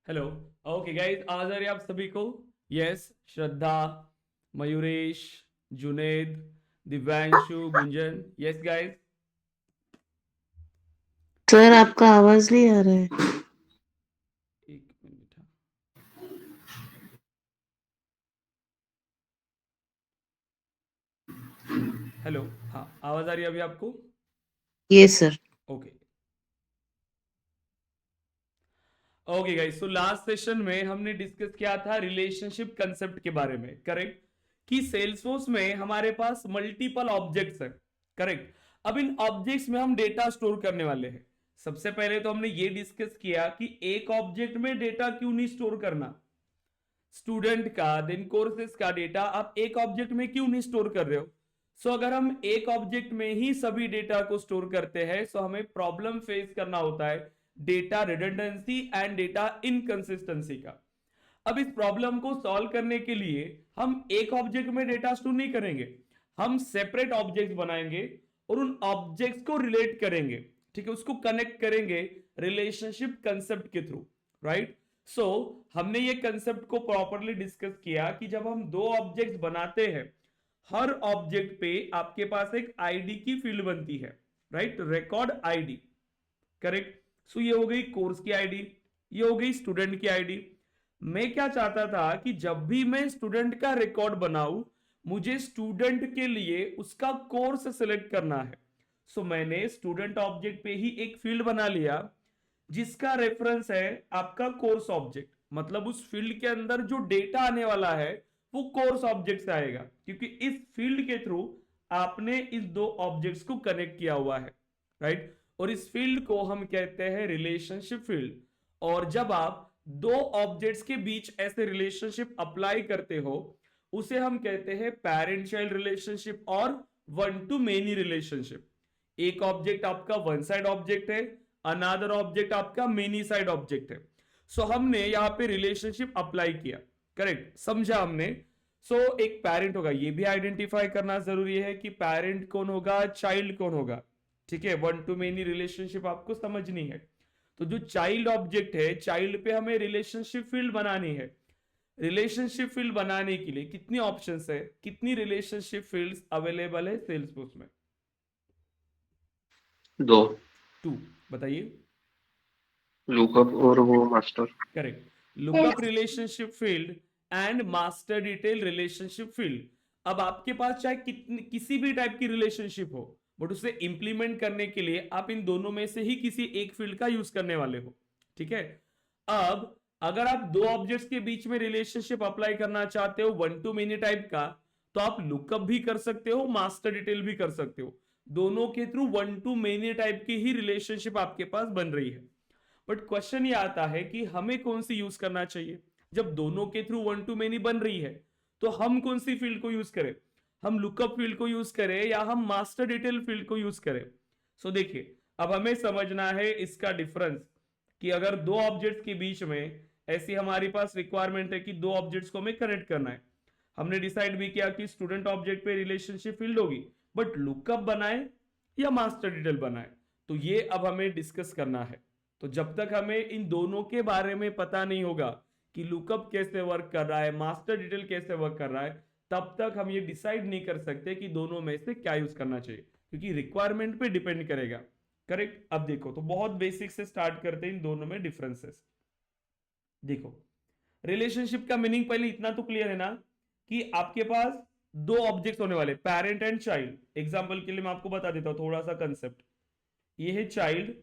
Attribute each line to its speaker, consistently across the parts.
Speaker 1: Hello. Okay guys, आवाज आ रही है आप सभी को? Yes. Shraddha, Mayuresh, Junaid, Divyanshu, Gunjan. Yes guys.
Speaker 2: Sir आपका आवाज नहीं आ रहा है।
Speaker 1: एक मिनट। हेलो। हाँ, आवाज आ रही है अभी आपको?
Speaker 2: ये sir.
Speaker 1: Okay. Okay guys, so last session में हमने डिस्कस किया था रिलेशनशिप कंसेप्ट के बारे में, करेक्ट? कि सेल्सफोर्स में हमारे पास मल्टीपल ऑब्जेक्ट्स है, करेक्ट? अब इन ऑब्जेक्ट्स में हम डेटा स्टोर करने वाले हैं। सबसे पहले तो हमने ये डिस्कस किया कि एक ऑब्जेक्ट में डेटा क्यों नहीं स्टोर करना। स्टूडेंट का, देन कोर्सेज का डेटा आप एक ऑब्जेक्ट में क्यों नहीं स्टोर कर रहे हो? सो अगर हम एक ऑब्जेक्ट में ही सभी डेटा को स्टोर करते हैं सो हमें प्रॉब्लम फेस करना होता है, data redundancy and data inconsistency का। अब इस प्रॉब्लम को सॉल्व करने के लिए हम एक ऑब्जेक्ट में डेटा स्टोर नहीं करेंगे, हम सेपरेट ऑब्जेक्ट बनाएंगे और उन ऑब्जेक्ट्स को रिलेट करेंगे, ठीक है, उसको कनेक्ट करेंगे रिलेशनशिप कंसेप्ट के थ्रू, राइट? सो हमने ये कंसेप्ट को प्रॉपरली डिस्कस किया कि जब हम दो ऑब्जेक्ट्स बनाते हैं, हर ऑब्जेक्ट पे आपके पास एक आईडी की फील्ड बनती है, right? Record ID, correct? So ये हो गई कोर्स की आईडी, ये हो गई स्टूडेंट की आईडी। मैं क्या चाहता था कि जब भी मैं स्टूडेंट का रिकॉर्ड बनाऊं, मुझे स्टूडेंट के लिए उसका कोर्स सिलेक्ट करना है। सो मैंने स्टूडेंट ऑब्जेक्ट पे ही एक फील्ड बना लिया जिसका रेफरेंस है आपका कोर्स ऑब्जेक्ट, मतलब उस फील्ड के अंदर जो डेटा आने वाला है वो कोर्स ऑब्जेक्ट से आएगा, क्योंकि इस फील्ड के थ्रू आपने इस दो ऑब्जेक्ट्स को कनेक्ट किया हुआ है, राइट? और इस फील्ड को हम कहते हैं रिलेशनशिप फील्ड। और जब आप दो ऑब्जेक्ट्स के बीच ऐसे रिलेशनशिप अप्लाई करते हो उसे हम कहते हैं पेरेंट चाइल्ड रिलेशनशिप और वन टू मेनी रिलेशनशिप। एक ऑब्जेक्ट आपका वन साइड ऑब्जेक्ट है, अनादर ऑब्जेक्ट आपका मेनी साइड ऑब्जेक्ट है। सो हमने यहां पे रिलेशनशिप अप्लाई किया, करेक्ट? समझा हमने? सो एक पेरेंट होगा, ये भी आइडेंटिफाई करना जरूरी है कि पेरेंट कौन होगा, चाइल्ड कौन होगा, ठीक है? वन टू मेनी रिलेशनशिप आपको समझनी है। तो जो चाइल्ड ऑब्जेक्ट है, चाइल्ड पे हमें रिलेशनशिप फील्ड बनानी है। रिलेशनशिप फील्ड बनाने के लिए कितनी ऑप्शंस है, कितनी रिलेशनशिप फील्ड्स अवेलेबल है सेल्सफोर्स में?
Speaker 3: दो।
Speaker 1: टू। बताइए।
Speaker 3: लुकअप और वो master.
Speaker 1: Correct. Lookup relationship field and master detail relationship field. अब आपके पास चाहे कितनी किसी भी टाइप की रिलेशनशिप हो, बट उसे इंप्लीमेंट करने के लिए आप इन दोनों में से ही किसी एक फील्ड का यूज करने वाले हो, ठीक है? अब अगर आप दो ऑब्जेक्ट्स के बीच में रिलेशनशिप अप्लाई करना चाहते हो वन टू मेनी टाइप का, तो आप लुकअप भी कर सकते हो, मास्टर डिटेल भी कर सकते हो। दोनों के through one two many type की ही रिलेशनशिप आपके पास बन रही है। बट क्वेश्चन ये आता है कि हमें कौन सी यूज करना चाहिए? जब दोनों के थ्रू वन टू मेनी बन रही है तो हम कौन सी फील्ड को यूज करें? हम लुकअप फील्ड को यूज करें या हम मास्टर डिटेल फील्ड को यूज करें? सो देखिए, अब हमें समझना है इसका डिफरेंस कि अगर दो ऑब्जेक्ट्स के बीच में ऐसी हमारे पास रिक्वायरमेंट है कि दो ऑब्जेक्ट्स को हमें कनेक्ट करना है, हमने डिसाइड भी किया कि स्टूडेंट ऑब्जेक्ट पे रिलेशनशिप फील्ड होगी, बट लुकअप बनाए या मास्टर डिटेल बनाए, तो ये अब हमें डिस्कस करना है। तो जब तक हमें इन दोनों के बारे में पता नहीं होगा कि लुकअप कैसे वर्क कर रहा है, मास्टर डिटेल कैसे वर्क कर रहा है, तब तक हम ये डिसाइड नहीं कर सकते कि दोनों में से क्या यूज करना चाहिए, क्योंकि रिक्वायरमेंट पे डिपेंड करेगा, करेक्ट? अब देखो, तो बहुत बेसिक से स्टार्ट करते हैं इन दोनों में डिफरेंसेस। देखो, रिलेशनशिप का मीनिंग पहले इतना तो क्लियर है ना कि आपके पास दो ऑब्जेक्ट्स होने वाले, पेरेंट एंड चाइल्ड। एग्जांपल के लिए मैं आपको बता देता हूं थोड़ा सा कंसेप्ट। ये है चाइल्ड,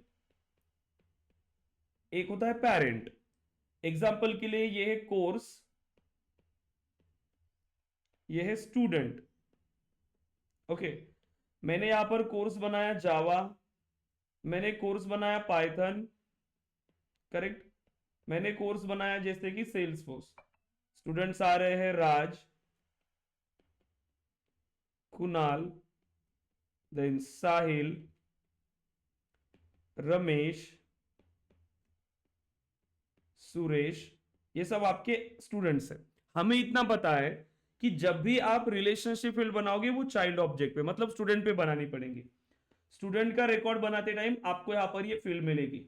Speaker 1: एक होता है पेरेंट। एग्जाम्पल के लिए ये है कोर्स, ये है स्टूडेंट। ओके, मैंने यहां पर कोर्स बनाया जावा, मैंने कोर्स बनाया पाइथन, करेक्ट? मैंने कोर्स बनाया जैसे कि सेल्सफोर्स। स्टूडेंट्स आ रहे हैं राज, कुणाल, देन साहिल, रमेश, सुरेश। ये सब आपके स्टूडेंट्स हैं। हमें इतना पता है कि जब भी आप रिलेशनशिप फील्ड बनाओगे वो चाइल्ड ऑब्जेक्ट पे, मतलब स्टूडेंट पे बनानी पड़ेगी। स्टूडेंट का रिकॉर्ड बनाते टाइम आपको यहां पर ये फील्ड मिलेगी,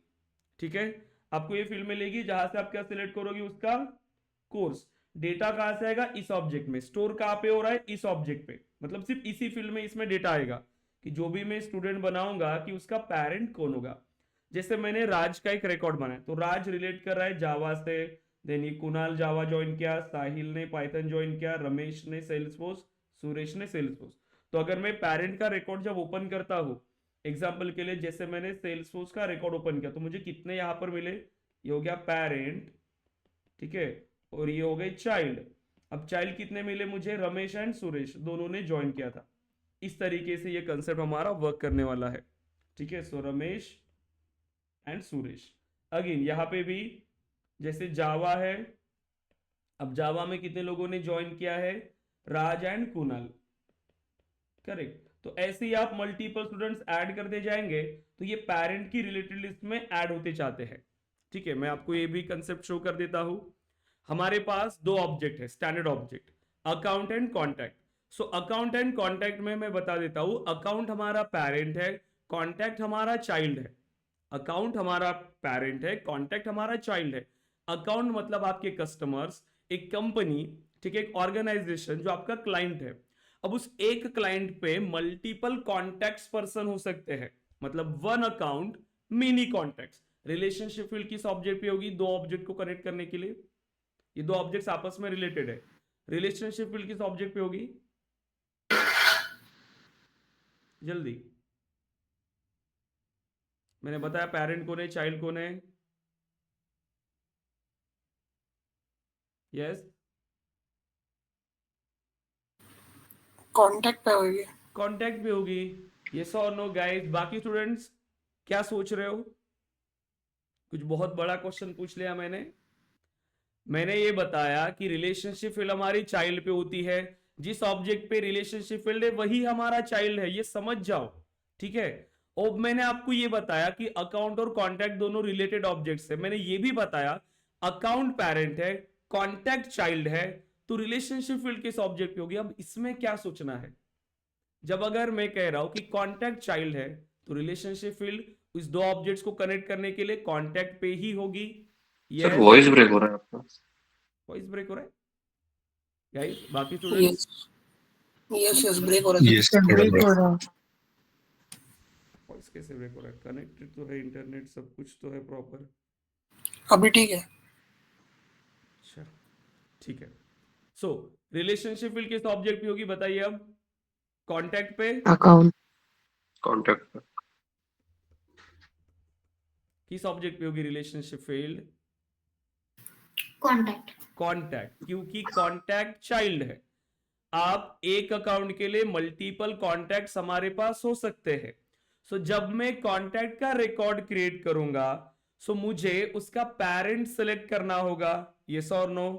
Speaker 1: ठीक है? आपको ये फील्ड मिलेगी जहां से आप क्या सिलेक्ट करोगे, उसका कोर्स। डेटा कहां से आएगा, इस ऑब्जेक्ट में। स्टोर कहां पे हो रहा है, इस ऑब्जेक्ट पे, मतलब सिर्फ इसी फील्ड में इसमें डेटा आएगा कि जो भी मैं स्टूडेंट बनाऊंगा कि उसका पेरेंट कौन होगा। जैसे मैंने राज का एक रिकॉर्ड बनाया, तो राज रिलेट कर रहा है जावा से, देन ये कुणाल जावा ज्वाइन किया, साहिल ने पाइथन ज्वाइन किया, रमेश ने सेल्सफोर्स, सुरेश ने सेल्सफोर्स। तो अगर मैं पेरेंट का रिकॉर्ड जब ओपन करता हूं, एग्जाम्पल के लिए जैसे मैंने सेल्सफोर्स का रिकॉर्ड ओपन किया, तो मुझे कितने यहां पर मिले, ये हो गया पेरेंट, ठीक है, और ये हो गए चाइल्ड। अब चाइल्ड कितने मिले मुझे, रमेश एंड सुरेश, दोनों ने ज्वाइन किया था। इस तरीके से ये कंसेप्ट हमारा वर्क करने वाला है, ठीक है। सो रमेश एंड सुरेश। अगेन यहाँ पे भी जैसे जावा है, अब जावा में कितने लोगों ने ज्वाइन किया है, राज एंड कुणाल, करेक्ट। तो ऐसे ही आप मल्टीपल स्टूडेंट्स ऐड करते जाएंगे तो ये पेरेंट की रिलेटेड लिस्ट में ऐड होते जाते हैं, ठीक है। मैं आपको ये भी कंसेप्ट शो कर देता हूं। हमारे पास दो ऑब्जेक्ट है, standard object, account and contact. So account and contact में मैं बता देता हूं, अकाउंट हमारा पेरेंट है, कॉन्टैक्ट हमारा चाइल्ड है। अकाउंट हमारा पेरेंट है, कॉन्टैक्ट हमारा चाइल्ड है। अकाउंट मतलब आपके कस्टमर्स, एक कंपनी, ठीक है, एक ऑर्गेनाइजेशन जो आपका क्लाइंट है। अब उस एक क्लाइंट पे मल्टीपल कॉन्टैक्ट्स पर्सन हो सकते हैं, मतलब one account mini contacts. Relationship field किस ऑब्जेक्ट पे होगी, दो ऑब्जेक्ट को कनेक्ट करने के लिए, ये दो ऑब्जेक्ट्स आपस में रिलेटेड है। रिलेशनशिप फील्ड किस ऑब्जेक्ट पे होगी, जल्दी, मैंने बताया पेरेंट कौन है, चाइल्ड कौन है, यस,
Speaker 4: कांटेक्ट पे होगी।
Speaker 1: कॉन्टैक्ट पे होगी, यस और नो गाइस। बाकी स्टूडेंट्स क्या सोच रहे हो, कुछ बहुत बड़ा क्वेश्चन पूछ लिया मैंने ये बताया कि रिलेशनशिप फील्ड हमारी चाइल्ड पे होती है, जिस ऑब्जेक्ट पे रिलेशनशिप फील्ड है वही हमारा चाइल्ड है, ये समझ जाओ, ठीक है। और मैंने आपको ये बताया कि अकाउंट और कॉन्टैक्ट दोनों रिलेटेड ऑब्जेक्ट्स है। मैंने ये भी बताया अकाउंट पेरेंट है, कॉन्टैक्ट चाइल्ड है, तो रिलेशनशिप फील्ड किस ऑब्जेक्ट पे होगी। अब इसमें क्या सोचना है, जब अगर मैं कह रहा हूं कि कॉन्टैक्ट चाइल्ड है, तो रिलेशनशिप फील्ड इस दो ऑब्जेक्ट्स को कनेक्ट करने के लिए कॉन्टैक्ट पे ही होगी।
Speaker 3: सर
Speaker 1: यस,
Speaker 3: वॉइस ब्रेक हो रहा है आपका।
Speaker 1: वॉइस ब्रेक हो रहा है गाइस, बाकी स्टूडेंट्स।
Speaker 4: यस यस ब्रेक हो रहा है।
Speaker 2: Yes, ब्रेक हो रहा है।
Speaker 1: वॉइस कैसे ब्रेक हो रहा है, कनेक्टेड तो है इंटरनेट, सब कुछ तो है प्रॉपर।
Speaker 4: अभी ठीक है।
Speaker 1: अच्छा ठीक है। सो रिलेशनशिप फील्ड किस ऑब्जेक्ट पे होगी बताइए अब, कॉन्टैक्ट पे,
Speaker 2: अकाउंट
Speaker 3: कॉन्टैक्ट पे।
Speaker 1: किस ऑब्जेक्ट पे होगी रिलेशनशिप फील्ड,
Speaker 5: कॉन्टैक्ट।
Speaker 1: कॉन्टैक्ट, क्योंकि कॉन्टैक्ट चाइल्ड है। आप एक अकाउंट के लिए मल्टीपल कॉन्टैक्ट्स हमारे पास हो सकते हैं। सो जब मैं कॉन्टैक्ट का रिकॉर्ड क्रिएट करूंगा, सो मुझे उसका पेरेंट सेलेक्ट करना होगा, यस और नो,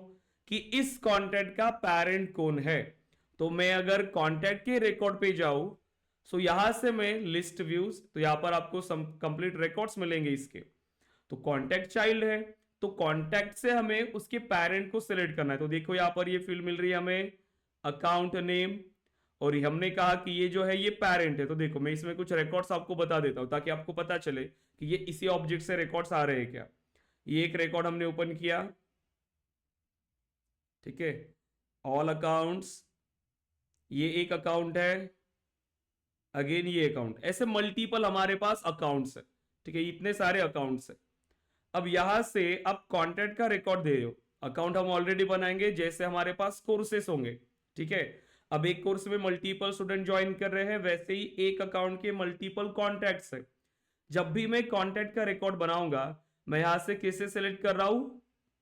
Speaker 1: कि इस कॉन्टैक्ट का पेरेंट कौन है। तो मैं अगर कॉन्टैक्ट के रिकॉर्ड पे जाऊं, सो यहां से मैं लिस्ट व्यूज, तो यहां पर आपको कंप्लीट रिकॉर्ड्स मिलेंगे इसके। तो कॉन्टैक्ट चाइल्ड है, तो कॉन्टैक्ट से हमें उसके पेरेंट को सिलेक्ट करना है। तो देखो यहां पर ये फील्ड मिल रही है हमें, अकाउंट नेम, और हमने कहा कि ये जो है ये पेरेंट है। तो देखो मैं इसमें कुछ रिकॉर्ड्स आपको बता देता हूं ताकि आपको पता चले कि ये इसी ऑब्जेक्ट से रिकॉर्ड्स आ रहे हैं क्या। ये एक रिकॉर्ड हमने ओपन किया, ठीक है, ऑल अकाउंट्स, ये एक अकाउंट है, अगेन ये अकाउंट, ऐसे मल्टीपल हमारे पास अकाउंट्स है, ठीक है, इतने सारे अकाउंट्स है। अब यहां से आप कॉन्टैक्ट का रिकॉर्ड दे रहे हो, अकाउंट हम ऑलरेडी बनाएंगे जैसे हमारे पास कोर्सेस होंगे, ठीक है। अब एक कोर्स में मल्टीपल स्टूडेंट ज्वाइन कर रहे हैं, वैसे ही एक अकाउंट के मल्टीपल कॉन्टैक्ट्स है। जब भी मैं कॉन्टैक्ट का रिकॉर्ड बनाऊंगा, मैं यहां से किसे सिलेक्ट कर रहा हूं,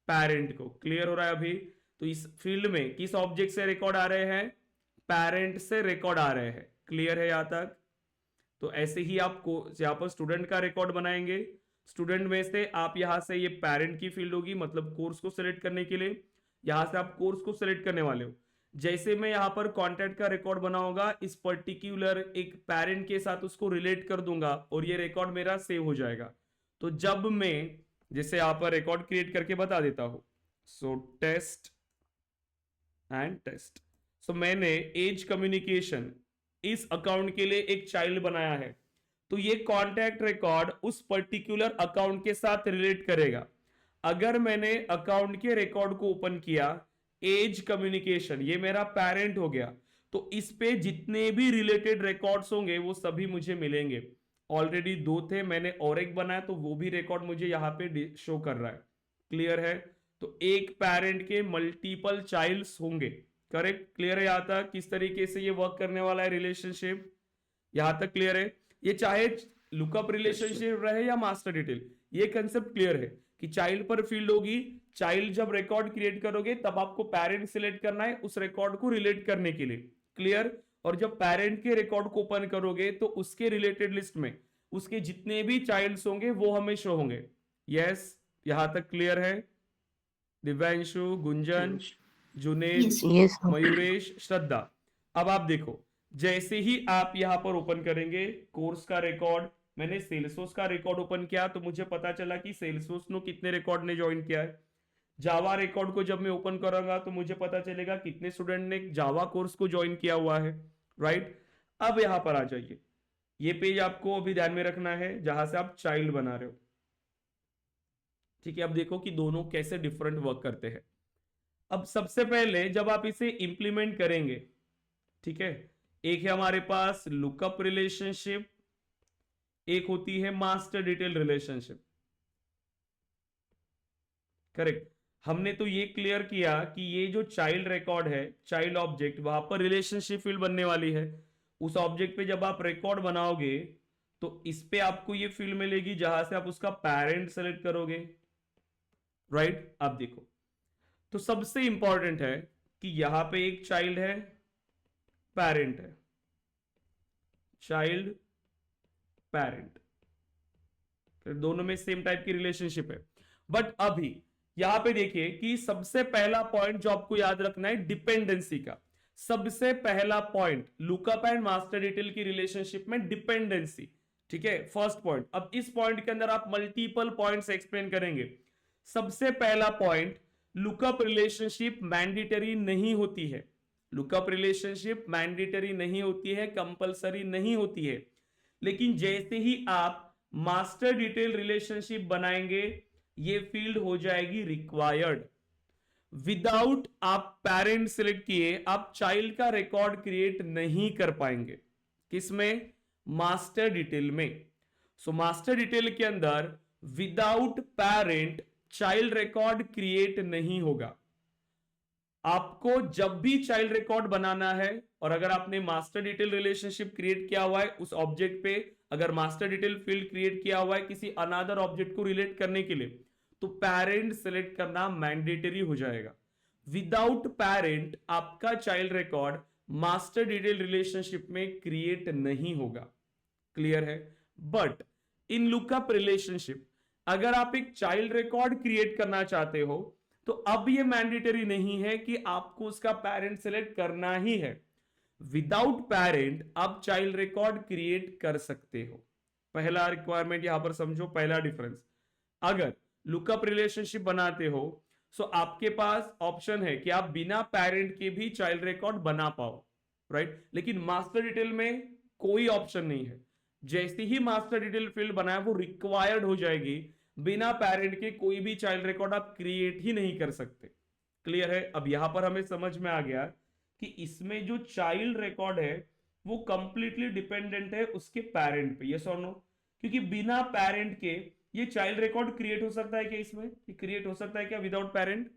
Speaker 1: पेरेंट को। क्लियर हो रहा है अभी। तो इस फील्ड में किस ऑब्जेक्ट से रिकॉर्ड आ रहे हैं, पेरेंट से रिकॉर्ड आ रहे हैं। क्लियर है यहां तक। तो ऐसे ही आपको यहां पर स्टूडेंट का रिकॉर्ड बनाएंगे, स्टूडेंट में से आप यहां से ये पेरेंट की फील्ड होगी, मतलब कोर्स को सिलेक्ट करने के लिए यहां से आप कोर्स को सिलेक्ट करने वाले हो। जैसे मैं यहां पर कॉन्टैक्ट का रिकॉर्ड बनाऊंगा, इस पर्टिकुलर एक पेरेंट के साथ उसको रिलेट कर दूंगा और ये रिकॉर्ड मेरा सेव हो जाएगा। तो जब मैं जैसे यहां पर रिकॉर्ड क्रिएट करके बता देता हूं, सो टेस्ट एंड टेस्ट। सो मैंने एज कम्युनिकेशन इस अकाउंट के लिए एक चाइल्ड बनाया है। तो ये कॉन्टैक्ट रिकॉर्ड उस पर्टिकुलर अकाउंट के साथ रिलेट करेगा। अगर मैंने अकाउंट के रिकॉर्ड को ओपन किया, एज कम्युनिकेशन, ये मेरा पेरेंट हो गया, तो इस पे जितने भी रिलेटेड रिकॉर्ड्स होंगे वो सभी मुझे मिलेंगे। ऑलरेडी 2 थे, मैंने और एक बनाया तो वो भी रिकॉर्ड मुझे यहाँ पे शो कर रहा है। क्लियर है? तो एक पेरेंट के मल्टीपल चाइल्ड्स होंगे। करेक्ट? क्लियर है? यहां तक किस तरीके से ये वर्क करने वाला है रिलेशनशिप? यहां तक क्लियर है? ये चाहे लुकअप रिलेशनशिप रहे या मास्टर डिटेल, ये कंसेप्ट क्लियर है कि चाइल्ड पर फील्ड होगी। चाइल्ड जब रिकॉर्ड क्रिएट करोगे तब आपको पेरेंट सिलेक्ट करना है उस रिकॉर्ड को रिलेट करने के लिए। क्लियर? और जब पेरेंट के रिकॉर्ड को ओपन करोगे तो उसके रिलेटेड लिस्ट में उसके जितने भी चाइल्ड्स होंगे वो हमें शो होंगे। यस, यहां तक क्लियर है? Divyanshu, Gunjan, Junaid,
Speaker 2: Yes, sir.
Speaker 1: मयूरेश, श्रद्धा। अब आप देखो, जैसे ही आप यहां पर ओपन करेंगे कोर्स का रिकॉर्ड, मैंने सेल्सफोर्स का रिकॉर्ड ओपन किया तो मुझे पता चला कि सेल्सफोर्स ने कितने रिकॉर्ड ने ज्वाइन किया है। जावा रिकॉर्ड को जब मैं ओपन करूंगा तो मुझे पता चलेगा कितने स्टूडेंट ने जावा कोर्स को ज्वाइन किया हुआ है। राइट? अब यहां पर आ जाइए, ये पेज आपको अभी ध्यान में रखना है जहां से आप चाइल्ड बना रहे हो। ठीक है? अब देखो कि दोनों कैसे डिफरेंट वर्क करते हैं। अब सबसे पहले जब आप इसे इंप्लीमेंट करेंगे, ठीक है, एक है हमारे पास लुकअप रिलेशनशिप, एक होती है मास्टर डिटेल रिलेशनशिप। करेक्ट? हमने तो ये क्लियर किया कि ये जो चाइल्ड रिकॉर्ड है, चाइल्ड ऑब्जेक्ट, वहां पर रिलेशनशिप फील्ड बनने वाली है। उस ऑब्जेक्ट पे जब आप रिकॉर्ड बनाओगे तो इस पे आपको ये फील्ड मिलेगी जहां से आप उसका पेरेंट सेलेक्ट करोगे। राइट? आप देखो, तो सबसे इंपॉर्टेंट है कि यहां पे एक चाइल्ड है, पेरेंट है, चाइल्ड पेरेंट, दोनों में सेम टाइप की रिलेशनशिप है। बट अभी यहां पे देखिए कि सबसे पहला पॉइंट जो आपको याद रखना है डिपेंडेंसी का। सबसे पहला point lookup and master detail की रिलेशनशिप में डिपेंडेंसी। ठीक है? First point. अब इस पॉइंट के अंदर आप मल्टीपल पॉइंट्स एक्सप्लेन करेंगे। सबसे पहला पॉइंट, लुकअप रिलेशनशिप मैंडेटरी नहीं होती है। लुकअप रिलेशनशिप मैंडेटरी नहीं होती है, कंपलसरी नहीं होती है। लेकिन जैसे ही आप मास्टर डिटेल रिलेशनशिप बनाएंगे ये फील्ड हो जाएगी रिक्वायर्ड। विदाउट आप पेरेंट सिलेक्ट किए आप चाइल्ड का रिकॉर्ड क्रिएट नहीं कर पाएंगे। किसमें? मास्टर डिटेल में। सो मास्टर डिटेल के अंदर without parent child record create नहीं होगा। आपको जब भी चाइल्ड रिकॉर्ड बनाना है और अगर आपने मास्टर डिटेल रिलेशनशिप क्रिएट किया हुआ है उस ऑब्जेक्ट पे, अगर मास्टर डिटेल फील्ड क्रिएट किया हुआ है किसी अनदर ऑब्जेक्ट को रिलेट करने के लिए, तो पेरेंट सिलेक्ट करना मैंडेटरी हो जाएगा। विदाउट पेरेंट आपका child record master detail relationship में क्रिएट नहीं होगा। क्लियर है? बट इन लुकअप रिलेशनशिप अगर आप एक चाइल्ड रिकॉर्ड क्रिएट करना चाहते हो तो अब ये मैंडेटरी नहीं है कि आपको उसका पेरेंट सिलेक्ट करना ही है। विदाउट पेरेंट आप चाइल्ड रिकॉर्ड क्रिएट कर सकते हो। पहला रिक्वायरमेंट यहां पर समझो, पहला डिफरेंस। अगर लुकअप रिलेशनशिप बनाते हो सो आपके पास ऑप्शन है कि आप बिना पेरेंट के भी चाइल्ड रिकॉर्ड बना पाओ। राइट? लेकिन मास्टर डिटेल में कोई ऑप्शन नहीं है। जैसे ही मास्टर डिटेल फील्ड बनाया वो रिक्वायर्ड हो जाएगी, बिना पेरेंट के कोई भी चाइल्ड रिकॉर्ड आप क्रिएट ही नहीं कर सकते। क्लियर है? अब यहां पर हमें समझ में आ गया कि इसमें जो चाइल्ड रिकॉर्ड है वो कंप्लीटली डिपेंडेंट है उसके पेरेंट पे। यस और नो? क्योंकि बिना पेरेंट के ये चाइल्ड रिकॉर्ड क्रिएट हो सकता है क्या? इसमें ये क्रिएट हो सकता है क्या विदाउट पेरेंट?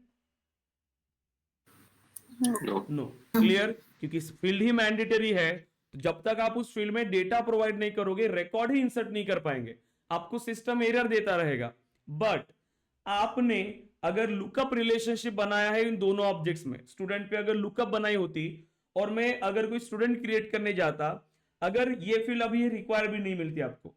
Speaker 1: नो। क्लियर? क्योंकि फील्ड ही मैंडेटरी है, तो जब तक आप उस फील्ड में डेटा प्रोवाइड नहीं करोगे रिकॉर्ड ही इंसर्ट नहीं कर पाएंगे, आपको सिस्टम एरर देता रहेगा। बट आपने अगर लुकअप रिलेशनशिप बनाया है इन दोनों ऑब्जेक्ट्स में, स्टूडेंट पे अगर लुकअप बनाई होती और मैं अगर कोई स्टूडेंट क्रिएट करने जाता, अगर ये फील्ड अभी रिक्वायर भी नहीं मिलती आपको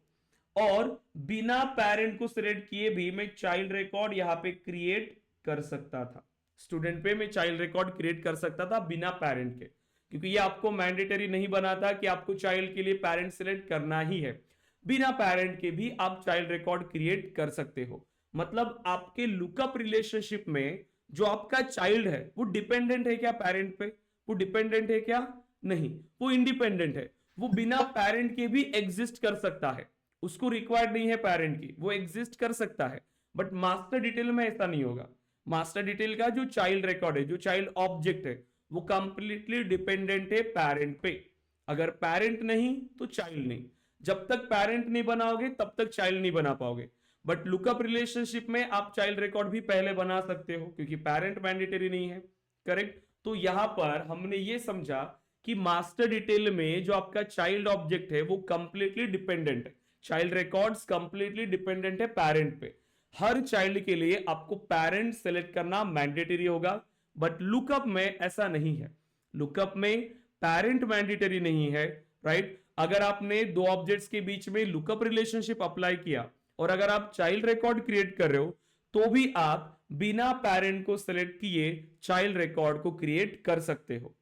Speaker 1: और बिना पेरेंट को सिलेक्ट किए भी मैं चाइल्ड रिकॉर्ड यहां पे क्रिएट कर सकता था। स्टूडेंट पे मैं चाइल्ड रिकॉर्ड क्रिएट कर सकता था बिना पेरेंट के, क्योंकि ये आपको मैंडेटरी नहीं बनाता कि आपको चाइल्ड के लिए पेरेंट सिलेक्ट करना ही है। बिना पेरेंट के भी आप चाइल्ड रिकॉर्ड क्रिएट कर सकते हो। मतलब आपके लुकअप रिलेशनशिप में जो आपका चाइल्ड है वो डिपेंडेंट है क्या पेरेंट पे? वो डिपेंडेंट है क्या? नहीं, वो इंडिपेंडेंट है। वो बिना पेरेंट के भी एग्जिस्ट कर सकता है, उसको रिक्वायर्ड नहीं है पेरेंट की, वो एग्जिस्ट कर सकता है। बट मास्टर डिटेल में ऐसा नहीं होगा। मास्टर डिटेल का जो चाइल्ड रिकॉर्ड है, जो चाइल्ड ऑब्जेक्ट है, वो कंप्लीटली डिपेंडेंट है पेरेंट पे। अगर पेरेंट नहीं तो चाइल्ड नहीं। जब तक पेरेंट नहीं बनाओगे तब तक चाइल्ड नहीं बना पाओगे। बट लुकअप रिलेशनशिप में आप चाइल्ड रिकॉर्ड भी पहले बना सकते हो, क्योंकि पेरेंट मैंडेटरी नहीं है। करेक्ट। तो यहां पर हमने ये समझा कि मास्टर डिटेल में जो आपका चाइल्ड ऑब्जेक्ट है वो कंप्लीटली डिपेंडेंट है, चाइल्ड रिकॉर्ड्स कंप्लीटली डिपेंडेंट है पेरेंट पे। हर चाइल्ड के लिए आपको पेरेंट सेलेक्ट करना मैंडेटरी होगा। बट लुकअप में ऐसा नहीं है। लुकअप में पेरेंट मैंडेटरी नहीं है, राइट। अगर आपने दो ऑब्जेक्ट्स के बीच में लुकअप रिलेशनशिप अप्लाई किया और अगर आप चाइल्ड रिकॉर्ड क्रिएट कर रहे हो तो भी आप बिना पेरेंट को सेलेक्ट किए चाइल्ड रिकॉर्ड को क्रिएट कर सकते हो।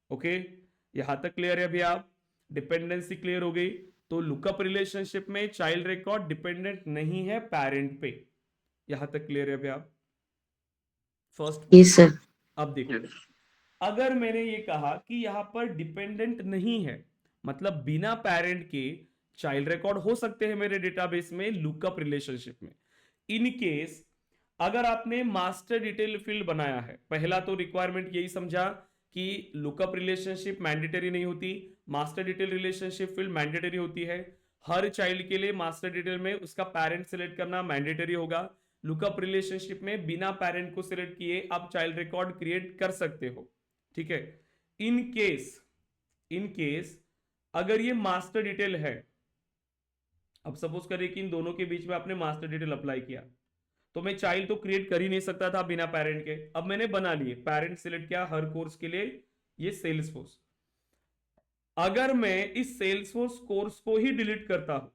Speaker 1: ओके, यहां तक क्लियर है अभी? आप डिपेंडेंसी क्लियर हो गई। तो लुकअप रिलेशनशिप में चाइल्ड रिकॉर्ड डिपेंडेंट नहीं है पेरेंट पे। यहां तक क्लियर है अभी आप? First
Speaker 2: Yes, sir.
Speaker 1: अब देखो,
Speaker 3: Yes.
Speaker 1: अगर मैंने ये कहा कि यहां पर डिपेंडेंट नहीं है, मतलब बिना पेरेंट के चाइल्ड रिकॉर्ड हो सकते हैं मेरे डेटाबेस में लुकअप रिलेशनशिप में। इन केस अगर आपने मास्टर डिटेल फील्ड बनाया है, पहला तो रिक्वायरमेंट यही समझा कि लुकअप रिलेशनशिप मैंडेटरी नहीं होती, master detail relationship field mandatory होती है। हर चाइल्ड के लिए मास्टर डिटेल में उसका पेरेंट सिलेक्ट करना मैंडेटरी होगा। लुकअप रिलेशनशिप में बिना पेरेंट को सिलेक्ट किए आप चाइल्ड रिकॉर्ड क्रिएट कर सकते हो, ठीक है। इन केस अगर ये मास्टर डिटेल है, अब सपोज करें कि इन दोनों के बीच में आपने मास्टर डिटेल अप्लाई किया, तो मैं चाइल्ड तो क्रिएट कर ही नहीं सकता था बिना पेरेंट के। अब मैंने बना लिए, पेरेंट सिलेक्ट किया हर कोर्स के लिए, ये सेल्सफोर्स। अगर मैं इस सेल्सफोर्स कोर्स को ही डिलीट करता हूं,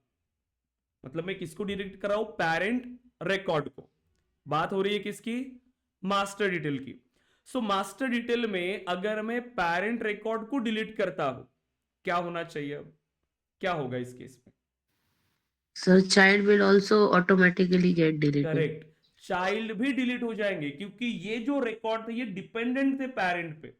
Speaker 1: मतलब मैं किसको डिलीट कर रहा हूं? पेरेंट रिकॉर्ड को। बात हो रही है किसकी? मास्टर डिटेल की। सो मास्टर डिटेल में अगर मैं पेरेंट रिकॉर्ड को डिलीट करता हूं, क्या होना चाहिए? अब क्या होगा इस केस में?
Speaker 2: Sir, child will also automatically get deleted.
Speaker 1: Correct, child भी डिलीट हो जाएंगे, क्योंकि ये जो रिकॉर्ड थे ये डिपेंडेंट थे पेरेंट पे,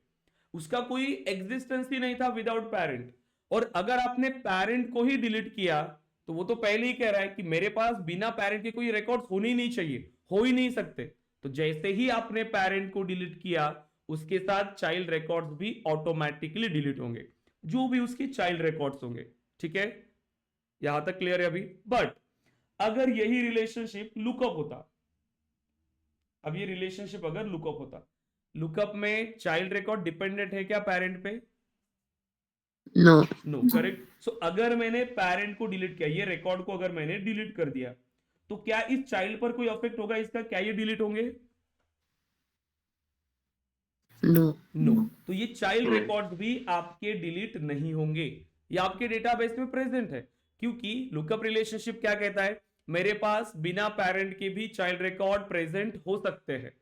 Speaker 1: उसका कोई एग्जिस्टेंस ही नहीं था विदाउट पेरेंट। और अगर आपने पेरेंट को ही डिलीट किया तो वो तो पहले ही कह रहा है कि मेरे पास बिना पेरेंट के कोई रिकॉर्ड्स होने ही नहीं चाहिए, हो ही नहीं सकते। तो जैसे ही आपने पेरेंट को डिलीट किया उसके साथ चाइल्ड रिकॉर्ड्स भी ऑटोमेटिकली डिलीट होंगे, जो भी उसके चाइल्ड रिकॉर्ड्स होंगे, ठीक है। यहां तक क्लियर है अभी? बट अगर यही रिलेशनशिप लुकअप होता, अब ये रिलेशनशिप अगर लुकअप होता, लुकअप में चाइल्ड रिकॉर्ड डिपेंडेंट है क्या पेरेंट पे?
Speaker 2: No.
Speaker 1: No, correct. सो अगर मैंने पेरेंट को डिलीट किया, ये रिकॉर्ड को अगर मैंने डिलीट कर दिया, तो क्या इस चाइल्ड पर कोई इफेक्ट होगा इसका? क्या ये डिलीट होंगे?
Speaker 2: No.
Speaker 1: नो। तो ये चाइल्ड
Speaker 3: No.
Speaker 1: रिकॉर्ड भी आपके डिलीट नहीं होंगे, ये आपके डेटाबेस में प्रेजेंट है। क्योंकि लुकअप रिलेशनशिप क्या कहता है? मेरे पास बिना पेरेंट के भी चाइल्ड रिकॉर्ड प्रेजेंट हो सकते हैं।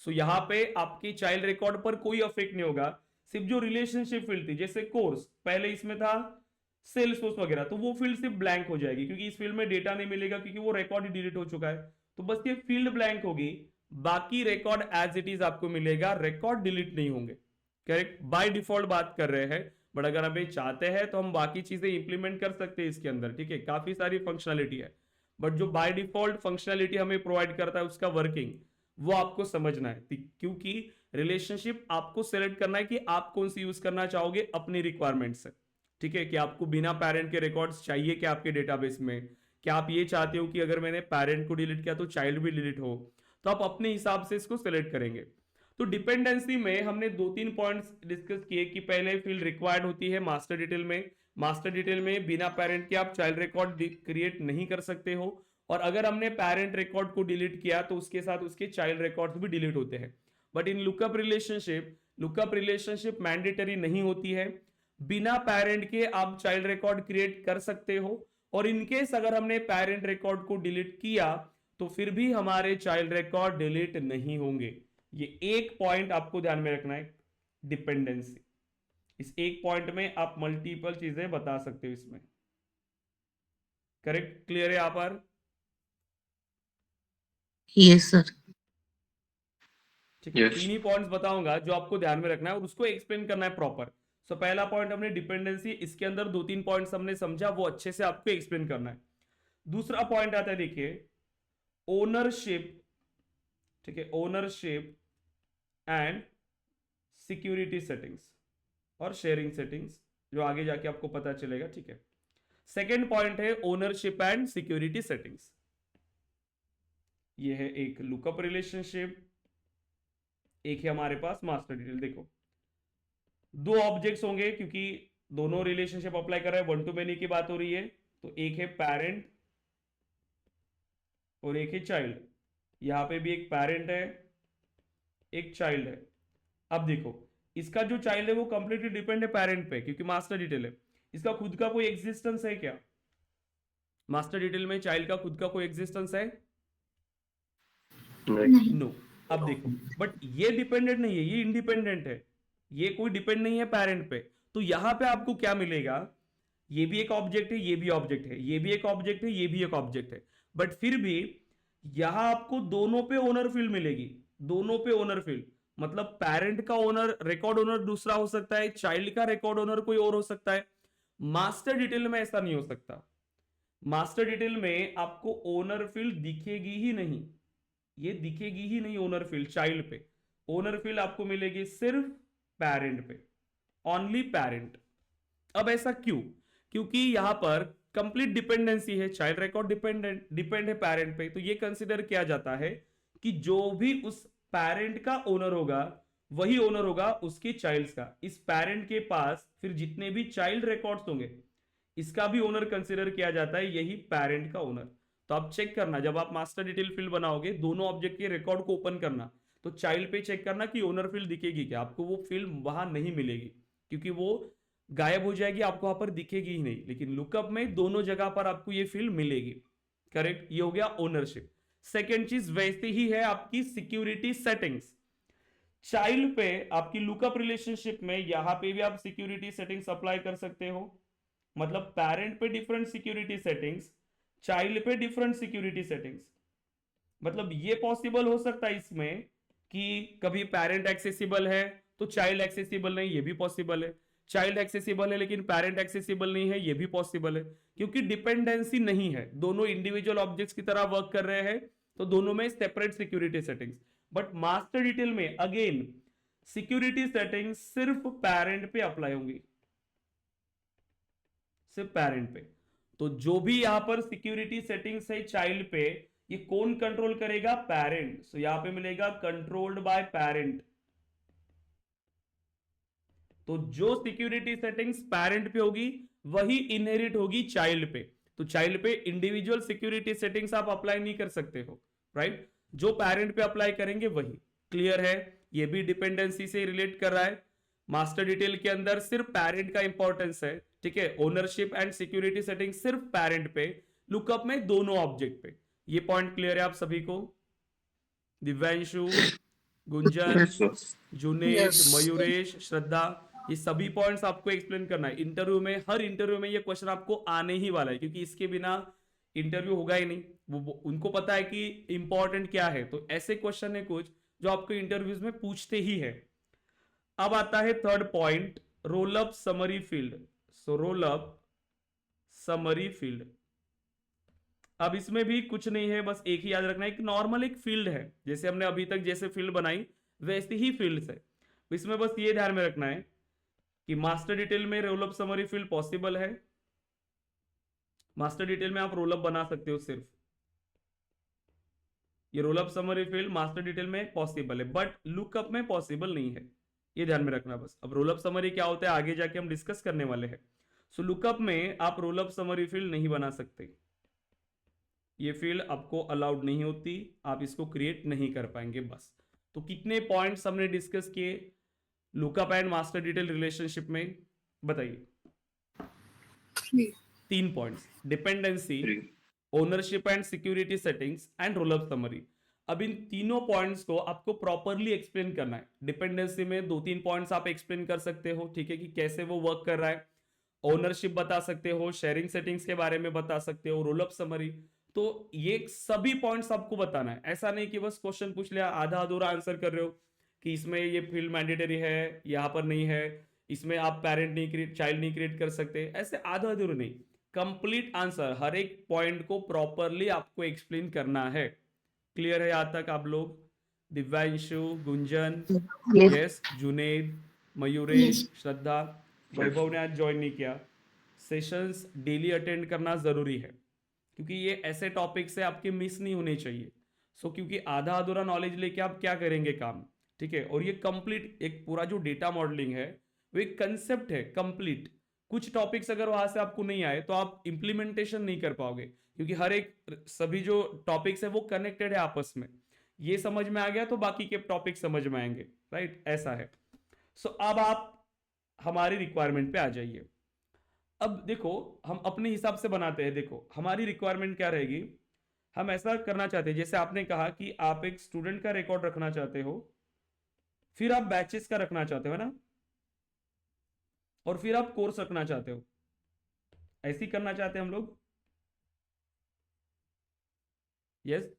Speaker 1: सो यहां पे आपके चाइल्ड रिकॉर्ड पर कोई इफेक्ट नहीं होगा। सिर्फ जो रिलेशनशिप फील्ड थी, जैसे कोर्स पहले इसमें था सेल्सफोर्स वगैरह, तो वो फील्ड सिर्फ ब्लैंक हो जाएगी, क्योंकि इस फील्ड में डेटा नहीं मिलेगा, क्योंकि वो रिकॉर्ड ही डिलीट हो चुका है। तो बस ये फील्ड ब्लैंक होगी, बाकी रिकॉर्ड एज इट इज आपको मिलेगा, रिकॉर्ड डिलीट नहीं होंगे। करेक्ट, बाय डिफॉल्ट बात कर रहे हैं। बट अगर हमें चाहते हैं तो हम बाकी चीजें इंप्लीमेंट कर सकते हैं इसके अंदर, ठीक है, काफी सारी फंक्शनलिटी है। बट जो बाय डिफॉल्ट फंक्शनलिटी हमें प्रोवाइड करता है उसका वर्किंग वो आपको समझना है, क्योंकि रिलेशनशिप आपको सेलेक्ट करना है कि आप कौन सी यूज करना चाहोगे अपनी रिक्वायरमेंट से, ठीक है। कि आपको बिना पेरेंट के रिकॉर्ड्स चाहिए क्या आपके डेटाबेस में? क्या आप ये चाहते हो कि अगर मैंने पेरेंट को डिलीट किया तो चाइल्ड भी डिलीट हो? तो आप अपने हिसाब से इसको सेलेक्ट करेंगे। तो डिपेंडेंसी में हमने 2-3 पॉइंट्स डिस्कस किए कि पहले फील्ड रिक्वायर्ड होती है मास्टर डिटेल में। मास्टर डिटेल में बिना पेरेंट के आप चाइल्ड रिकॉर्ड क्रिएट नहीं कर सकते हो, और अगर हमने पेरेंट रिकॉर्ड को डिलीट किया तो उसके साथ उसके चाइल्ड रिकॉर्ड्स भी डिलीट होते हैं। But in lookup relationship mandatory नहीं होती है, बिना पेरेंट के आप चाइल्ड रिकॉर्ड क्रिएट कर सकते हो। और इनकेस अगर हमने पेरेंट रिकॉर्ड को डिलीट किया तो फिर भी हमारे चाइल्ड रिकॉर्ड डिलीट नहीं होंगे। ये एक पॉइंट आपको ध्यान में रखना है, डिपेंडेंसी। इस एक पॉइंट में आप मल्टीपल चीजें बता सकते हो इसमें। करेक्ट, क्लियर है यहाँ पर?
Speaker 2: Yes, sir.
Speaker 1: ठीक है,
Speaker 3: Yes.
Speaker 1: 3 ही पॉइंट्स बताऊंगा जो आपको ध्यान में रखना है और उसको एक्सप्लेन करना है प्रॉपर। सो पहला पॉइंट हमने डिपेंडेंसी, इसके अंदर 2-3 पॉइंट्स हमने समझा, वो अच्छे से आपको एक्सप्लेन करना है। दूसरा पॉइंट आता है, देखिए ओनरशिप, ठीक है, ओनरशिप एंड सिक्योरिटी सेटिंग्स और शेयरिंग सेटिंग्स, जो आगे जाके आपको पता चलेगा, ठीक है। सेकेंड पॉइंट है ओनरशिप एंड सिक्योरिटी सेटिंग्स। ये है एक लुकअप रिलेशनशिप, एक है हमारे पास मास्टर डिटेल। देखो दो ऑब्जेक्ट्स होंगे, क्योंकि दोनों रिलेशनशिप अप्लाई कर रहे हैं, वन टू मेनी की बात हो रही है, तो एक है पेरेंट और एक है चाइल्ड। यहां पे भी एक पेरेंट है, एक चाइल्ड है। अब देखो इसका जो चाइल्ड है वो कंप्लीटली डिपेंड है पेरेंट पे, क्योंकि मास्टर डिटेल है। इसका खुद का कोई एग्जिस्टेंस है क्या? मास्टर डिटेल में चाइल्ड का खुद का कोई एग्जिस्टेंस है?
Speaker 3: नहीं।
Speaker 1: नो। अब देखो बट ये डिपेंडेंट नहीं है, ये इंडिपेंडेंट है, ये कोई डिपेंड नहीं है पेरेंट पे। तो यहां पे आपको क्या मिलेगा, ये भी एक ऑब्जेक्ट है, ये भी ऑब्जेक्ट है, ये भी एक ऑब्जेक्ट है, ये भी एक ऑब्जेक्ट है, बट फिर भी यहां आपको दोनों पे ओनर फील्ड मिलेगी, दोनों पे ओनर फील्ड। मतलब पेरेंट का ओनर, रिकॉर्ड ओनर दूसरा हो सकता है, चाइल्ड का रिकॉर्ड ओनर कोई और हो सकता है। मास्टर डिटेल में ऐसा नहीं हो सकता। मास्टर डिटेल में आपको ओनर फील्ड दिखेगी ही नहीं, ये दिखेगी ही नहीं ओनर फील्ड चाइल्ड पे। ओनर फील्ड आपको मिलेगी सिर्फ पेरेंट पे, ओनली पेरेंट। अब ऐसा क्यों? क्योंकि यहां पर कंप्लीट डिपेंडेंसी है, चाइल्ड रिकॉर्ड डिपेंड है पेरेंट पे, तो ये कंसीडर किया जाता है कि जो भी उस पेरेंट का ओनर होगा वही ओनर होगा उसके चाइल्ड का। इस पेरेंट के पास फिर जितने भी चाइल्ड रिकॉर्ड्स होंगे इसका भी ओनर कंसीडर किया जाता है, यही पेरेंट का ओनर। तो आप चेक करना, जब आप मास्टर डिटेल फील्ड बनाओगे दोनों ऑब्जेक्ट के रिकॉर्ड को ओपन करना, तो चाइल्ड पे चेक करना कि ओनर फील्ड दिखेगी क्या। आपको वो फील्ड वहां नहीं मिलेगी, क्योंकि वो गायब हो जाएगी, आपको वहां पर दिखेगी ही नहीं। लेकिन लुकअप में दोनों जगह पर आपको ये फील्ड मिलेगी। करेक्ट, ये हो गया ओनरशिप। सेकेंड चीज वैसे ही है आपकी सिक्योरिटी सेटिंग्स। चाइल्ड पे आपकी लुकअप रिलेशनशिप में यहां पे भी आप सिक्योरिटी सेटिंग्स अप्लाई कर सकते हो। मतलब पेरेंट पे डिफरेंट सिक्योरिटी सेटिंग्स, चाइल्ड पे डिफरेंट सिक्योरिटी सेटिंग्स। मतलब ये पॉसिबल हो सकता है इसमें कि कभी पेरेंट एक्सेसिबल है तो चाइल्ड एक्सेसिबल नहीं, ये भी पॉसिबल है। चाइल्ड एक्सेसिबल है लेकिन पेरेंट एक्सेसिबल नहीं है, ये भी पॉसिबल है, क्योंकि डिपेंडेंसी नहीं है, दोनों इंडिविजुअल ऑब्जेक्ट्स की तरह वर्क कर रहे हैं, तो दोनों में separate security settings. But master detail में अगेन सिक्योरिटी सेटिंग्स सिर्फ पेरेंट पे अप्लाई होंगी, सिर्फ पेरेंट पे। तो जो भी यहां पर सिक्योरिटी सेटिंग्स है चाइल्ड पे, ये कौन कंट्रोल करेगा? पेरेंट। सो यहां पे मिलेगा कंट्रोल्ड बाय पेरेंट। तो जो सिक्योरिटी सेटिंग्स पेरेंट पे होगी वही इनहेरिट होगी चाइल्ड पे। तो चाइल्ड पे इंडिविजुअल सिक्योरिटी सेटिंग्स आप अप्लाई नहीं कर सकते हो, राइट? जो पेरेंट पे अप्लाई करेंगे वही। क्लियर है? ये भी डिपेंडेंसी से रिलेट कर रहा है। मास्टर डिटेल के अंदर सिर्फ पेरेंट का इंपॉर्टेंस है, ठीक है। ओनरशिप एंड सिक्योरिटी सेटिंग सिर्फ पेरेंट पे, लुकअप में दोनों ऑब्जेक्ट पे। ये पॉइंट क्लियर है आप सभी को? Divyanshu, Gunjan,
Speaker 2: Yes.
Speaker 3: Yes.
Speaker 1: Junaid,
Speaker 4: Yes.
Speaker 1: Mayuresh, श्रद्धा, ये सभी पॉइंट्स आपको एक्सप्लेन करना है इंटरव्यू में। हर इंटरव्यू में ये क्वेश्चन आपको आने ही वाला है, क्योंकि इसके बिना इंटरव्यू होगा ही नहीं। वो उनको पता है कि इंपॉर्टेंट क्या है, तो ऐसे क्वेश्चन है कुछ जो आपको इंटरव्यूज में पूछते ही है। अब आता है third point, role up summary field. So role up summary field, अब इसमें भी कुछ नहीं है, बस एक ही याद रखना है, एक नॉर्मल एक फील्ड है, जैसे हमने अभी तक जैसे फील्ड बनाई वैसी ही फील्ड्स है। इसमें बस ये ध्यान में रखना है कि मास्टर डिटेल में role up summary field possible है। मास्टर डिटेल में आप रोल अप बना सकते हो, सिर्फ ये role up summary field master detail में पॉसिबल है, बट लुकअप में पॉसिबल नहीं है, ये ध्यान में रखना बस। अब रोल अप समरी क्या होता है आगे जाके हम डिस्कस करने वाले हैं। सो लुकअप में आप रोल अप समरी फील्ड नहीं बना सकते, ये फील्ड आपको अलाउड नहीं होती, आप इसको क्रिएट नहीं कर पाएंगे बस। तो कितने पॉइंट्स हमने डिस्कस किए lookup and master detail relationship में, बताइए? 3 points, dependency,
Speaker 3: 3.
Speaker 1: Ownership and security settings and role up summary. अब इन तीनों पॉइंट्स को आपको प्रॉपरली एक्सप्लेन करना है। डिपेंडेंसी में 2-3 पॉइंट्स आप एक्सप्लेन कर सकते हो, ठीक है, कि कैसे वो वर्क कर रहा है। ओनरशिप बता सकते हो, शेयरिंग सेटिंग्स के बारे में बता सकते हो, रोल अप समरी। तो ये सभी पॉइंट्स आपको बताना है। ऐसा नहीं कि बस क्वेश्चन पूछ लिया आधा अधूरा आंसर कर रहे हो कि इसमें ये फील्ड मैंडेटरी है, यहाँ पर नहीं है, इसमें आप पेरेंट नहीं क्रिएट, चाइल्ड नहीं क्रिएट कर सकते, ऐसे आधा अधूरा नहीं, कंप्लीट आंसर, हर एक पॉइंट को प्रॉपरली आपको एक्सप्लेन करना है। क्लियर है यहां तक आप लोग? दिव्यांशु, गुंजन,
Speaker 2: Yes.
Speaker 1: यस, जुनेद, मयूरेश, श्रद्धा, वैभव ने आज ज्वाइन नहीं किया। सेशंस डेली अटेंड करना जरूरी है, क्योंकि ये ऐसे टॉपिक्स है आपके मिस नहीं होने चाहिए। सो क्योंकि आधा अधूरा नॉलेज लेके आप क्या करेंगे काम, ठीक है। और ये कंप्लीट एक पूरा जो डेटा मॉडलिंग है वो एक कंसेप्ट है कंप्लीट। कुछ टॉपिक्स अगर वहां से आपको नहीं आए तो आप इंप्लीमेंटेशन नहीं कर पाओगे, क्योंकि हर एक सभी जो टॉपिक्स है वो कनेक्टेड है आपस में। ये समझ में आ गया तो बाकी के टॉपिक समझ में आएंगे, राइट, ऐसा है। सो अब आप हमारी रिक्वायरमेंट पे आ जाइए। अब देखो हम अपने हिसाब से बनाते हैं। देखो हमारी रिक्वायरमेंट क्या रहेगी, हम ऐसा करना चाहते हैं, जैसे आपने कहा कि आप एक स्टूडेंट का रिकॉर्ड रखना चाहते हो, फिर आप बैचेस का रखना चाहते हो ना, और फिर आप कोर्स रखना चाहते हो, ऐसी करना चाहते हैं हम लोग। Yes,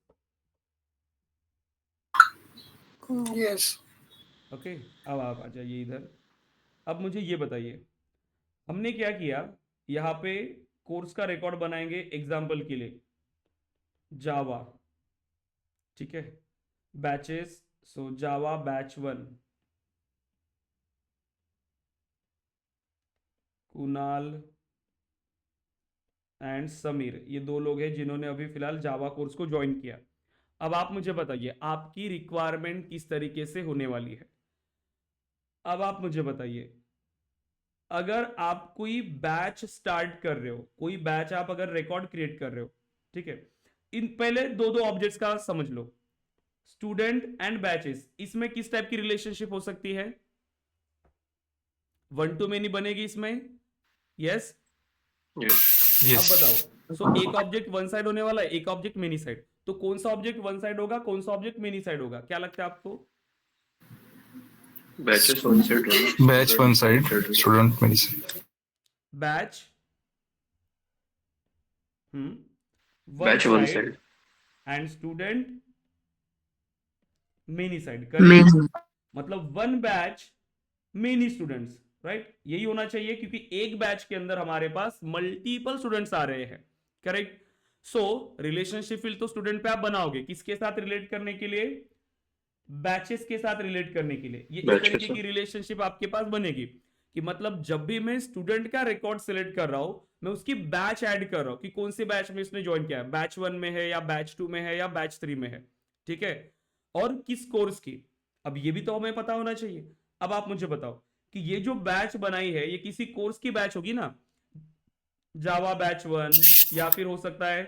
Speaker 4: Yes.
Speaker 1: ओके। अब आप आ जाइए इधर। अब मुझे ये बताइए, हमने क्या किया, यहाँ पे कोर्स का रिकॉर्ड बनाएंगे एग्जाम्पल के लिए जावा, ठीक है, batches, so Java batch 1, Kunal and Sameer, ये दो लोग हैं जिन्होंने अभी फिलहाल जावा कोर्स को ज्वाइन किया। अब आप मुझे बताइए आपकी रिक्वायरमेंट किस तरीके से होने वाली है। अब आप मुझे बताइए, अगर आप कोई बैच स्टार्ट कर रहे हो, कोई बैच आप अगर रिकॉर्ड क्रिएट कर रहे हो, ठीक है, इन पहले दो दो ऑब्जेक्ट्स का समझ लो, स्टूडेंट एंड बैचेस, इसमें किस टाइप की रिलेशनशिप हो सकती है, 1 to many बनेगी इसमें, यस।
Speaker 3: Yes.
Speaker 1: अब बताओ, सो एक ऑब्जेक्ट वन साइड होने वाला है, एक ऑब्जेक्ट मेनी साइड, तो कौन सा ऑब्जेक्ट वन साइड होगा, कौन सा ऑब्जेक्ट मेनी साइड होगा, क्या लगता है आपको?
Speaker 3: Batches one side होगा।
Speaker 5: Batch one side, student many side.
Speaker 1: Batch
Speaker 3: Batch one side।
Speaker 1: And student many side,
Speaker 2: Many.
Speaker 1: Correct. मतलब one batch many students, right, यही होना चाहिए, क्योंकि एक बैच के अंदर हमारे पास मल्टीपल स्टूडेंट्स आ रहे हैं, करेक्ट। सो रिलेशनशिप फिल तो स्टूडेंट पे आप बनाओगे, किसके साथ रिलेट करने के लिए, बैचेस के साथ रिलेट करने के लिए। ये इस
Speaker 3: Batches
Speaker 1: तरीके
Speaker 3: के
Speaker 1: की रिलेशनशिप आपके पास बनेगी कि मतलब जब भी मैं स्टूडेंट का रिकॉर्ड सिलेक्ट कर रहा हूं, मैं उसकी बैच ऐड कर रहा हूं कि कौन सी बैच में इसने ज्वाइन किया है, बैच 1 में है या बैच 2 में है या बैच 3 में है, ठीक है, और किस कोर्स की। अब ये भी तो हमें पता होना चाहिए। अब आप मुझे बताओ कि ये जो बैच बनाई है ये किसी कोर्स की बैच होगी ना, जावा बैच 1, या फिर हो सकता है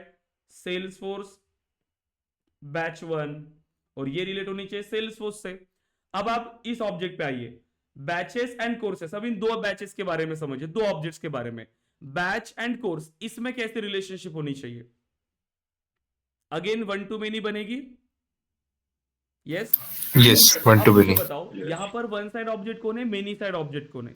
Speaker 1: सेल्सफोर्स बैच 1, और ये रिलेट होनी चाहिए सेल्सफोर्स से। अब आप इस ऑब्जेक्ट पे आइए, बैचेस एंड कोर्सेस। अब इन दो बैचेस के बारे में समझिए, दो ऑब्जेक्ट्स के बारे में, बैच एंड कोर्स, इसमें कैसी रिलेशनशिप होनी चाहिए। अगेन 1 to many बनेगी, yes.
Speaker 5: Yes, one to many.
Speaker 1: बताओ यहां पर वन साइड ऑब्जेक्ट कौन है, मेनी साइड ऑब्जेक्ट कौन है,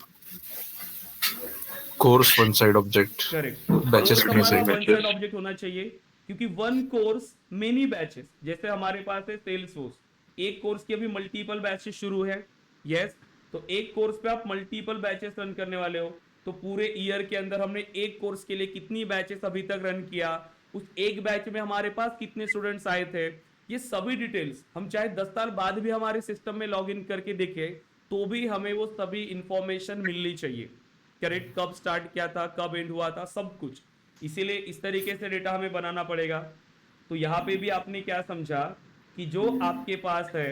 Speaker 5: Course one side object.
Speaker 1: Correct.
Speaker 5: Batches many side.
Speaker 1: One side object होना चाहिए, क्योंकि वन कोर्स मेनी बैचेस, जैसे हमारे पास है सेल्सफोर्स, एक कोर्स की अभी मल्टीपल बैचेस शुरू है, यस। तो एक कोर्स पे आप मल्टीपल बैचेस रन करने वाले हो, तो पूरे ईयर के अंदर हमने एक कोर्स के लिए कितनी बैचेस अभी तक रन किया, उस एक बैच में हमारे पास कितने स्टूडेंट्स आए थे, ये सभी डिटेल्स हम चाहे 10 साल बाद भी हमारे सिस्टम में लॉग इन करके देखें तो भी हमें वो सभी इंफॉर्मेशन मिलनी चाहिए, करेक्ट, कब स्टार्ट किया था, कब एंड हुआ था, सब कुछ। इसीलिए इस तरीके से डेटा हमें बनाना पड़ेगा। तो यहाँ पे भी आपने क्या समझा कि जो आपके पास है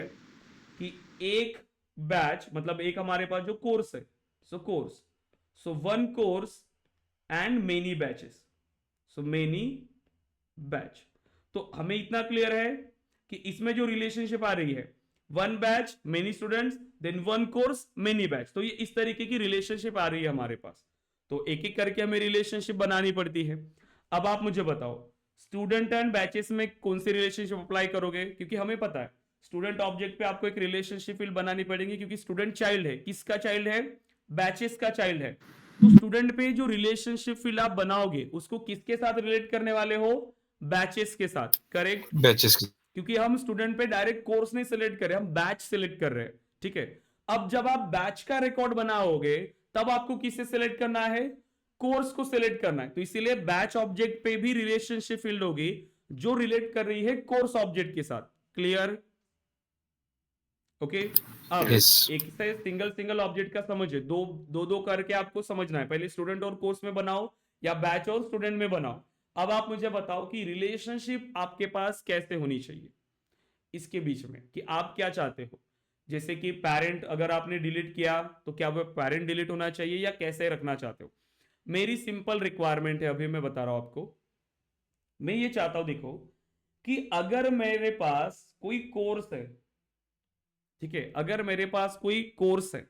Speaker 1: कि एक बैच, मतलब एक हमारे पास जो कोर्स है, सो course, so one course and many batches, so many batch. तो हमें इतना क्लियर है कि इसमें जो रिलेशनशिप आ रही है, one batch many students, then one course many batch, तो ये इस तरीके की रिलेशनशिप आ रही है हमारे पास। तो एक एक करके हमें रिलेशनशिप बनानी पड़ती है। अब आप मुझे बताओ स्टूडेंट एंड बैचेस में कौन सी रिलेशनशिप अप्लाई करोगे, क्योंकि हमें पता है स्टूडेंट ऑब्जेक्ट पे आपको एक रिलेशनशिप फील्ड बनानी पड़ेगी, क्योंकि स्टूडेंट चाइल्ड है, किसका चाइल्ड है, बैचेस का चाइल्ड है। तो स्टूडेंट पे जो रिलेशनशिप फील्ड आप बनाओगे उसको किसके साथ रिलेट करने वाले हो, बैचेस के साथ, करेक्ट।
Speaker 5: Batches.
Speaker 1: क्योंकि हम स्टूडेंट पे डायरेक्ट कोर्स नहीं सिलेक्ट कर रहे, हम बैच सिलेक्ट कर रहे हैं, ठीक है। अब जब आप बैच का रिकॉर्ड बनाओगे तब आपको किसे सिलेक्ट करना है, कोर्स को सिलेक्ट करना है। तो इसीलिए बैच ऑब्जेक्ट पे भी रिलेशनशिप फील्ड होगी जो रिलेट कर रही है कोर्स ऑब्जेक्ट के साथ। क्लियर? ओके। अब
Speaker 5: Yes.
Speaker 1: एक से सिंगल ऑब्जेक्ट का समझे, दो करके आपको समझना है। पहले स्टूडेंट और कोर्स में बनाओ या बैच और स्टूडेंट में बनाओ। अब आप मुझे बताओ कि रिलेशनशिप आपके पास कैसे होनी चाहिए इसके बीच में, कि आप क्या चाहते हो। जैसे कि पेरेंट अगर आपने डिलीट किया तो क्या वो पेरेंट डिलीट होना चाहिए या कैसे रखना चाहते हो। मेरी सिंपल रिक्वायरमेंट है, अभी मैं बता रहा हूं आपको। मैं ये चाहता हूं, देखो, कि अगर मेरे पास कोई कोर्स है, ठीक है, अगर मेरे पास कोई कोर्स है,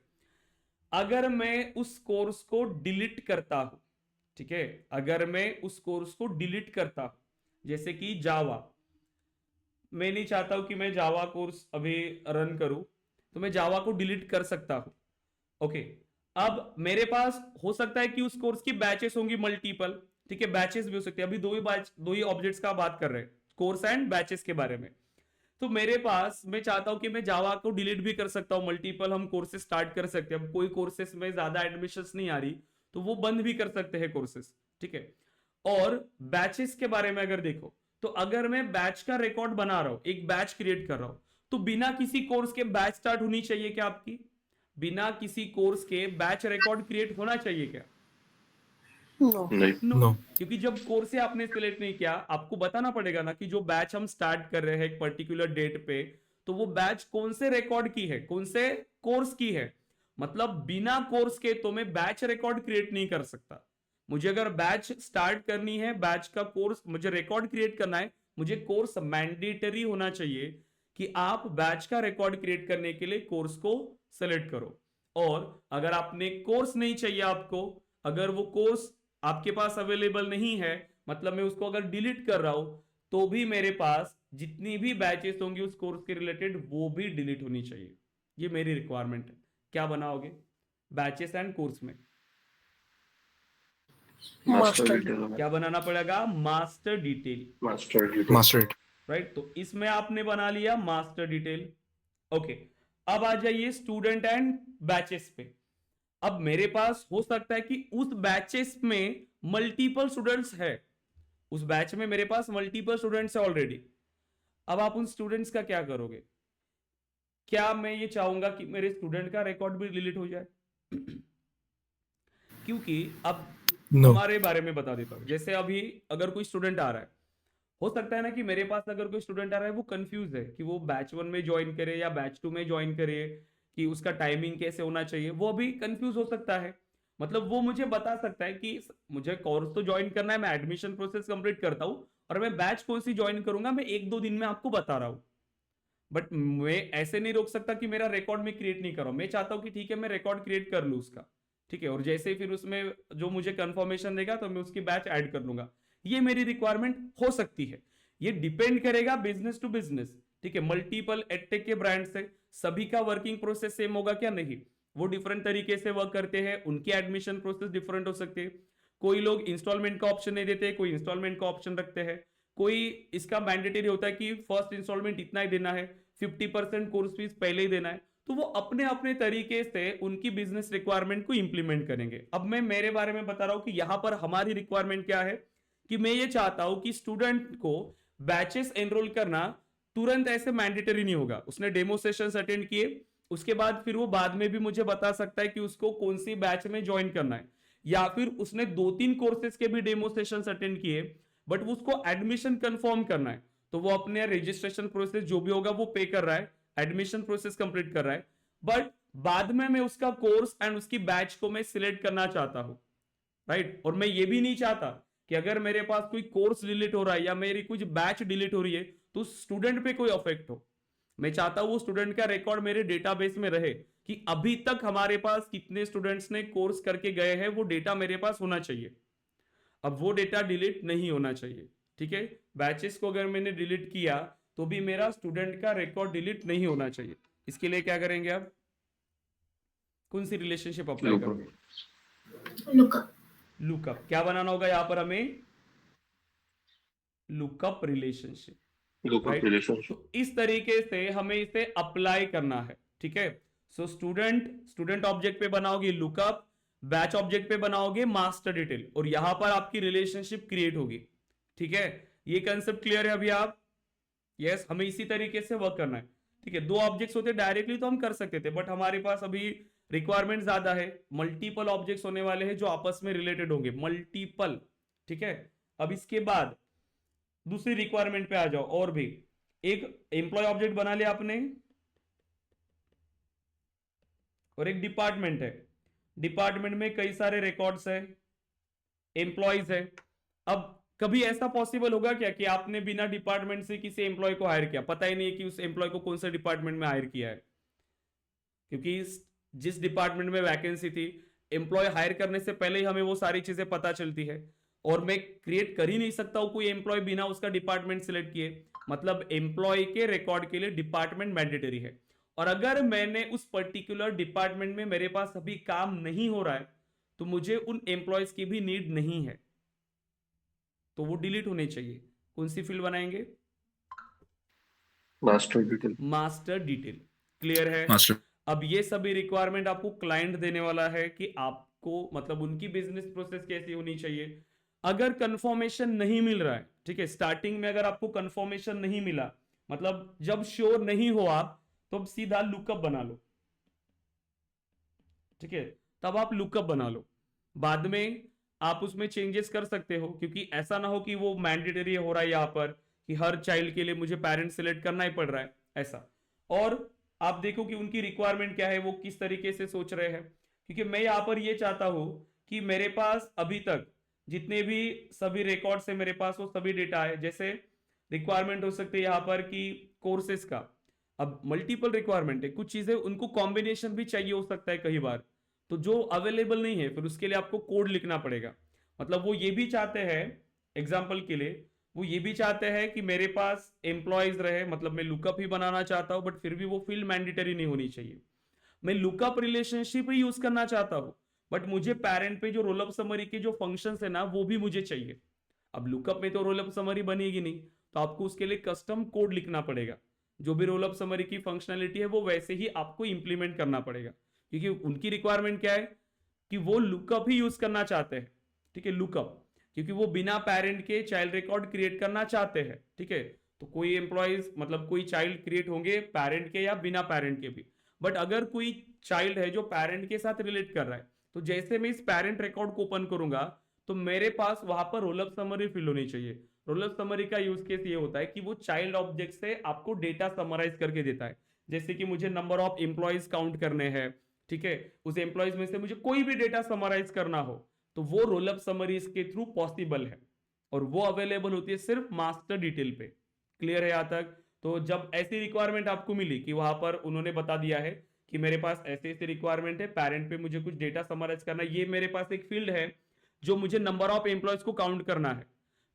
Speaker 1: अगर मैं उस कोर्स को डिलीट करता हूं, ठीक है, अगर मैं उस कोर्स को डिलीट करता हूं, जैसे कि जावा, मैं नहीं चाहता हूं कि मैं जावा कोर्स अभी रन करूं, तो मैं जावा को डिलीट कर सकता हूं। ओके। अब मेरे पास हो सकता है कि उस कोर्स की बैचेस होंगी मल्टीपल, ठीक है, बैचेस भी हो सकते हैं। अभी दो ही ऑब्जेक्ट्स का बात कर रहे हैं, कोर्स एंड बैचेस के बारे में। तो मेरे पास, मैं चाहता हूं कि मैं जावा को डिलीट भी कर सकता हूं, मल्टीपल हम कोर्सेज स्टार्ट कर सकते हैं। अब कोई कोर्सेज में ज्यादा एडमिशंस नहीं आ रही तो वो बंद भी कर सकते हैं कोर्सेज, ठीक है। और बैचेस के बारे में अगर देखो, तो अगर मैं बैच का रिकॉर्ड बना रहा हूं, एक बैच क्रिएट कर रहा हूं, तो बिना किसी कोर्स के बैच स्टार्ट होनी चाहिए क्या आपकी? बिना किसी कोर्स के बैच रिकॉर्ड क्रिएट होना चाहिए क्या?
Speaker 4: No.
Speaker 3: नहीं।
Speaker 5: No.
Speaker 1: क्योंकि जब कोर्स से आपने सिलेक्ट नहीं किया, आपको बताना पड़ेगा ना कि जो बैच हम स्टार्ट कर रहे हैं एक पर्टिकुलर डेट पे, तो वो बैच कौन से रिकॉर्ड की है, कौन से कोर्स की है। मतलब बिना कोर्स के तो मैं बैच रिकॉर्ड क्रिएट नहीं कर सकता। मुझे अगर बैच स्टार्ट करनी है, बैच का कोर्स मुझे रिकॉर्ड क्रिएट करना है, मुझे कोर्स मैंडेटरी होना चाहिए कि आप बैच का रिकॉर्ड क्रिएट करने के लिए कोर्स को सेलेक्ट करो। और अगर आपने कोर्स नहीं चाहिए आपको, अगर वो कोर्स आपके पास अवेलेबल नहीं है, मतलब मैं उसको अगर डिलीट कर रहा हूं, तो भी मेरे पास जितनी भी बैचेस होंगी उस कोर्स के रिलेटेड वो भी डिलीट होनी चाहिए। ये मेरी रिक्वायरमेंट है। क्या बनाओगे बैचेस एंड कोर्स में?
Speaker 3: Master
Speaker 4: Master.
Speaker 3: डिटेल।
Speaker 1: क्या बनाना पड़ेगा? Master detail,
Speaker 3: master detail.
Speaker 5: Master it.
Speaker 1: Right. तो इसमें आपने बना लिया मास्टर डिटेल। ओके। अब आ जाइए स्टूडेंट एंड बैचेस पे। अब मेरे पास हो सकता है कि उस बैचेस में मल्टीपल स्टूडेंट्स है, उस बैच में मेरे पास मल्टीपल स्टूडेंट्स है ऑलरेडी। अब आप उन स्टूडेंट्स का क्या करोगे? क्या मैं ये चाहूंगा कि मेरे स्टूडेंट का रिकॉर्ड भी डिलीट हो जाए? क्योंकि अब
Speaker 5: No.
Speaker 1: हमारे बारे में बता देता हूं। जैसे अभी अगर कोई स्टूडेंट आ रहा है, हो सकता है ना कि मेरे पास अगर कोई स्टूडेंट आ रहा है वो कंफ्यूज है कि वो बैच 1 में ज्वाइन करे या बैच 2 में ज्वाइन करे, कि उसका टाइमिंग कैसे होना चाहिए, वो भी कंफ्यूज हो सकता है। मतलब वो मुझे बता सकता है कि मुझे कोर्स तो ज्वाइन करना है, मैं एडमिशन प्रोसेस कंप्लीट करता हूं और मैं बैच कौन सी ज्वाइन करूंगा मैं 1-2 दिन में आपको बता रहा हूं। बट मैं ऐसे नहीं रोक सकता कि मेरा रिकॉर्ड में क्रिएट नहीं कर रहा हूं। मैं चाहता हूं कि ठीक है मैं रिकॉर्ड क्रिएट कर लूं उसका, ठीक है, और जैसे ही फिर उसमें जो मुझे कंफर्मेशन देगा तो मैं उसकी बैच ऐड कर लूंगा। ये मेरी रिक्वायरमेंट हो सकती है। ये डिपेंड करेगा बिजनेस टू बिजनेस, ठीक है। मल्टीपल एडटेक के ब्रांड से सभी का वर्किंग प्रोसेस सेम होगा क्या? नहीं, वो डिफरेंट तरीके से वर्क करते हैं, उनकी एडमिशन प्रोसेस डिफरेंट हो सकते हैं। कोई लोग इंस्टॉलमेंट का ऑप्शन नहीं देते, कोई इंस्टॉलमेंट का ऑप्शन रखते हैं, कोई इसका मैंडेटरी होता है कि फर्स्ट इंस्टॉलमेंट इतना ही देना है, 50% कोर्स फीस पहले ही देना है। तो वो अपने अपने तरीके से उनकी बिजनेस रिक्वायरमेंट को इंप्लीमेंट करेंगे। अब मैं मेरे बारे में बता रहा हूं कि यहां पर हमारी रिक्वायरमेंट क्या है, कि मैं ये चाहता हूं कि स्टूडेंट को बैचेस एनरोल करना तुरंत ऐसे मैंडेटरी नहीं होगा। उसने डेमो सेशंस अटेंड किए, उसके बाद फिर वो बाद में भी मुझे बता सकता है कि उसको कौन सी बैच में ज्वाइन करना है, या फिर उसने 2-3 कोर्सेज के भी डेमो सेशंस अटेंड किए बट उसको एडमिशन कंफर्म करना है, तो वो अपने रजिस्ट्रेशन प्रोसेस जो भी होगा वो पे कर रहा है, एडमिशन प्रोसेस कंप्लीट कर रहा है, बट बाद में मैं उसका कोर्स एंड उसकी बैच को मैं सिलेक्ट करना चाहता हूं, राइट। और मैं ये भी नहीं चाहता कि अगर मेरे पास कोई कोर्स डिलीट हो रहा है या मेरी कुछ बैच डिलीट हो रही है तो स्टूडेंट पे कोई इफेक्ट हो। मैं चाहता हूं वो स्टूडेंट का रिकॉर्ड मेरे डेटाबेस में रहे कि अभी तक हमारे पास कितने स्टूडेंट्स ने कोर्स करके गए हैं, वो डेटा मेरे पास होना चाहिए। अब वो डेटा डिलीट नहीं होना चाहिए, ठीक है। बैचेस को अगर मैंने डिलीट किया तो भी मेरा स्टूडेंट का रिकॉर्ड डिलीट नहीं होना चाहिए। इसके लिए क्या करेंगे आप? कौन सी रिलेशनशिप अप्लाई करोगे?
Speaker 2: Lookup.
Speaker 1: लुकअप। क्या बनाना होगा यहां पर हमें? Lookup relationship,
Speaker 3: lookup
Speaker 1: right.
Speaker 3: Relationship.
Speaker 1: तो इस तरीके से हमें इसे अप्लाई करना है, ठीक है। सो स्टूडेंट ऑब्जेक्ट पे बनाओगे लुकअप, बैच ऑब्जेक्ट पे बनाओगे मास्टर डिटेल, और यहां पर आपकी रिलेशनशिप क्रिएट होगी। ठीक है, ये कंसेप्ट क्लियर है अभी आप? यस, हमें इसी तरीके से वर्क करना है। ठीक है, दो ऑब्जेक्ट्स होते डायरेक्टली तो हम कर सकते थे, बट हमारे पास अभी रिक्वायरमेंट ज्यादा है, मल्टीपल ऑब्जेक्ट्स होने वाले हैं जो आपस में रिलेटेड होंगे, मल्टीपल। ठीक है, अब इसके बाद दूसरी रिक्वायरमेंट पे आ जाओ। और भी एक एम्प्लॉय ऑब्जेक्ट बना लिया आपने, और एक डिपार्टमेंट है। डिपार्टमेंट में कई सारे रिकॉर्ड्स है, एम्प्लॉयज है। अब कभी ऐसा पॉसिबल होगा क्या कि आपने बिना डिपार्टमेंट से किसी एम्प्लॉय को हायर किया, पता ही नहीं है कि उस एम्प्लॉय को कौन सा डिपार्टमेंट में हायर किया है, क्योंकि जिस डिपार्टमेंट में वैकेंसी थी, एम्प्लॉय हायर करने से पहले ही हमें वो सारी चीजें पता चलती है, और मैं क्रिएट कर ही नहीं सकता हूं कोई एम्प्लॉय बिना उसका डिपार्टमेंट सिलेक्ट किए। मतलब एम्प्लॉय के रिकॉर्ड के लिए डिपार्टमेंट मैंडेटरी है, और अगर मैंने उस पर्टिकुलर डिपार्टमेंट में मेरे पास अभी काम नहीं हो रहा है, तो मुझे उन एम्प्लॉयज की भी नीड नहीं है, तो वो डिलीट होने चाहिए। कौन सी फील्ड बनाएंगे?
Speaker 3: Master detail.
Speaker 1: Master detail. Clear है?
Speaker 5: Master.
Speaker 1: अब ये सभी रिक्वायरमेंट आपको क्लाइंट देने वाला है कि आपको मतलब उनकी बिजनेस प्रोसेस कैसी होनी चाहिए। अगर कंफर्मेशन नहीं मिल रहा है, ठीक है, स्टार्टिंग में अगर आपको कंफर्मेशन नहीं मिला, मतलब जब श्योर नहीं हो आप, तो सीधा लुकअप बना लो। ठीक है, तब आप लुकअप बना लो, बाद में आप उसमें चेंजेस कर सकते हो, क्योंकि ऐसा ना हो कि वो मैंडेटरी हो रहा है यहाँ पर कि हर चाइल्ड के लिए मुझे पेरेंट सिलेक्ट करना ही पड़ रहा है ऐसा। और आप देखो कि उनकी रिक्वायरमेंट क्या है, वो किस तरीके से सोच रहे हैं, क्योंकि मैं यहाँ पर ये चाहता हूं कि मेरे पास अभी तक जितने भी सभी रिकॉर्ड्स है मेरे पास, वो सभी डेटा है। जैसे रिक्वायरमेंट हो सकते हैं यहाँ पर कि कोर्सेज का, अब मल्टीपल रिक्वायरमेंट है, कुछ चीजें उनको कॉम्बिनेशन भी चाहिए हो सकता है कई बार, तो जो अवेलेबल नहीं है फिर उसके लिए आपको कोड लिखना पड़ेगा। मतलब वो ये भी चाहते हैं, एग्जाम्पल के लिए वो ये भी चाहते हैं कि मेरे पास एम्प्लॉयज रहे, मतलब मैं लुकअप ही बनाना चाहता हूं, बट फिर भी वो फील्ड मैंडेटरी नहीं होनी चाहिए। मैं लुकअप रिलेशनशिप ही यूज करना चाहता हूं, बट मुझे पेरेंट पे जो रोलअप समरी के जो फंक्शंस है ना, वो भी मुझे चाहिए। अब लुकअप में तो रोलअप समरी बनेगी नहीं, तो आपको उसके लिए कस्टम कोड लिखना पड़ेगा। जो भी रोलअप समरी की फंक्शनैलिटी है वो वैसे ही आपको इंप्लीमेंट करना पड़ेगा, क्योंकि उनकी रिक्वायरमेंट क्या है कि वो लुकअप ही यूज करना चाहते हैं। ठीक है, लुकअप, क्योंकि वो बिना पेरेंट के चाइल्ड रिकॉर्ड क्रिएट करना चाहते हैं। ठीक है, तो कोई एम्प्लॉयज मतलब कोई चाइल्ड क्रिएट होंगे पेरेंट के या बिना पेरेंट के भी, बट अगर कोई चाइल्ड है जो पेरेंट के साथ रिलेट कर रहा है, तो जैसे मैं इस पेरेंट रिकॉर्ड को ओपन करूंगा, तो मेरे पास वहां पर रोलअप समरी फिल होनी चाहिए। रोलअप समरी का यूज केस ये होता है कि वो चाइल्ड ऑब्जेक्ट से आपको डेटा समराइज करके देता है। जैसे कि मुझे नंबर ऑफ एम्प्लॉयज काउंट करने हैं, ठीक है, उस एम्प्लॉयज में से मुझे कोई भी डेटा समराइज करना हो, तो वो रोलअप समरीज के थ्रू पॉसिबल है, और वो अवेलेबल होती है सिर्फ मास्टर डिटेल पे। क्लियर है यहां तक? तो जब ऐसी रिक्वायरमेंट आपको मिली कि वहां पर उन्होंने बता दिया है कि मेरे पास ऐसे ऐसे रिक्वायरमेंट है, पेरेंट पे मुझे कुछ डेटा समराइज करना है, ये मेरे पास एक फील्ड है जो मुझे नंबर ऑफ एम्प्लॉयज को काउंट करना है,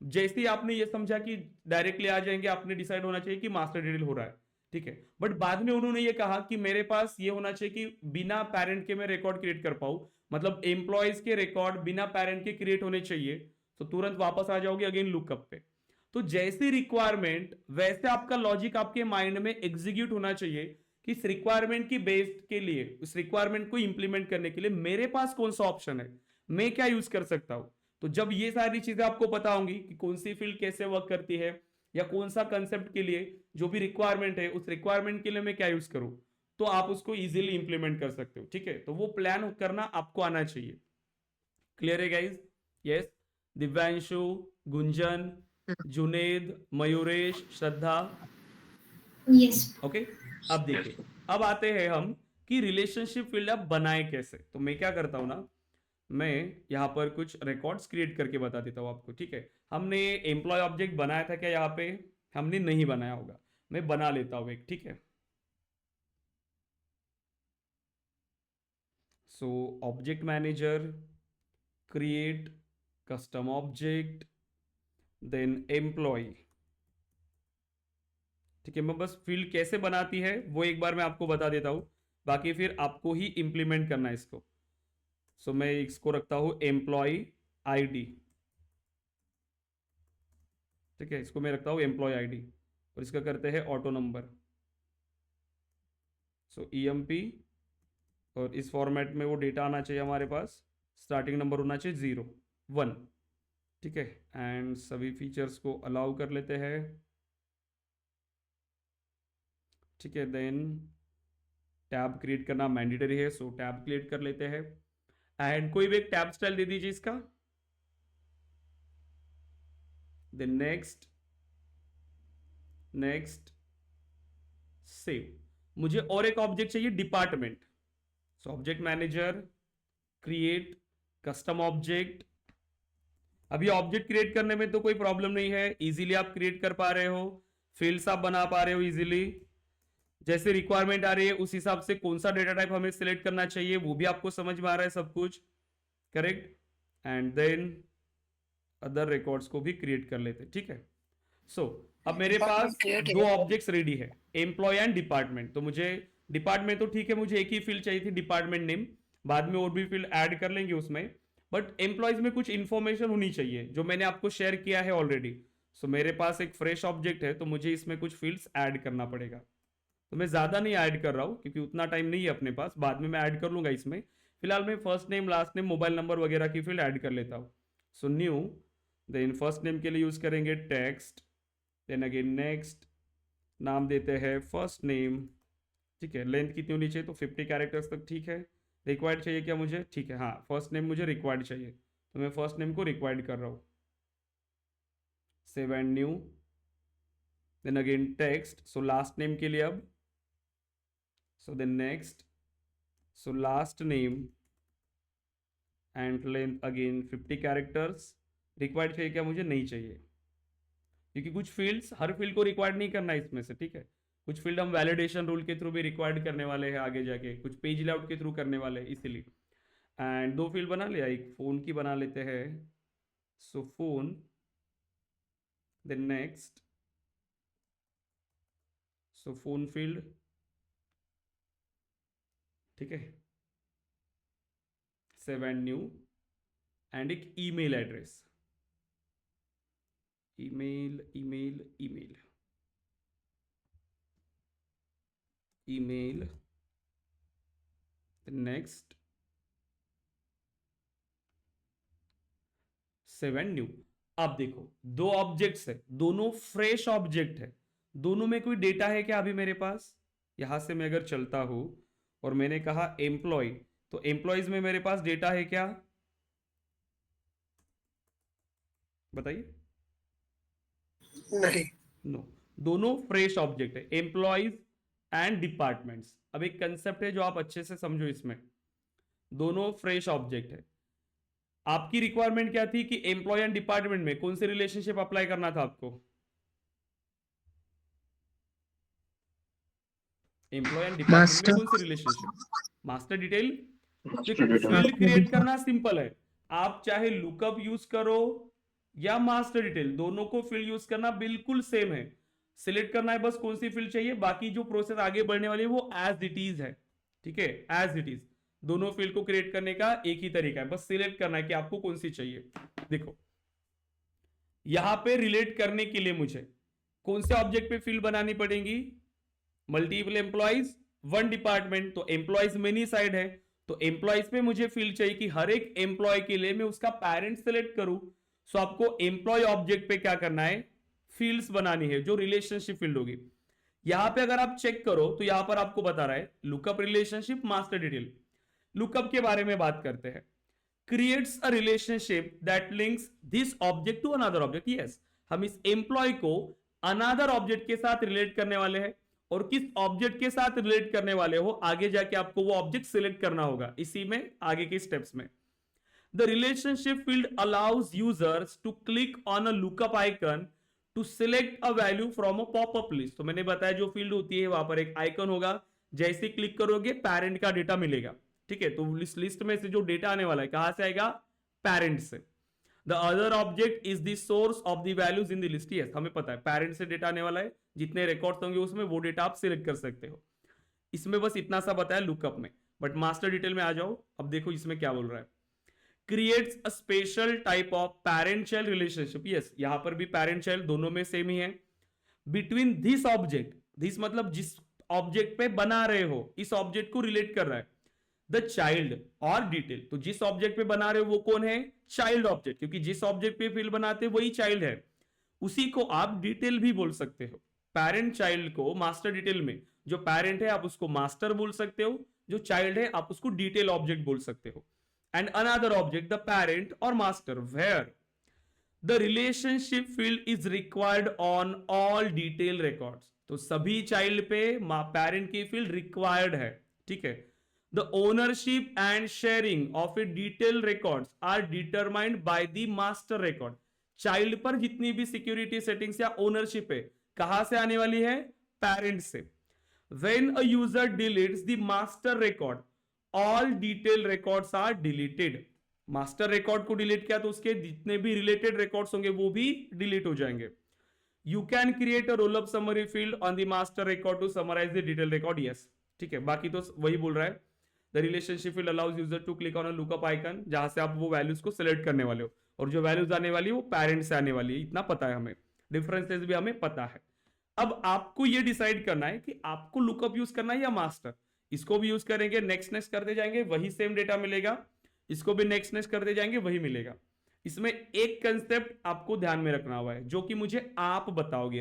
Speaker 1: जैसे ही आपने ये समझा कि डायरेक्टली आ जाएंगे, आपने डिसाइड होना चाहिए कि मास्टर डिटेल हो रहा है। ठीक है, बट बाद में उन्होंने ये कहा कि मेरे पास ये होना चाहिए कि बिना पेरेंट के मैं रिकॉर्ड क्रिएट कर पाऊं, मतलब एम्प्लॉयज के रिकॉर्ड बिना पेरेंट के क्रिएट होने चाहिए, तो तुरंत वापस आ जाओगे अगेन लुकअप पे। तो जैसी रिक्वायरमेंट वैसे आपका लॉजिक आपके माइंड में एग्जीक्यूट होना चाहिए कि इस रिक्वायरमेंट की बेस्ड के लिए, उस रिक्वायरमेंट को इंप्लीमेंट करने के लिए मेरे पास कौन सा ऑप्शन है, मैं क्या यूज कर सकता हूं। तो जब ये सारी चीजें आपको पता होंगी कि कौन सी फील्ड कैसे वर्क करती है, या कौन सा कंसेप्ट के लिए जो भी रिक्वायरमेंट है उस रिक्वायरमेंट के लिए मैं क्या यूज करूं, तो आप उसको इजीली इंप्लीमेंट कर सकते हो। ठीक है, तो वो प्लान करना आपको आना चाहिए। क्लियर है गाइज? यस, दिव्यांशु, गुंजन, जुनेद, मयूरेश, श्रद्धा,
Speaker 6: यस।
Speaker 1: ओके। अब देखिए, अब आते हैं हम कि रिलेशनशिप फील्ड आप बनाए कैसे। तो मैं क्या करता हूं ना, मैं यहाँ पर कुछ रिकॉर्ड्स क्रिएट करके बता देता हूँ आपको। ठीक है, हमने एम्प्लॉय ऑब्जेक्ट बनाया था क्या? यहाँ पे हमने नहीं बनाया होगा, मैं बना लेता हूँ एक। ठीक है, so object manager, create custom object, then employee. ठीक है, मैं बस फील्ड कैसे बनाती है वो एक बार मैं आपको बता देता हूँ, बाकी फिर आपको ही इंप्लीमेंट करना है इसको। सो मैं इसको रखता हूं एम्प्लॉय आईडी। ठीक है, इसको मैं रखता हूं एम्प्लॉय आईडी, और इसका करते हैं ऑटो नंबर। सो ईएमपी, और इस फॉर्मेट में वो डेटा आना चाहिए हमारे पास। स्टार्टिंग नंबर होना चाहिए 0 1, ठीक है। एंड सभी फीचर्स को अलाउ कर लेते हैं, ठीक है। देन टैब क्रिएट करना मैंडेटरी है, सो टैब क्रिएट कर लेते हैं। एंड कोई भी एक टैब स्टाइल दे दीजिए इसका। Then next save. मुझे और एक ऑब्जेक्ट चाहिए department, so object manager, create custom object. अभी ऑब्जेक्ट क्रिएट करने में तो कोई प्रॉब्लम नहीं है, इजीली आप क्रिएट कर पा रहे हो, फील्ड्स आप बना पा रहे हो इजीली। जैसे रिक्वायरमेंट आ रही है उस हिसाब से कौन सा डेटा टाइप हमें सिलेक्ट करना चाहिए वो भी आपको समझ में आ रहा है सब कुछ, correct. And then other records को भी क्रिएट कर लेते, ठीक है। सो अब मेरे पास दो ऑब्जेक्ट्स रेडी है, एम्प्लॉय एंड डिपार्टमेंट। तो मुझे डिपार्टमेंट तो ठीक है, मुझे एक ही फील्ड चाहिए थी डिपार्टमेंट नेम, बाद में और भी फील्ड ऐड कर लेंगे उसमें, बट एम्प्लॉयज में कुछ इंफॉर्मेशन होनी चाहिए जो मैंने आपको शेयर किया है ऑलरेडी। सो मेरे पास एक फ्रेश ऑब्जेक्ट है तो मुझे इसमें कुछ फील्ड्स ऐड करना पड़ेगा। तो मैं ज्यादा नहीं ऐड कर रहा हूँ क्योंकि उतना टाइम नहीं है अपने पास, बाद में मैं ऐड कर लूंगा इसमें। फिलहाल मैं first name, last name, mobile number वगैरह की फील्ड ऐड कर लेता हूँ। So new, then first name के लिए यूज करेंगे टेक्स्ट, देन अगेन नेक्स्ट, नाम देते हैं फर्स्ट नेम, ठीक है। लेंथ कितनी होनी चाहिए, तो 50 कैरेक्टर्स तक, ठीक है। रिक्वायर्ड चाहिए क्या मुझे, ठीक है, हाँ फर्स्ट नेम मुझे रिक्वायर्ड चाहिए तो मैं फर्स्ट नेम को रिक्वायर्ड कर रहा हूँ। Save and new, then again text, so last name के लिए अब, so then next, so last name and length again 50 characters. Required चाहिए क्या मुझे, नहीं चाहिए, क्योंकि कुछ फील्ड्स हर फील्ड को रिक्वायर्ड नहीं करना है इसमें से, ठीक है। कुछ फील्ड हम वैलिडेशन रूल के थ्रू भी रिक्वायर्ड करने वाले हैं आगे जाके, कुछ पेज लेआउट के थ्रू करने वाले हैं इसीलिए। एंड दो फील्ड बना लिया, एक फोन की बना लेते हैं, सो फोन, देन नेक्स्ट, सो फोन फील्ड, ठीक है। सेव एंड न्यू, एंड एक email address, email email email email, next, save and new. अब देखो दो ऑब्जेक्ट्स है, दोनों फ्रेश ऑब्जेक्ट है, दोनों में कोई डेटा है क्या अभी मेरे पास। यहां से मैं अगर चलता हूं और मैंने कहा एम्प्लॉय, तो एम्प्लॉयज में मेरे पास डेटा है क्या, बताइए।
Speaker 4: नहीं।
Speaker 1: नो, दोनों फ्रेश ऑब्जेक्ट है, एम्प्लॉयज एंड डिपार्टमेंट्स। अब एक कंसेप्ट है जो आप अच्छे से समझो, इसमें दोनों फ्रेश ऑब्जेक्ट है। आपकी रिक्वायरमेंट क्या थी कि एम्प्लॉय एंड डिपार्टमेंट में कौन सी रिलेशनशिप अप्लाई करना था आपको, एम्प्लॉय एंड डिपार्टमेंट में कौन सी relationship, master detail. Field create करना सिंपल है, आप चाहे लुकअप यूज करो या मास्टर डिटेल, दोनों को फील्ड यूज करना बिल्कुल सेम है। सिलेक्ट करना है बस कौन सी फील्ड चाहिए, बाकी जो प्रोसेस आगे बढ़ने वाली है वो एज इट इज है, ठीक है, एज इट इज। दोनों फील्ड को क्रिएट करने का एक ही तरीका है, बस सिलेक्ट करना है कि आपको कौन सी चाहिए। देखो यहां पे रिलेट करने के लिए मुझे कौन से ऑब्जेक्ट पे फील्ड बनानी पड़ेगी, मल्टीपल एम्प्लॉयज, वन डिपार्टमेंट, तो एम्प्लॉयज मेनी साइड है, तो एम्प्लॉयज पे मुझे फील्ड चाहिए कि हर एक एम्प्लॉय के लिए मैं उसका पेरेंट सेलेक्ट करूं। सो आपको एम्प्लॉय ऑब्जेक्ट पे क्या करना है, फील्ड्स बनानी है जो रिलेशनशिप फील्ड होगी। यहां पे अगर आप चेक करो तो यहां पर आपको बता रहा है lookup relationship, master detail. Lookup के बारे में बात करते हैं, creates a relationship that links this object to another object. Yes, हम इस एम्प्लॉय को अनदर ऑब्जेक्ट के साथ रिलेट करने वाले हैं, और किस ऑब्जेक्ट के साथ रिलेट करने वाले हो आगे जाके आपको वो ऑब्जेक्ट सिलेक्ट करना होगा इसी में आगे के स्टेप्स में। The relationship field allows users to click on a lookup icon to select a value from a pop-up list। तो मैंने बताया जो फील्ड होती है वहां पर एक आइकन होगा, जैसे क्लिक करोगे पेरेंट का डेटा मिलेगा, ठीक है। तो इस लिस्ट में से जो डेटा आने वाला है कहां से आएगा, पेरेंट से। The other object is the source of the values in the list। yes, हमें पता है पेरेंट से डेटा आने वाला है, जितने रिकॉर्ड होंगे उसमें वो डेटा आप सिलेक्ट कर सकते हो। इसमें बस इतना सा बताया लुकअप में, बट मास्टर डिटेल में आ जाओ। अब देखो इसमें क्या बोल रहा है, creates a special type of parent child relationship. Yes, यहां पर भी पेरेंट चाइल्ड दोनों में सेम ही है। बिटवीन दिस ऑब्जेक्ट, दिस मतलब जिस ऑब्जेक्ट पे बना रहे हो इस ऑब्जेक्ट को रिलेट कर रहा है। द चाइल्ड और डिटेल। तो जिस ऑब्जेक्ट पे बना रहे हो वो कौन है? चाइल्ड ऑब्जेक्ट, क्योंकि जिस ऑब्जेक्ट पे फील्ड बनाते हैं वही चाइल्ड है, उसी को आप डिटेल भी बोल सकते हो। पेरेंट चाइल्ड को मास्टर डिटेल में, जो पेरेंट है आप उसको मास्टर बोल सकते हो, जो चाइल्ड है आप उसको डिटेल ऑब्जेक्ट बोल सकते हो। And another object the parent और master where the relationship field is required on all detail records. तो सभी चाइल्ड पे पेरेंट की फील्ड रिक्वायर्ड है, ठीक है। The ownership and sharing of a detail records are determined by the master record. Child पर जितनी भी सिक्योरिटी सेटिंग्स या ओनरशिप है कहां से आने वाली है? पेरेंट से। When a user deletes the master record, all detail records are deleted. Master record को डिलीट किया तो उसके जितने भी रिलेटेड रिकॉर्ड्स होंगे वो भी डिलीट हो जाएंगे। You can create a roll up summary field on the master record to summarize the detail record. Yes, ठीक है, बाकी तो वही बोल रहा है। The relationship field allows user to click on a lookup icon, जहां से आप वो वैल्यूज को सिलेक्ट करने वाले हो, और जो वैल्यूज आने वाली है वो पेरेंट से आने वाली है, इतना पता है हमें। डिफरेंसेस भी हमें पता है। अब आपको ये डिसाइड करना है कि आपको लुकअप यूज करना है या मास्टर। इसको भी यूज करेंगे, नेक्स्ट करते जाएंगे, वही सेम डेटा मिलेगा। इसको भी नेक्स्ट करते जाएंगे, वही मिलेगा। इसमें एक कंसेप्ट आपको ध्यान में रखना हुआ है, जो कि मुझे आप बताओगे।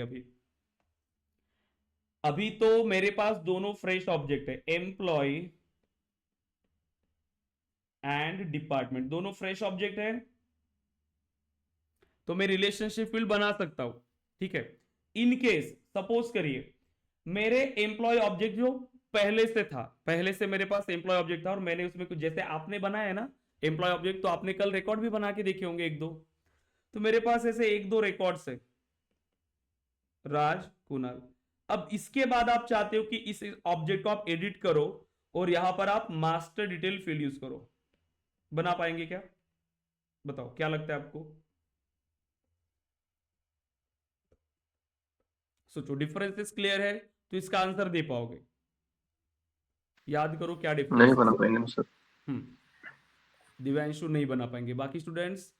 Speaker 1: अभी तो मेरे पास दोनों फ्रेश ऑब्जेक्ट है, एम्प्लॉय एंड डिपार्टमेंट, दोनों फ्रेश ऑब्जेक्ट है। तो मैं रिलेशनशिप फील्ड बना सकता हूं, ठीक है। इन केस सपोज करिए मेरे एम्प्लॉय ऑब्जेक्ट जो पहले से था, पहले से मेरे पास एम्प्लॉय ऑब्जेक्ट था, और मैंने उसमें कुछ, जैसे आपने बनाया है ना एम्प्लॉय ऑब्जेक्ट, तो आपने कल रिकॉर्ड भी बना के देखे होंगे एक दो। तो मेरे पास ऐसे एक दो रिकॉर्ड्स है, राज, कुणाल। अब इसके बाद आप चाहते हो कि इस ऑब्जेक्ट को आप एडिट करो और यहां पर आप मास्टर डिटेल फील्ड यूज करो। बना पाएंगे क्या? बताओ, क्या लगता है आपको? सोचो, डिफरेंसेस क्लियर है तो इसका आंसर दे पाओगे। याद करो क्या डिफरेंस।
Speaker 3: नहीं बना पाएंगे सर।
Speaker 1: दिव्यांशु नहीं बना पाएंगे, बाकी स्टूडेंट्स?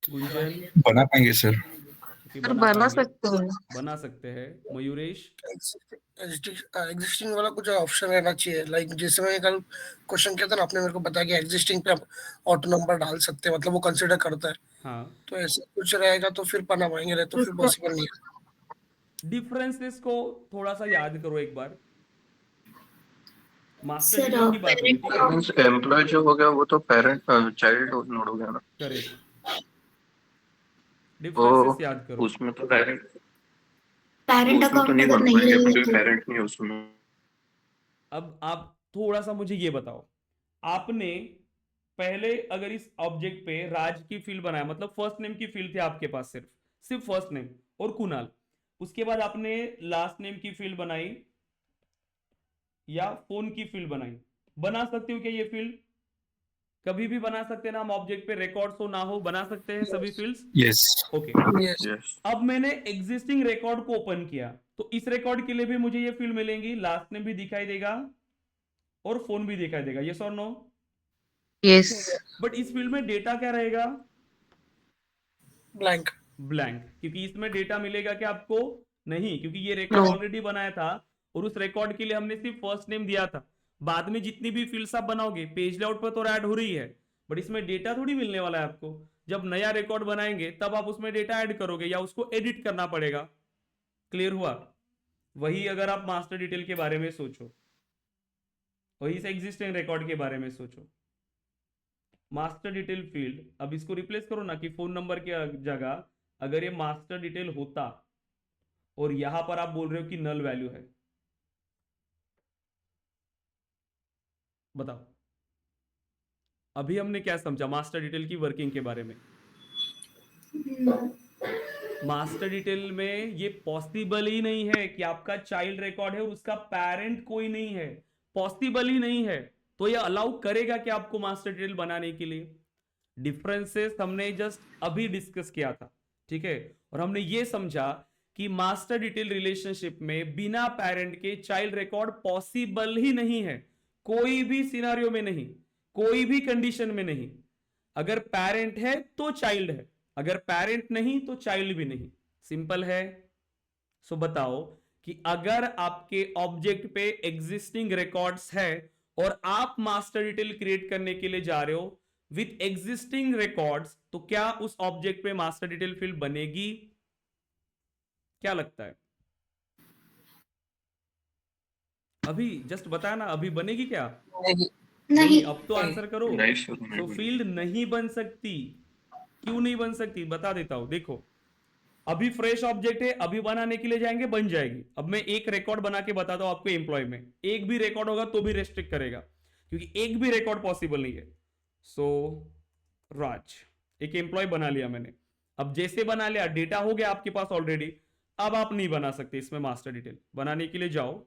Speaker 1: गुंजन?
Speaker 5: बना पाएंगे सर।
Speaker 1: Okay,
Speaker 2: सर बना
Speaker 1: पाएंगे,
Speaker 2: सकते हैं।
Speaker 1: बना सकते हैं। मयूरेश?
Speaker 4: एग्जिस्टिंग वाला कुछ ऑप्शन रहना चाहिए। लाइक जैसे मैं कल क्वेश्चन किया था ना, आपने मेरे को बताया कि एग्जिस्टिंग पे आप ऑटो नंबर डाल सकते हैं, मतलब वो कंसिडर करता है।
Speaker 1: हाँ,
Speaker 4: तो ऐसा कुछ रहेगा तो फिर बना पाएंगे, नहीं तो फिर पॉसिबल नहीं है।
Speaker 1: डिफरेंसेस को थोड़ा सा याद करो एक बार। मास्टर
Speaker 6: सर
Speaker 1: डिटेल की बात हुई, ठीक है।
Speaker 3: मींस एम्प्लॉय जो हो गया वो तो पेरेंट चाइल्ड नोड हो गया ना।
Speaker 1: करेक्ट, डिफरेंसेस याद करो।
Speaker 3: उसमें तो डायरेक्ट
Speaker 6: पेरेंट
Speaker 3: उसमें तो
Speaker 6: अकाउंट
Speaker 3: नहीं
Speaker 6: अगर
Speaker 3: बन
Speaker 6: नहीं
Speaker 3: पाएंगे
Speaker 6: है
Speaker 3: क्योंकि
Speaker 6: तो
Speaker 3: पेरेंट नहीं है उसमें।
Speaker 1: अब आप थोड़ा सा मुझे ये बताओ, आपने पहले अगर इस ऑब्जेक्ट पे राज की फील्ड बनाया, मतलब फर्स्ट नेम की फील्ड थी आपके पास, सिर्फ फर्स्ट नेम और कुणाल। उसके बाद आपने लास्ट नेम की फील्ड बनाई या फोन की फील्ड बनाई। बना सकते हो क्या ये फील्ड? कभी भी बना सकते हैं ना हम, ऑब्जेक्ट पे रिकॉर्ड्स हो ना हो, बना सकते हैं सभी fields.
Speaker 5: Yes.
Speaker 1: Okay,
Speaker 4: yes.
Speaker 3: Yes
Speaker 1: अब मैंने एग्जिस्टिंग रिकॉर्ड को ओपन किया, तो इस रिकॉर्ड के लिए भी मुझे ये फील्ड मिलेंगी, लास्ट नेम भी दिखाई देगा और फोन भी दिखाई देगा। यस और नो?
Speaker 2: यस।
Speaker 1: बट इस फील्ड में डेटा क्या रहेगा?
Speaker 4: ब्लैंक।
Speaker 1: ब्लैंक, क्योंकि इसमें डेटा मिलेगा क्या आपको? नहीं, क्योंकि ये रिकॉर्ड
Speaker 2: No.
Speaker 1: ऑलरेडी बनाया था और उस रिकॉर्ड के लिए हमने सिर्फ फर्स्ट नेम दिया था। बाद में जितनी भी फील्ड्स आप बनाओगे पेज लेआउट पर तो ऐड हो रही है, बट इसमें डेटा थोड़ी मिलने वाला है आपको। जब नया रिकॉर्ड बनाएंगे तब आप उसमें डेटा ऐड करोगे या उसको एडिट करना पड़ेगा। क्लियर हुआ? वही अगर आप मास्टर डिटेल के बारे में सोचो, वही से एग्जिस्टिंग रिकॉर्ड के बारे में सोचो। मास्टर डिटेल फील्ड, अब इसको रिप्लेस करो ना कि फोन नंबर की जगह अगर ये मास्टर डिटेल होता और यहां पर आप बोल रहे हो कि नल वैल्यू है, बताओ अभी हमने क्या समझा मास्टर डिटेल की वर्किंग के बारे में? मास्टर डिटेल में ये पॉसिबल ही नहीं है कि आपका चाइल्ड रिकॉर्ड है और उसका पेरेंट कोई नहीं है, पॉसिबल ही नहीं है। तो ये अलाउ करेगा कि आपको मास्टर डिटेल बनाने के लिए? डिफरेंसेस हमने जस्ट अभी डिस्कस किया था, ठीक है। और हमने ये समझा कि मास्टर डिटेल रिलेशनशिप में बिना पेरेंट के चाइल्ड रिकॉर्ड पॉसिबल ही नहीं है, कोई भी सिनेरियो में नहीं, कोई भी कंडीशन में नहीं। अगर पेरेंट है तो चाइल्ड है, अगर पेरेंट नहीं तो चाइल्ड भी नहीं। सिंपल है। सो बताओ कि अगर आपके ऑब्जेक्ट पे एग्जिस्टिंग रिकॉर्ड्स है और आप मास्टर डिटेल क्रिएट करने के लिए जा रहे हो विथ एग्जिस्टिंग रिकॉर्ड्स, तो क्या उस ऑब्जेक्ट पे मास्टर डिटेल फील्ड बनेगी? क्या लगता है? अभी जस्ट बताया ना, अभी बनेगी क्या?
Speaker 6: नहीं
Speaker 1: अब तो आंसर करो।
Speaker 3: नहीं sir, नहीं
Speaker 1: तो फील्ड नहीं बन सकती। क्यों नहीं बन सकती बता देता हूं। देखो, अभी फ्रेश ऑब्जेक्ट है, अभी बनाने के लिए जाएंगे बन जाएगी। अब मैं एक रिकॉर्ड बना के बताता हूं आपको, एम्प्लॉय में एक भी रिकॉर्ड होगा तो भी रेस्ट्रिक्ट करेगा, क्योंकि एक भी रिकॉर्ड पॉसिबल नहीं है। सो राज, एक एम्प्लॉय बना लिया मैंने। अब जैसे बना लिया, डेटा हो गया आपके पास ऑलरेडी, अब आप नहीं बना सकते इसमें मास्टर डिटेल। बनाने के लिए जाओ,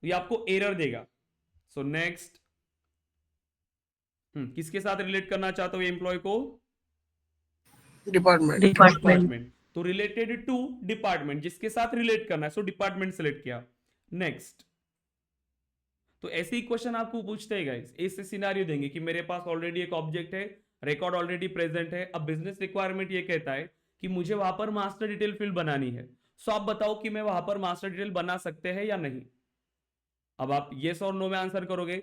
Speaker 1: ये आपको एरर देगा। सो नेक्स्ट, किसके साथ रिलेट करना चाहते हो एम्प्लॉय को?
Speaker 4: डिपार्टमेंट।
Speaker 1: डिपार्टमेंट। तो रिलेटेड टू डिपार्टमेंट, जिसके साथ रिलेट करना है, सो डिपार्टमेंट सेलेक्ट किया। नेक्स्ट, तो ऐसे ही क्वेश्चन आपको पूछते हैं गाइस, ऐसे सिनेरियो देंगे कि मेरे पास ऑलरेडी एक ऑब्जेक्ट है, रिकॉर्ड ऑलरेडी प्रेजेंट है। अब बिजनेस रिक्वायरमेंट ये कहता है कि मुझे वहां पर मास्टर डिटेल फील्ड बनानी है। सो आप बताओ कि मैं वहां पर मास्टर डिटेल बना सकते हैं या नहीं। अब आप यस और नो में आंसर करोगे।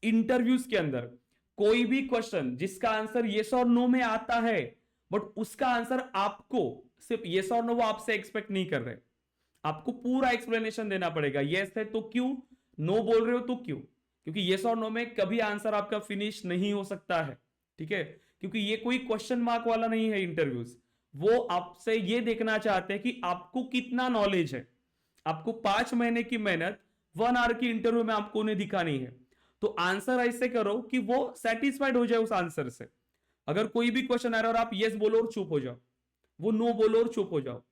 Speaker 1: इंटरव्यूज के अंदर कोई भी क्वेश्चन जिसका आंसर यस और नो में आता है, बट उसका आंसर आपको सिर्फ यस और नो, वो आपसे एक्सपेक्ट नहीं कर रहे, आपको पूरा एक्सप्लेनेशन देना पड़ेगा। यस है तो क्यों, नो बोल रहे हो तो क्यों, क्योंकि यस और नो में कभी आंसर आपका फिनिश नहीं हो सकता है। ठीक है, क्योंकि ये कोई क्वेश्चन मार्क वाला नहीं है इंटरव्यूज। वो आपसे ये देखना चाहते हैं कि आपको कितना नॉलेज है। आपको 5 महीने की मेहनत 1 आवर की इंटरव्यू में आपको उन्हें दिखानी है। तो आंसर ऐसे करो कि वो सेटिस्फाइड हो जाए उस आंसर से। अगर कोई भी क्वेश्चन आ रहा है और आप यस बोलो और चुप हो जाओ, वो नो बोलो और चुप हो जाओ,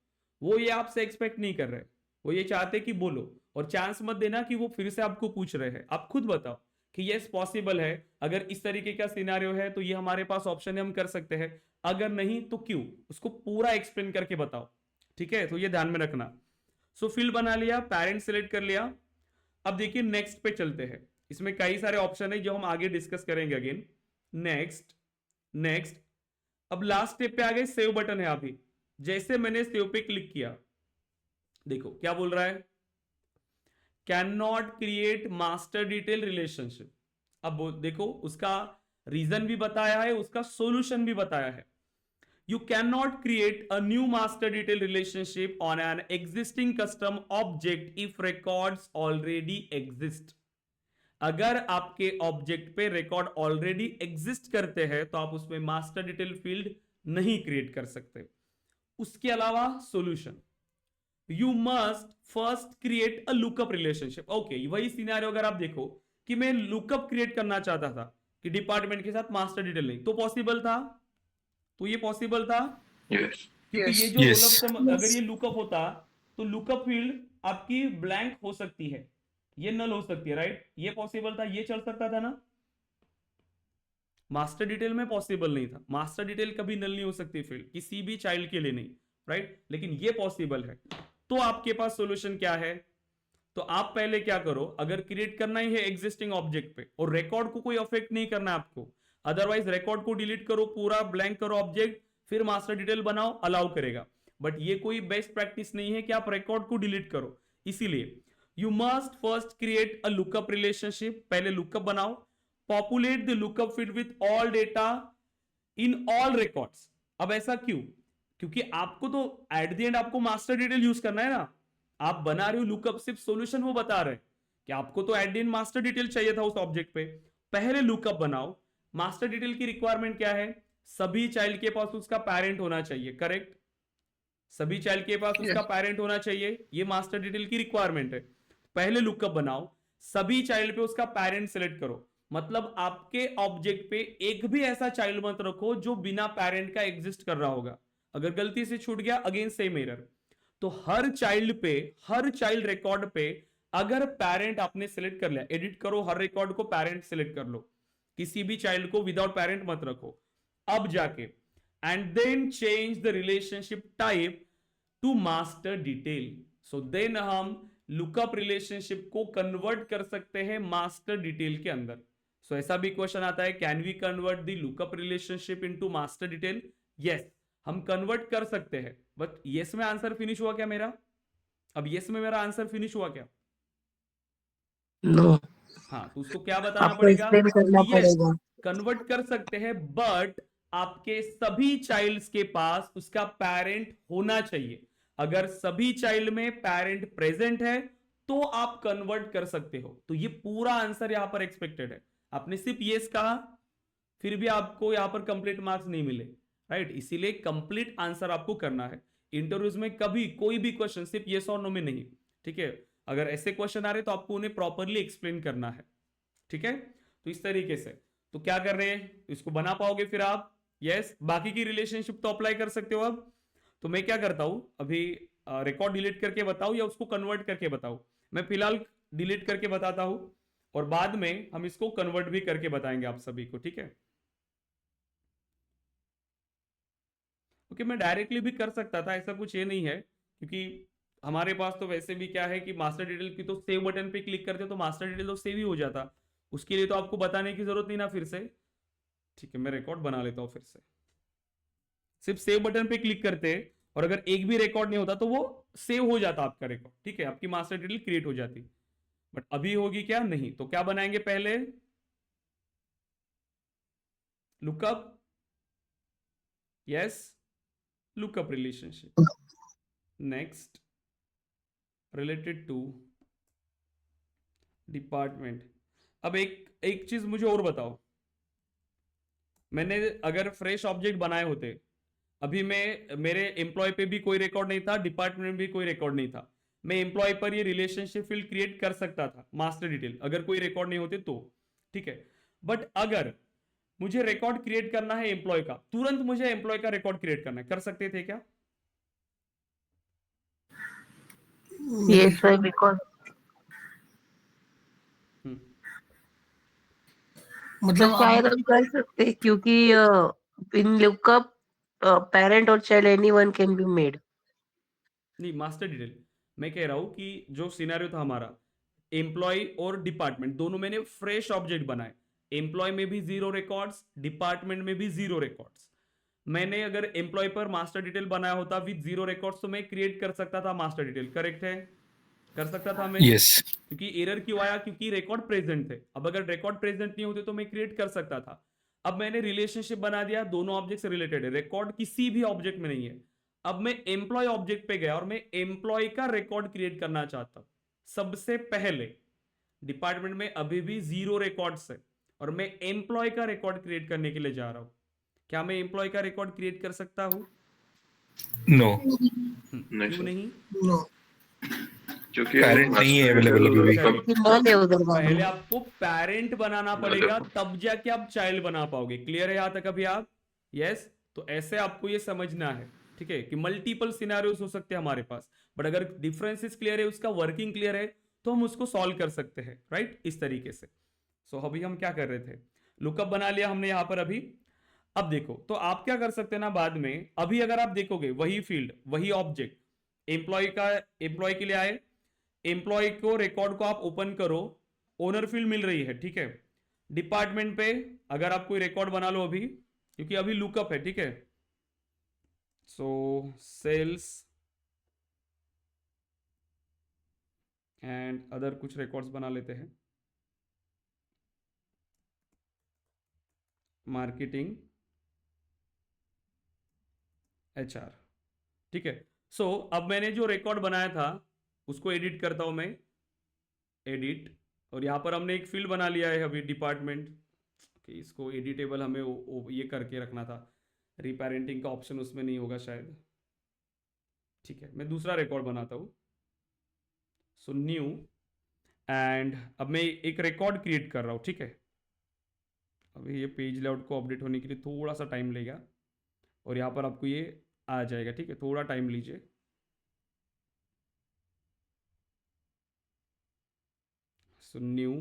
Speaker 1: वो ये आपसे एक्सपेक्ट नहीं कर रहे। वो ये चाहते कि बोलो, और चांस मत देना कि वो फिर से आपको पूछ रहे हैं। आप खुद बताओ कि यस पॉसिबल है, अगर इस तरीके का सिनेरियो है तो ये हमारे पास ऑप्शन है, हम कर सकते हैं, अगर नहीं तो क्यों, उसको पूरा एक्सप्लेन करके बताओ। ठीक है, तो ये ध्यान में रखना। सो फील्ड बना लिया, पेरेंट सिलेक्ट कर लिया। अब देखिए नेक्स्ट पे चलते हैं। इसमें कई सारे ऑप्शन है जो हम आगे डिस्कस करेंगे अगेन। नेक्स्ट, नेक्स्ट, अब लास्ट स्टेप पे आ गए, सेव बटन है। अभी जैसे मैंने सेव पे क्लिक किया, देखो क्या बोल रहा है, can not create master detail relationship. अब देखो उसका रीजन भी बताया है, उसका सॉल्यूशन भी बताया है। You cannot create a new master detail relationship on an existing custom object if records already exist. अगर आपके ऑब्जेक्ट पे रिकॉर्ड ऑलरेडी एग्जिस्ट करते हैं तो आप उसमें मास्टर डिटेल फील्ड नहीं क्रिएट कर सकते। उसके अलावा solution, you must first create a lookup relationship. Okay, वही सिनेरियो अगर आप देखो कि मैं लुकअप क्रिएट करना चाहता था कि डिपार्टमेंट के साथ मास्टर डिटेल नहीं, तो पॉसिबल था, तो ये पॉसिबल था
Speaker 3: yes.
Speaker 1: क्योंकि
Speaker 4: Yes.
Speaker 1: ये जो
Speaker 5: Yes.
Speaker 1: अगर ये लुकअप होता तो लुकअप फील्ड आपकी ब्लैंक हो सकती है, ये नल हो सकती है, राइट। ये पॉसिबल था, ये चल सकता था ना। मास्टर डिटेल में पॉसिबल नहीं था, मास्टर डिटेल कभी नल नहीं हो सकती फील्ड, किसी भी चाइल्ड के लिए नहीं, राइट। लेकिन ये पॉसिबल है। तो आपके पास सॉल्यूशन क्या है, तो आप पहले क्या करो, अगर क्रिएट करना ही है एग्जिस्टिंग ऑब्जेक्ट पे और रिकॉर्ड को कोई अफेक्ट नहीं करना आपको, अदरवाइज रिकॉर्ड को डिलीट करो, पूरा ब्लैंक करो ऑब्जेक्ट, फिर मास्टर डिटेल बनाओ, अलाउ करेगा। बट ये कोई बेस्ट प्रैक्टिस नहीं है कि आप रिकॉर्ड को डिलीट करो। इसीलिए you must first create a lookup relationship, पहले लुकअप बनाओ, populate the lookup field with all data in all records. अब ऐसा क्यों, क्योंकि आपको तो एट द एंड आपको मास्टर डिटेल यूज करना है ना। आप बना रहे हो लुकअप, सिर्फ सॉल्यूशन वो बता रहे हैं कि आपको तो at the end master detail चाहिए था उस ऑब्जेक्ट पे। पहले लुकअप बनाओ। मास्टर डिटेल की रिक्वायरमेंट क्या है, सभी चाइल्ड के पास उसका पेरेंट होना चाहिए, करेक्ट। सभी चाइल्ड के पास उसका पेरेंट होना चाहिए, ये मास्टर डिटेल की रिक्वायरमेंट है। पहले लुकअप बनाओ, सभी चाइल्ड पे उसका पेरेंट सिलेक्ट करो। मतलब आपके ऑब्जेक्ट पे एक भी ऐसा चाइल्ड मत रखो जो बिना पेरेंट का एग्जिस्ट कर रहा होगा। अगर गलती से छूट गया, अगेन सेम एरर। तो हर चाइल्ड पे, हर चाइल्ड रिकॉर्ड पे अगर पेरेंट आपने सिलेक्ट कर लिया, एडिट करो, हर रिकॉर्ड को पेरेंट सिलेक्ट कर लो, किसी भी चाइल्ड को विदाउट पेरेंट मत रखो। अब जाके and then change the relationship type to master detail. So then हम लुकअप रिलेशनशिप को कन्वर्ट कर सकते हैं मास्टर डिटेल के अंदर। सो ऐसा भी क्वेश्चन आता है, can we convert the lookup relationship into master detail? Yes, हम कन्वर्ट कर सकते हैं। बट यस में आंसर फिनिश हुआ क्या मेरा? अब यस में मेरा आंसर फिनिश हुआ क्या?
Speaker 2: No.
Speaker 1: हाँ, तो उसको क्या बताना
Speaker 2: आपको
Speaker 1: पड़ेगा
Speaker 2: एक्सप्लेन करना
Speaker 1: कि यस
Speaker 2: पड़ेगा।
Speaker 1: कन्वर्ट कर सकते हैं, बट आपके सभी चाइल्ड्स के पास उसका पेरेंट होना चाहिए। अगर सभी चाइल्ड में पेरेंट प्रेजेंट है तो आप कन्वर्ट कर सकते हो। तो ये पूरा आंसर यहां पर एक्सपेक्टेड है। आपने सिर्फ यस कहा, फिर भी आपको यहां पर कंप्लीट मार्क्स नहीं मिले, राइट? इसीलिए कंप्लीट आंसर आपको करना है। इंटरव्यूज में कभी कोई भी क्वेश्चन सिर्फ यस और नो में नहीं, ठीक है? अगर ऐसे क्वेश्चन आ रहे तो आपको उन्हें प्रॉपरली एक्सप्लेन करना है, ठीक है? तो इस तरीके से तो क्या कर रहे हैं, इसको बना पाओगे फिर आप? यस, बाकी की रिलेशनशिप तो अप्लाई कर सकते हो। अब तो मैं क्या करता हूं, अभी रिकॉर्ड डिलीट करके बताऊं या उसको कन्वर्ट करके बताऊं? मैं फिलहाल डिलीट करके बताता हूं और बाद में हम इसको कन्वर्ट भी करके बताएंगे आप सभी को, ठीक है? ओके, मैं डायरेक्टली भी कर सकता था, ऐसा कुछ ये नहीं है, क्योंकि हमारे पास तो वैसे भी क्या है कि मास्टर डिटेल की तो सेव बटन पे क्लिक करते तो मास्टर डिटेल तो सेव ही हो जाता। उसके लिए तो आपको बताने की जरूरत नहीं ना फिर से। ठीक है, मैं रिकॉर्ड बना लेता हूं फिर से। सिर्फ सेव बटन पे क्लिक करते और अगर एक भी रिकॉर्ड नहीं होता तो वो सेव हो जाता आपका रिकॉर्ड, ठीक है? आपकी मास्टर डिटेल क्रिएट हो जाती। बट अभी होगी क्या? नहीं। तो क्या बनाएंगे पहले? Lookup, yes, lookup relationship. Next, related to department. अब एक एक चीज मुझे और बताओ, मैंने अगर फ्रेश ऑब्जेक्ट बनाए होते, अभी मैं मेरे एम्प्लॉय पे भी कोई रिकॉर्ड नहीं था, डिपार्टमेंट में भी कोई रिकॉर्ड नहीं था, मैं एम्प्लॉय पर ये रिलेशनशिप फील्ड क्रिएट कर सकता था मास्टर डिटेल, अगर कोई रिकॉर्ड नहीं होते तो, ठीक है? बट अगर मुझे रिकॉर्ड क्रिएट करना है एम्प्लॉय का, तुरंत मुझे एम्प्लॉय का रिकॉर्ड क्रिएट करना है, कर सकते थे क्या?
Speaker 2: Yes, sir, because
Speaker 1: हम्म,
Speaker 4: मतलब
Speaker 2: शायद
Speaker 4: आप
Speaker 2: हम कर सकते हैं, क्योंकि इन लुकअप पेरेंट और child anyone can be made.
Speaker 1: नहीं, मास्टर डिटेल मैं कह रहा हूं कि जो सिनेरियो था हमारा, एम्प्लॉय और डिपार्टमेंट दोनों मैंने फ्रेश ऑब्जेक्ट बनाए। एम्प्लॉय में भी जीरो रिकॉर्ड्स, डिपार्टमेंट में भी जीरो रिकॉर्ड्स। मैंने अगर एम्प्लॉय पर मास्टर डिटेल बनाया होता विद जीरो रिकॉर्ड्स तो मैं क्रिएट कर सकता था मास्टर डिटेल, करेक्ट है? कर सकता था मैं,
Speaker 5: Yes.
Speaker 1: क्योंकि एरर क्यों आया? क्योंकि रिकॉर्ड प्रेजेंट थे। अब अगर रिकॉर्ड प्रेजेंट नहीं होते तो मैं क्रिएट कर सकता था। अब मैंने रिलेशनशिप बना दिया, दोनों ऑब्जेक्ट से रिलेटेड है, रिकॉर्ड किसी भी ऑब्जेक्ट में नहीं है। अब मैं एम्प्लॉय ऑब्जेक्ट पे गया और मैं एम्प्लॉय का रिकॉर्ड क्रिएट करना चाहता हूं। सबसे पहले डिपार्टमेंट में अभी भी जीरो रिकॉर्ड्स है और मैं एम्प्लॉय का रिकॉर्ड क्रिएट करने के लिए जा रहा हूं। क्या मैं एम्प्लॉय का रिकॉर्ड क्रिएट कर सकता हूं?
Speaker 5: No.
Speaker 3: नहीं
Speaker 1: क्यों
Speaker 3: सर,
Speaker 1: नहीं?
Speaker 4: नो
Speaker 3: क्योंकि
Speaker 5: Parent नहीं है available अभी भी।
Speaker 1: Correct.
Speaker 2: कि नॉन है उधर बाबू।
Speaker 1: पहले आपको पेरेंट बनाना पड़ेगा,
Speaker 3: देखो।
Speaker 1: तब जाके आप चाइल्ड बना पाओगे। क्लियर है यहां तक अभी आप? यस। तो ऐसे आपको ये समझना है, ठीक है, कि मल्टीपल सिनेरियोस हो सकते हैं हमारे पास, बट अगर डिफरेंसेस क्लियर है, उसका वर्किंग क्लियर है, तो हम उसको सॉल्व कर सकते हैं, राइट? इस तरीके से। सो अभी हम क्या कर रहे थे, लुकअप बना लिया हमने यहां पर अभी। अब देखो, तो आप क्या कर सकते हैं ना बाद में, अभी अगर आप देखोगे वही फील्ड वही ऑब्जेक्ट, एम्प्लॉय का, एम्प्लॉय के लिए आए, एम्प्लॉय को रिकॉर्ड को आप ओपन करो, ओनर फील्ड मिल रही है, ठीक है? डिपार्टमेंट पे अगर आप कोई रिकॉर्ड बना लो अभी, क्योंकि अभी लुकअप है, ठीक है? सो सेल्स एंड अदर कुछ रिकॉर्ड्स बना लेते हैं, मार्केटिंग, एचआर, ठीक है? सो अब मैंने जो रिकॉर्ड बनाया था उसको एडिट करता हूं मैं, एडिट, और यहां पर हमने एक फील्ड बना लिया है अभी, डिपार्टमेंट। कि इसको एडिटेबल हमें ये करके रखना था, रीपेरेंटिंग का ऑप्शन उसमें नहीं होगा शायद। ठीक है, मैं दूसरा रिकॉर्ड बनाता हूँ, सो न्यू, एंड अब मैं एक रिकॉर्ड क्रिएट कर रहा हूँ, ठीक है? अभी ये पेज लेआउट को अपडेट होने के लिए थोड़ा सा टाइम लेगा और यहाँ पर आपको ये आ जाएगा, ठीक है? थोड़ा टाइम लीजिए। So new,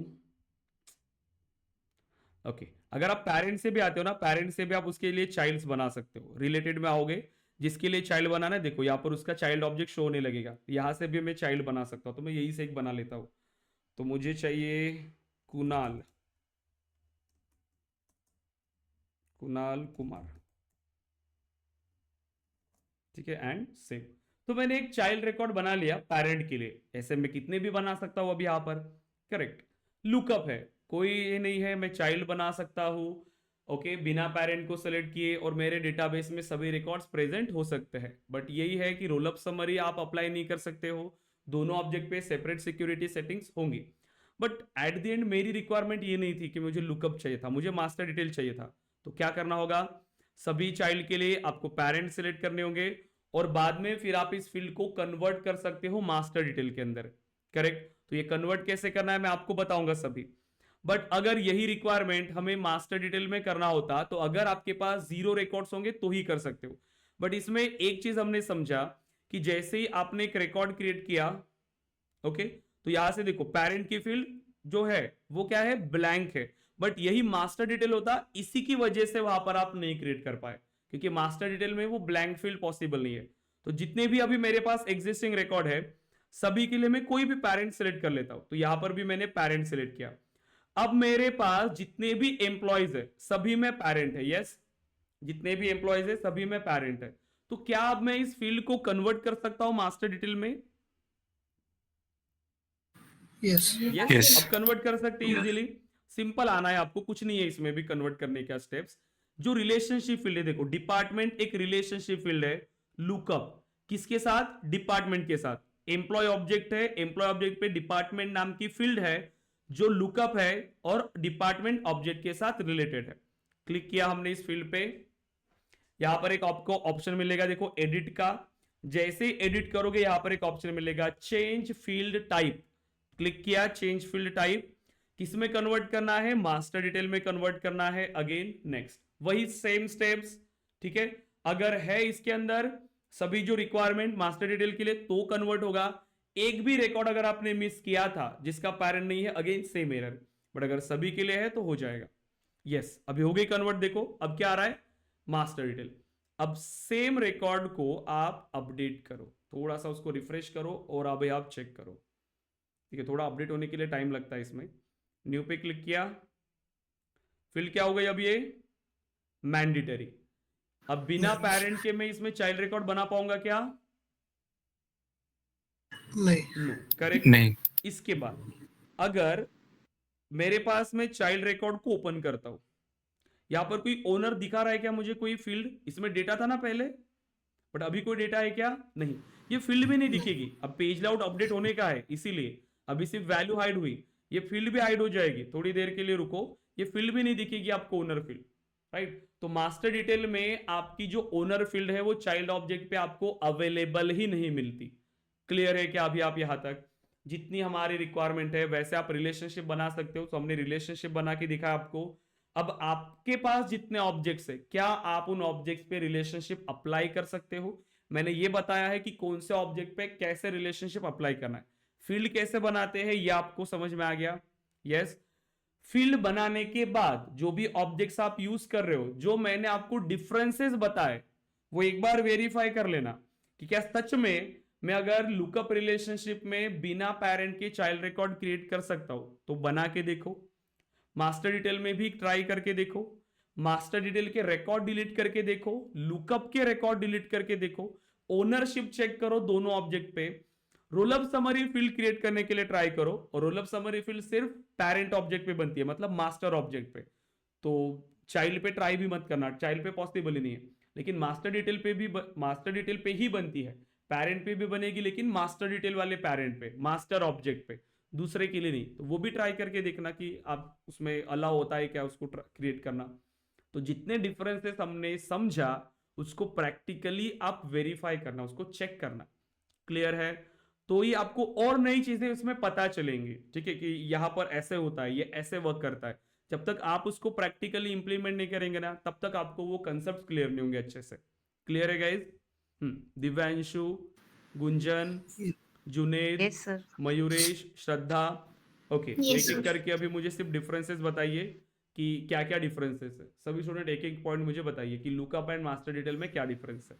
Speaker 1: okay. अगर आप पेरेंट से भी आते हो ना, पेरेंट से भी आप उसके लिए चाइल्ड्स बना सकते हो, रिलेटेड में आओगे, जिसके लिए चाइल्ड बनाना है, देखो यहाँ पर उसका चाइल्ड ऑब्जेक्ट शो होने लगेगा, यहाँ से भी मैं चाइल्ड बना सकता हूँ। तो मैं यही से एक बना लेता हूँ। तो मुझे चाहिए कुणाल, कुणाल कुमार, ठीक है, एंड सेव। तो मैंने एक चाइल्ड रिकॉर्ड बना लिया पेरेंट के लिए। ऐसे मैं कितने भी बना सकता हूँ अभी यहाँ पर, करेक्ट? लुकअप है, कोई ये नहीं है मैं चाइल्ड बना सकता हूँ ओके बिना पेरेंट को सेलेक्ट किए और मेरे डेटाबेस में सभी रिकॉर्ड्स प्रेजेंट हो सकते हैं। बट यही है कि रोल अप समरी आप अप्लाई नहीं कर सकते हो, दोनों ऑब्जेक्ट पे सेपरेट सिक्योरिटी सेटिंग्स होंगी। बट एट द एंड मेरी रिक्वायरमेंट ये नहीं थी कि मुझे लुकअप चाहिए था, मुझे मास्टर डिटेल चाहिए था। तो क्या करना होगा, सभी चाइल्ड के लिए आपको पेरेंट सेलेक्ट करने होंगे और बाद में फिर आप इस फील्ड को कन्वर्ट कर सकते हो मास्टर डिटेल के अंदर, करेक्ट। तो ये कन्वर्ट कैसे करना है मैं आपको बताऊंगा सभी। बट अगर यही रिक्वायरमेंट हमें मास्टर डिटेल में करना होता तो अगर आपके पास 0 रिकॉर्ड्स होंगे तो ही कर सकते हो। बट इसमें एक चीज हमने समझा कि जैसे ही आपने एक रिकॉर्ड क्रिएट किया ओके, तो यहां से देखो पेरेंट की फील्ड जो है वो क्या है, ब्लैंक है। बट यही मास्टर डिटेल होता, इसी की वजह से वहां पर आप नहीं क्रिएट कर पाए, क्योंकि मास्टर डिटेल में वो ब्लैंक फील्ड पॉसिबल नहीं है। तो जितने भी अभी मेरे पास एग्जिस्टिंग रिकॉर्ड है सभी के लिए मैं कोई भी पेरेंट सेलेक्ट कर लेता हूं। तो यहां पर भी मैंने पेरेंट सेलेक्ट किया। अब मेरे पास जितने भी एम्प्लॉयज है सभी में पेरेंट है, यस जितने भी एम्प्लॉयज है सभी में पेरेंट है। तो क्या अब मैं इस फील्ड को कन्वर्ट कर सकता हूं मास्टर डिटेल में?
Speaker 4: Yes
Speaker 1: yes
Speaker 5: Yes.
Speaker 1: अब कन्वर्ट कर सकते हैं इजीली, सिंपल आना है आपको, कुछ नहीं है इसमें भी कन्वर्ट करने का स्टेप्स। जो रिलेशनशिप फील्ड है देखो, डिपार्टमेंट एक रिलेशनशिप फील्ड है, लुकअप किसके साथ, डिपार्टमेंट के साथ। एम्प्लॉय ऑब्जेक्ट है, एम्प्लॉय ऑब्जेक्ट पे डिपार्टमेंट नाम की फील्ड है जो लुकअप है और डिपार्टमेंट ऑब्जेक्ट के साथ रिलेटेड है। क्लिक किया हमने इस फील्ड पे, यहां पर एक आपको ऑप्शन मिलेगा देखो एडिट का। जैसे एडिट करोगे यहां पर एक ऑप्शन मिलेगा चेंज फील्ड टाइप, क्लिक किया चेंज फील्ड टाइप, किसमें कन्वर्ट करना है, मास्टर डिटेल में कन्वर्ट करना है। अगेन नेक्स्ट वही सेम स्टेप्स, ठीक है। अगर है इसके अंदर सभी जो रिक्वायरमेंट मास्टर डिटेल के लिए तो कन्वर्ट होगा। एक भी रिकॉर्ड अगर आपने मिस किया था जिसका पैरेंट नहीं है, अगेन सेम एरर। बट अगर सभी के लिए है तो हो जाएगा। यस अभी हो गई कन्वर्ट, देखो अब क्या आ रहा है, मास्टर डिटेल। अब सेम रिकॉर्ड को आप अपडेट करो, थोड़ा सा उसको रिफ्रेश करो और अभी आप चेक करो, ठीक है। थोड़ा अपडेट होने के लिए टाइम लगता है इसमें। न्यू पे क्लिक किया, फील्ड क्या हो गई अब ये मैंडेटरी। अब बिना पेरेंट के मैं इसमें चाइल्ड रिकॉर्ड बना पाऊंगा क्या,
Speaker 4: नहीं
Speaker 1: नो, करेक्ट।
Speaker 5: नहीं।
Speaker 1: इसके बाद अगर मेरे पास मैं चाइल्ड रिकॉर्ड को ओपन करता हूं, यहां पर कोई ओनर दिखा रहा है क्या मुझे, कोई फील्ड इसमें डेटा था ना पहले, बट अभी कोई डेटा है क्या, नहीं, ये फील्ड भी नहीं दिखेगी। अब पेज लाउट अपडेट होने का है इसीलिए अभी सिर्फ वैल्यू हाइड हुई, ये फील्ड भी हाइड हो जाएगी, थोड़ी देर के लिए रुको, ये फील्ड भी नहीं दिखेगी आपको ओनर फील्ड, राइट। तो मास्टर डिटेल में आपकी जो ओनर फील्ड है वो चाइल्ड ऑब्जेक्ट पे आपको अवेलेबल ही नहीं मिलती। क्लियर है क्या अभी आप यहां तक? जितनी हमारी रिक्वायरमेंट है वैसे आप रिलेशनशिप बना सकते हो, तो हमने रिलेशनशिप बना के दिखाया आपको। अब आपके पास जितने ऑब्जेक्ट्स है क्या आप उन ऑब्जेक्ट्स पे रिलेशनशिप अप्लाई कर सकते हो? मैंने ये बताया है कि कौन से ऑब्जेक्ट पे कैसे रिलेशनशिप अप्लाई करना है, फील्ड कैसे बनाते हैं ये आपको समझ में आ गया। यस फील्ड बनाने के बाद जो भी ऑब्जेक्ट्स आप यूज कर रहे हो, जो मैंने आपको डिफरेंसेस बताए वो एक बार वेरीफाई कर लेना कि क्या सच में मैं अगर लुकअप रिलेशनशिप में बिना पेरेंट के चाइल्ड रिकॉर्ड क्रिएट कर सकता हूं। तो बना के देखो, मास्टर डिटेल में भी ट्राई करके देखो, मास्टर डिटेल के रिकॉर्ड डिलीट करके देखो, लुकअप के रिकॉर्ड डिलीट करके देखो, ओनरशिप चेक करो दोनों ऑब्जेक्ट पे, role up summary field create करने के लिए ट्राई करो। और रोल अप समरी फील्ड सिर्फ पेरेंट ऑब्जेक्ट पे बनती है, मतलब मास्टर ऑब्जेक्ट पे। तो चाइल्ड पे ट्राई भी मत करना, चाइल्ड पे पॉसिबल ही नहीं है। लेकिन मास्टर डिटेल पे भी मास्टर डिटेल पे ही बनती है, पेरेंट पे भी बनेगी लेकिन मास्टर डिटेल वाले पेरेंट पे, मास्टर ऑब्जेक्ट पे, दूसरे के लिए नहीं। तो वो भी ट्राई करके देखना कि आप उसमें अलाउ होता है क्या उसको क्रिएट करना। तो जितने डिफरेंसेस हमने समझा उसको प्रैक्टिकली आप वेरीफाई करना, उसको चेक करना। क्लियर है? तो ये आपको और नई चीजें इसमें पता चलेंगी, ठीक है, कि यहां पर ऐसे होता है, ये ऐसे वर्क करता है। जब तक आप उसको प्रैक्टिकली इंप्लीमेंट नहीं करेंगे ना तब तक आपको वो कंसेप्ट क्लियर नहीं होंगे अच्छे से। क्लियर है guys? Divyanshu, Gunjan, Junaid,
Speaker 2: yes sir.
Speaker 1: Mayuresh, Shraddha, okay
Speaker 6: Yes,
Speaker 1: एक एक
Speaker 6: sir.
Speaker 1: करके अभी मुझे सिर्फ डिफरेंसेस बताइए कि क्या क्या डिफरेंसेस है। सभी स्टूडेंट एक एक पॉइंट मुझे बताइए कि लुकअप एंड मास्टर डिटेल में क्या डिफरेंस है।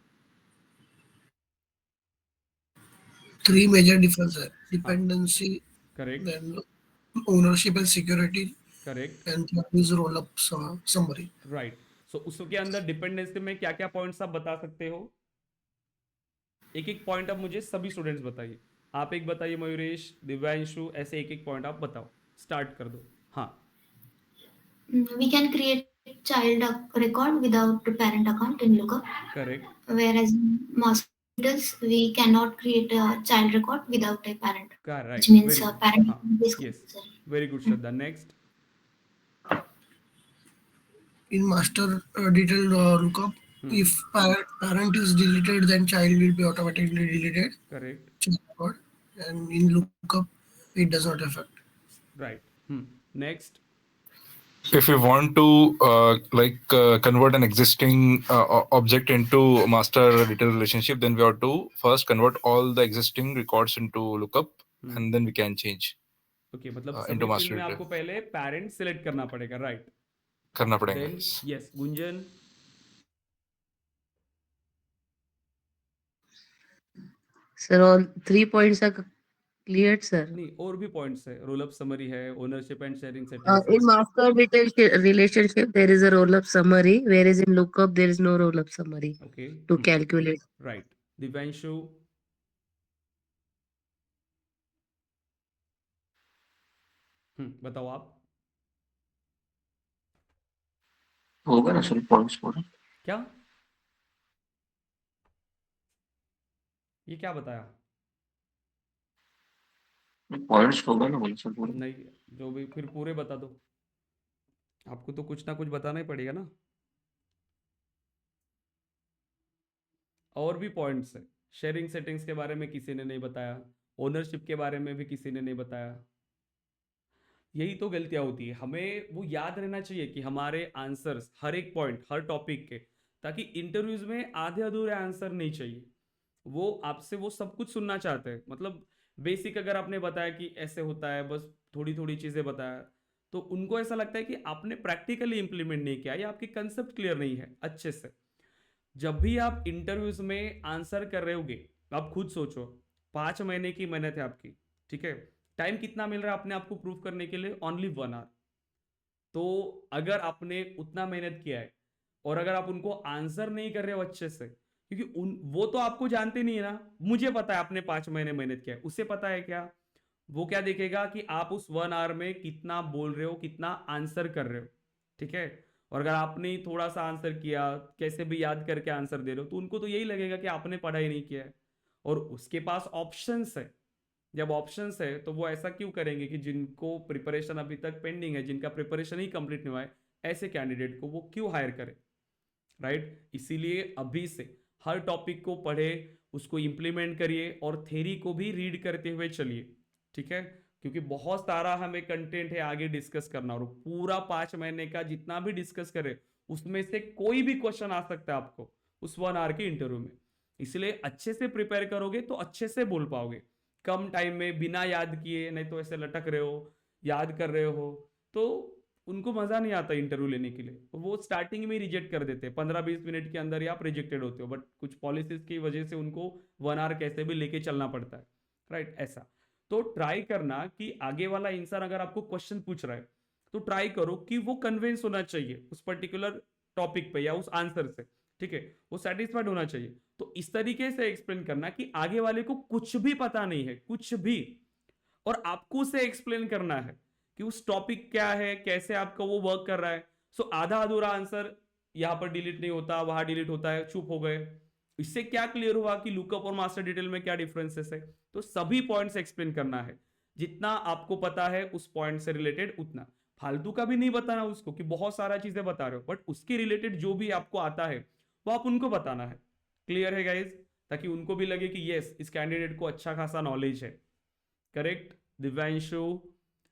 Speaker 4: 3 major difference है, dependency,
Speaker 1: correct,
Speaker 4: then ownership and security,
Speaker 1: correct,
Speaker 4: and third is roll up summary.
Speaker 1: Right. So उसके अंदर डिपेंडेंसी में क्या क्या पॉइंट्स आप बता सकते हो? एक एक पॉइंट आप मुझे सभी स्टूडेंट्स बताइए। आप एक बताइए मयूरेश, दिव्यांशु, ऐसे एक एक पॉइंट आप बताओ स्टार्ट कर दो। हाँ
Speaker 6: We can create child record without parent account in lookup,
Speaker 1: correct
Speaker 6: whereas in master details we cannot create a child record without a parent,
Speaker 1: का
Speaker 6: which
Speaker 1: right,
Speaker 6: means
Speaker 1: very good.
Speaker 6: parent
Speaker 1: हाँ
Speaker 6: account is
Speaker 1: yes,
Speaker 6: compulsory.
Speaker 1: Very good Shraddha. Next
Speaker 4: In master detailed lookup, if parent is deleted, then child will be automatically deleted.
Speaker 1: Correct
Speaker 4: Child record. And in lookup, it does not affect.
Speaker 1: Right. Next
Speaker 5: If you want to convert an existing object into master detail relationship, then we have to first convert all the existing records into lookup, and then we can change
Speaker 1: okay, मतलब
Speaker 5: into
Speaker 1: सभी field
Speaker 5: master
Speaker 1: में
Speaker 5: detail.
Speaker 1: आपको पहले parent select करना पड़ेगा, right?
Speaker 5: करना पड़ेगा.
Speaker 1: Then yes, Gunjan.
Speaker 2: Sir, all 3 points are cleared, sir.
Speaker 1: नहीं, और भी पॉइंट्स है, रोल अप समरी है, ownership and sharing
Speaker 2: In
Speaker 1: settings.
Speaker 2: master detail relationship, there is a roll-up summary, whereas in lookup, there is no roll-up summary
Speaker 1: okay
Speaker 2: to calculate.
Speaker 1: Right. Divyanshu. बताओ आप।
Speaker 3: होगा ना sir points पूरा?
Speaker 1: क्या ये क्या बताया?
Speaker 3: पॉइंट्स होगा ना बोले सर पूरा?
Speaker 1: नहीं, जो भी फिर पूरे बता दो, आपको तो कुछ ना कुछ बताना ही पड़ेगा ना। और भी पॉइंट्स है, शेयरिंग सेटिंग्स के बारे में किसी ने नहीं बताया, ओनरशिप के बारे में भी किसी ने नहीं बताया। यही तो गलतियां होती है, हमें वो याद रहना चाहिए कि हमारे आंसर्स हर एक पॉइंट, हर टॉपिक के, ताकि इंटरव्यूज में आधे अधूरे आंसर नहीं चाहिए। वो आपसे वो सब कुछ सुनना चाहते हैं, मतलब बेसिक अगर आपने बताया कि ऐसे होता है, बस थोड़ी थोड़ी चीजें बताया, तो उनको ऐसा लगता है कि आपने प्रैक्टिकली इंप्लीमेंट नहीं किया या आपकी कंसेप्ट क्लियर नहीं है अच्छे से। जब भी आप इंटरव्यूज में आंसर कर रहे होगे, आप खुद सोचो, 5 महीने की मेहनत है आपकी, ठीक है? टाइम कितना मिल रहा है अपने आप को प्रूव करने के लिए? Only 1 hour. तो अगर आपने उतना मेहनत किया है और अगर आप उनको आंसर नहीं कर रहे हो अच्छे से, क्योंकि वो तो आपको जानते नहीं है ना। मुझे पता है आपने 5 महीने मेहनत किया है, उसे पता है क्या? वो क्या देखेगा कि आप उस 1 आवर में कितना बोल रहे हो, कितना आंसर कर रहे हो, ठीक है? और अगर आपने थोड़ा सा आंसर किया, कैसे भी याद करके आंसर दे रहे हो, तो उनको तो यही लगेगा कि आपने पढ़ाई नहीं किया है। और उसके पास ऑप्शंस है, जब ऑप्शंस है तो वो ऐसा क्यों करेंगे कि जिनको प्रिपरेशन अभी तक पेंडिंग है, जिनका प्रिपरेशन ही कंप्लीट नहीं हुआ है, ऐसे कैंडिडेट को वो क्यों हायर करे, राइट? इसीलिए अभी से हर टॉपिक को पढ़े, उसको इंप्लीमेंट करिए और थ्योरी को भी रीड करते हुए चलिए, ठीक है? क्योंकि बहुत सारा हमें कंटेंट है आगे डिस्कस करना, और पूरा 5 महीने का जितना भी डिस्कस करे, उसमें से कोई भी क्वेश्चन आ सकता है आपको उस 1 आवर के इंटरव्यू में। इसलिए अच्छे से प्रिपेयर करोगे तो अच्छे से बोल पाओगे। कम टाइम में बिना याद किए, नहीं तो ऐसे लटक रहे हो, याद कर रहे हो, तो उनको मजा नहीं आता इंटरव्यू लेने के लिए, वो स्टार्टिंग में ही रिजेक्ट कर देते हैं। 15-20 मिनट के अंदर ही आप रिजेक्टेड होते हो, बट कुछ पॉलिसीज की वजह से उनको 1 आवर कैसे भी लेके चलना पड़ता है, राइट? ऐसा तो ट्राई करना कि आगे वाला इंसान अगर आपको क्वेश्चन पूछ रहा है तो ट्राई करो कि वो कन्विंस होना चाहिए उस पर्टिकुलर टॉपिक पे या उस आंसर से, ठीक है? वो सेटिस्फाइड होना चाहिए। तो इस तरीके से एक्सप्लेन करना कि आगे वाले को कुछ भी पता नहीं है, कुछ भी, और आपको उसे एक्सप्लेन करना है कि उस टॉपिक क्या है, कैसे आपका वो वर्क कर रहा है। सो आधा अधूरा आंसर यहां पर डिलीट नहीं होता, वहां डिलीट होता है, चुप हो गए। इससे क्या क्लियर हुआ कि लुकअप और मास्टर डिटेल में क्या डिफरेंसेस है? तो सभी पॉइंट्स एक्सप्लेन करना है, जितना आपको पता है उस पॉइंट से रिलेटेड उतना। फालतू का भी नहीं बताना उसको कि बहुत सारा चीजें बता रहे हो, बट उसके रिलेटेड जो भी आपको आता है वो आप उनको बताना है। क्लियर है गाइज? ताकि उनको भी लगे कि यस, इस कैंडिडेट को अच्छा खासा नॉलेज है। Correct? Divyanshu,